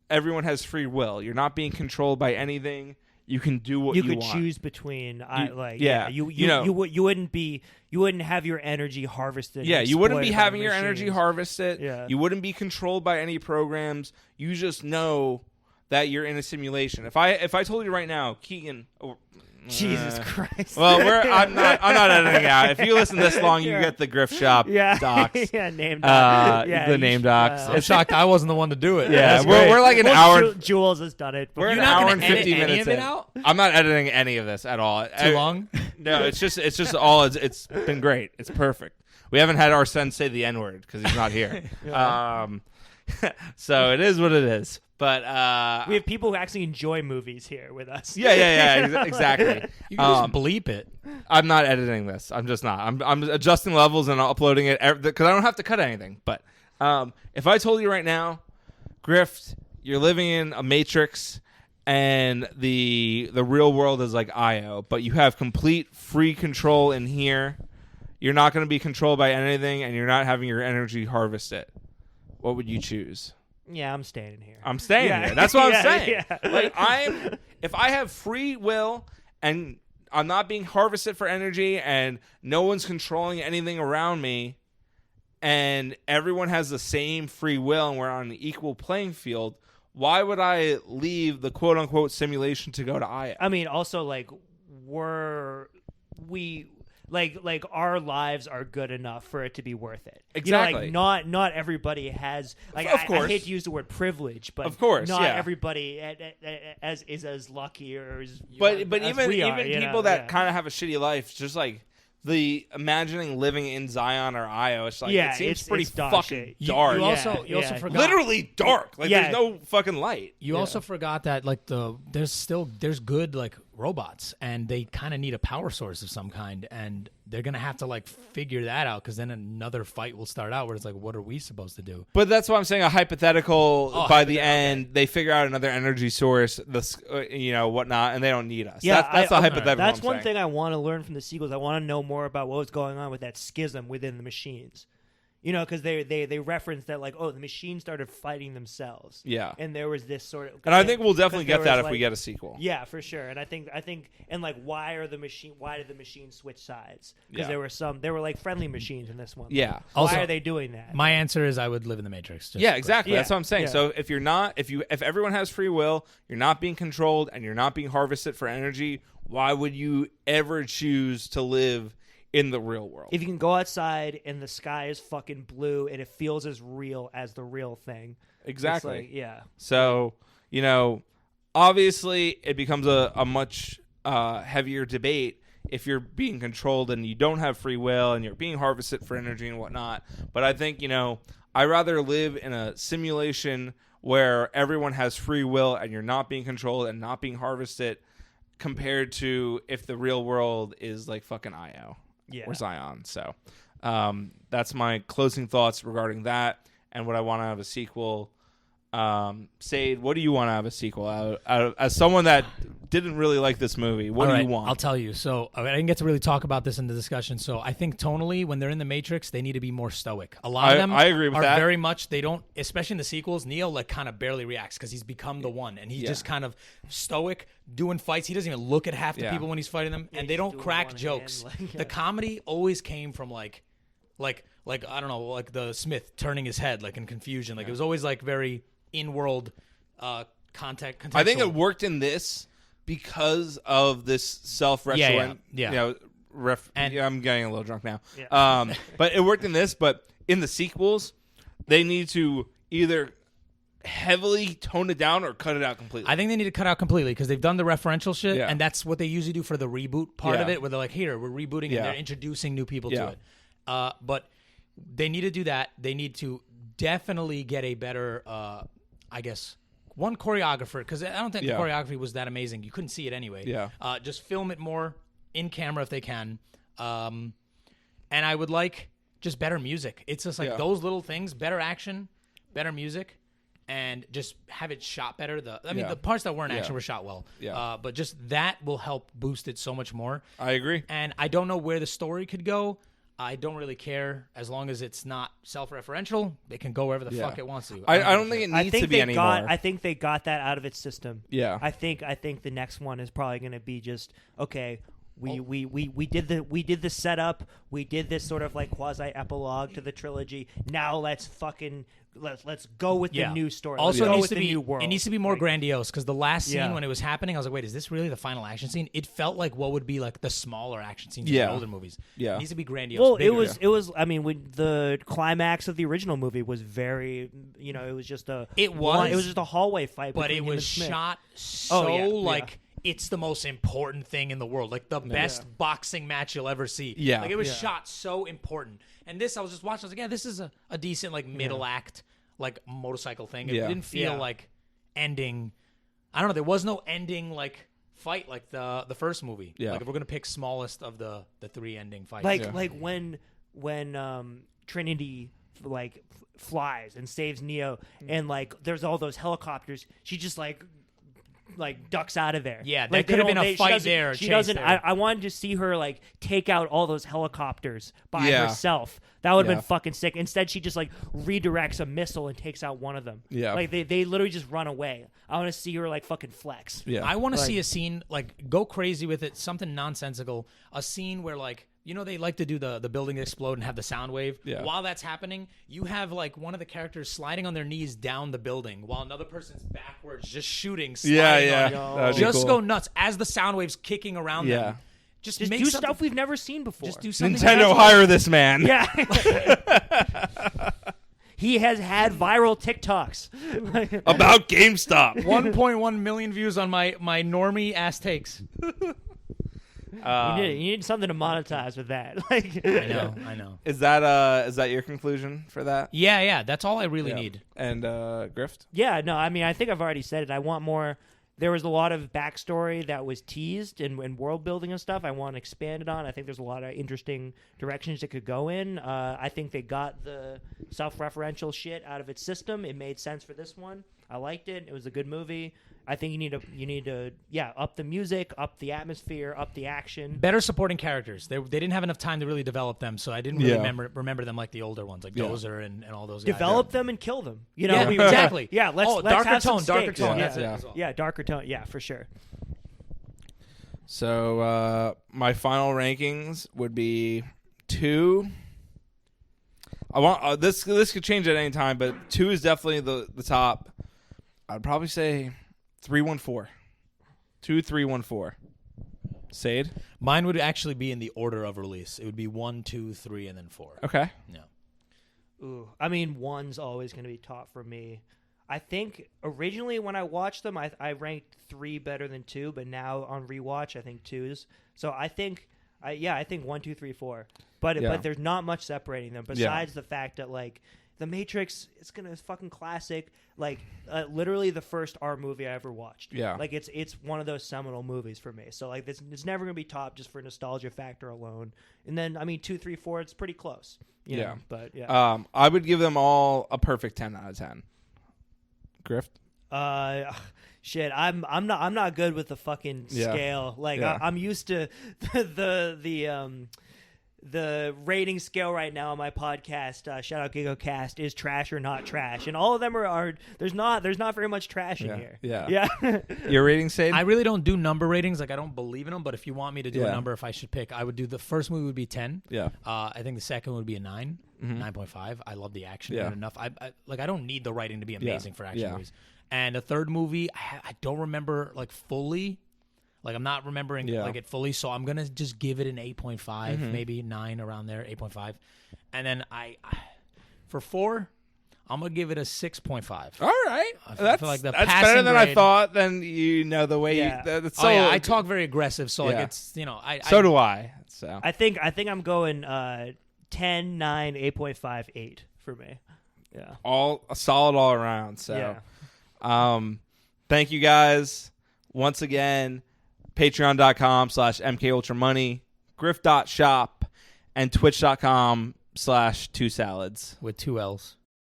everyone has free will. You're not being controlled by anything. You can do what you want. You could choose between you wouldn't have your energy harvested. Yeah, you wouldn't be having your energy harvested. Yeah. You wouldn't be controlled by any programs. You just know that you're in a simulation. If I told you right now, Keegan, Jesus Christ. Well, I'm not editing out. If you listen this long, you get the Grift Shop docs. Name docs. The name docs. I'm shocked I wasn't the one to do it. Yeah, we're like an hour. Jules has done it. We're You're an not hour gonna and edit 50 any minutes of it in. out? I'm not editing any of this at all. Too long? No, it's just all. It's been great. It's perfect. We haven't had our son say the N-word because he's not here. So it is what it is. But we have people who actually enjoy movies here with us. Yeah, exactly. You can just bleep it. I'm not editing this. I'm just not. I'm adjusting levels and uploading it because I don't have to cut anything. But if I told you right now, Grift, you're living in a Matrix and the real world is like Io, but you have complete free control in here. You're not going to be controlled by anything, and you're not having your energy harvested. What would you choose? Yeah, I'm staying here. I'm staying here. That's what I'm saying. Yeah. Like if I have free will and I'm not being harvested for energy and no one's controlling anything around me and everyone has the same free will and we're on an equal playing field, why would I leave the quote unquote simulation to go to Io? I mean, also like like our lives are good enough for it to be worth it. Exactly. Not everybody has like Of course. I hate to use the word privilege, but of course, not yeah. everybody is as lucky or as But as even we are, people that kind of have a shitty life, just like the imagining living in Zion or Io, it's like it seems pretty fucking dark. You also forgot Literally dark. Like there's no fucking light. You also forgot that like there's good like robots and they kind of need a power source of some kind, and they're gonna have to like figure that out because then another fight will start out where it's like, what are we supposed to do? But that's why I'm saying a hypothetical. By the end, they figure out another energy source, whatnot, and they don't need us. Yeah, that's a hypothetical. That's I'm one saying. thing I want to learn from the sequels. I want to know more about what was going on with that schism within the machines. Because they referenced that like, oh, the machines started fighting themselves. Yeah, and there was this sort of, and I think we'll definitely get that if we get a sequel. Yeah, for sure. And I think, and like, why did the machines switch sides? Because there were like friendly machines in this one. Yeah. Like, why are they doing that? My answer is I would live in the Matrix. Yeah, exactly. That's what I'm saying. Yeah. So if everyone has free will, you're not being controlled, and you're not being harvested for energy, why would you ever choose to live in the real world? If you can go outside and the sky is fucking blue and it feels as real as the real thing. Exactly. Like, yeah. So, obviously it becomes a much heavier debate if you're being controlled and you don't have free will and you're being harvested for energy and whatnot. But I think, I'd rather live in a simulation where everyone has free will and you're not being controlled and not being harvested compared to if the real world is like fucking Io. Or Zion. So that's my closing thoughts regarding that and what I want out of a sequel. Seid, what do you want out of a sequel? As someone that didn't really like this movie, what do you want? I'll tell you. So I didn't get to really talk about this in the discussion. So I think tonally, when they're in the Matrix, they need to be more stoic. A lot of them I agree with are that. very much, they don't, especially in the sequels, Neo like kind of barely reacts because he's become the one. And he's just kind of stoic, doing fights. He doesn't even look at half the people when he's fighting them. And they don't crack jokes. The comedy always came from like I don't know, like the Smith turning his head like in confusion. Like it was always like very in-world context. I think it worked in this because of this self-referential. Yeah. I'm getting a little drunk now. Yeah. But it worked in this. But in the sequels, they need to either heavily tone it down or cut it out completely. I think they need to cut out completely because they've done the referential shit, and that's what they usually do for the reboot part of it, where they're like, here, we're rebooting, and they're introducing new people to it. But they need to do that. They need to definitely get a better, I guess, one choreographer, because I don't think the choreography was that amazing. You couldn't see it anyway. Yeah. Just film it more in camera if they can. And I would like just better music. It's just like those little things, better action, better music, and just have it shot better. The parts that weren't action were shot well. Yeah. But just that will help boost it so much more. I agree. And I don't know where the story could go. I don't really care as long as it's not self-referential. It can go wherever the fuck it wants to. I don't think it needs to be anymore. I think they got that out of its system. Yeah. I think the next one is probably going to be just okay. We did the setup. We did this sort of like quasi epilogue to the trilogy. Now let's go with the new story. Also, let's it go needs with to the be new world. It needs to be more grandiose because the last scene when it was happening, I was like, wait, is this really the final action scene? It felt like what would be like the smaller action scenes in the older movies. Yeah, it needs to be grandiose. Well, bigger. it was. I mean, when the climax of the original movie was very, it was just a hallway fight, but it was shot so it's the most important thing in the world, like the best boxing match you'll ever see. Yeah, like it was shot so important. And this, I was just watching. I was like, yeah, this is a decent like middle act like motorcycle thing. It didn't feel like ending. I don't know. There was no ending like fight like the first movie. Yeah, like if we're gonna pick smallest of the three ending fights, like when Trinity like flies and saves Neo, and like there's all those helicopters. She just like ducks out of there. Yeah, there could have been a fight there. She doesn't. I wanted to see her like take out all those helicopters by herself. That would have been fucking sick. Instead, she just like redirects a missile and takes out one of them. Yeah, like they literally just run away. I want to see her like fucking flex. Yeah, I want to see a scene like go crazy with it, something nonsensical. A scene where like. They like to do the building explode and have the sound wave. Yeah. While that's happening, you have like one of the characters sliding on their knees down the building while another person's backwards just shooting. Just go nuts as the sound wave's kicking around them. Just do stuff we've never seen before. Just do something. Nintendo, hire this man. Yeah. He has had viral TikToks about GameStop. 1.1 million views on my normie ass takes. You need something to monetize with that. I know. Is that your conclusion for that? Yeah. That's all I really need. And Grift? Yeah, no. I mean, I think I've already said it. I want more. There was a lot of backstory that was teased and world building and stuff. I want expanded on. I think there's a lot of interesting directions it could go in. I think they got the self-referential shit out of its system. It made sense for this one. I liked it. It was a good movie. I think you need to up the music, up the atmosphere, up the action. Better supporting characters. They didn't have enough time to really develop them, so I didn't really remember them like the older ones, like Dozer and all those guys. Develop them and kill them. Exactly. Let's darker have tone. Darker tone. That's it as well. Yeah, darker tone. Yeah, for sure. So my final rankings would be 2. I want this could change at any time, but 2 is definitely the top. I'd probably say 314. 2, 3, 1, 4. Seid? Mine would actually be in the order of release. It would be 1, 2, 3, and then 4. Okay. Yeah. Ooh, I mean, 1's always going to be top for me. I think originally when I watched them, I ranked 3 better than 2, but now on rewatch, I think 2's. So I think, I think 1, 2, 3, 4. But there's not much separating them besides the fact that like The Matrix is gonna fucking classic. Like literally the first art movie I ever watched. Yeah, like it's one of those seminal movies for me. So like it's never gonna be top just for nostalgia factor alone. And then I mean 2, 3, 4, it's pretty close. You know? But yeah, I would give them all a perfect 10 out of 10. Grift? Shit, I'm not good with the fucking Yeah. scale. Like Yeah. I'm used to the rating scale right now on my podcast. Shout out GigoCast is trash or not trash, and all of them are there's not very much trash in here. Yeah. Yeah. Your rating, Seid? I really don't do number ratings. Like I don't believe in them. But if you want me to do a Yeah. number, if I should pick, I would do the first movie would be 10. Yeah. I think the second would be a 9, Mhm. 9.5. I love the action Yeah. good enough. I don't need the writing to be amazing for action Yeah. movies. And a third movie, I don't remember like fully. Like I'm not remembering like it fully, so I'm gonna just give it an 8.5, maybe 9 around there, 8.5, and then for 4, I'm gonna give it a 6.5. All right. That's, feel like the that's passing better than I grade- thought. Then the way Yeah. you. That's Oh so, yeah, I talk very aggressive, so like Yeah. it's I So do I. So I think I'm going 10, 9, 8.5, 8 for me. Yeah. all solid all around. So, Yeah. Thank you guys once again. Patreon.com/MKUltraMoney, Grift.shop, and Twitch.com/2salads. with 2 L's.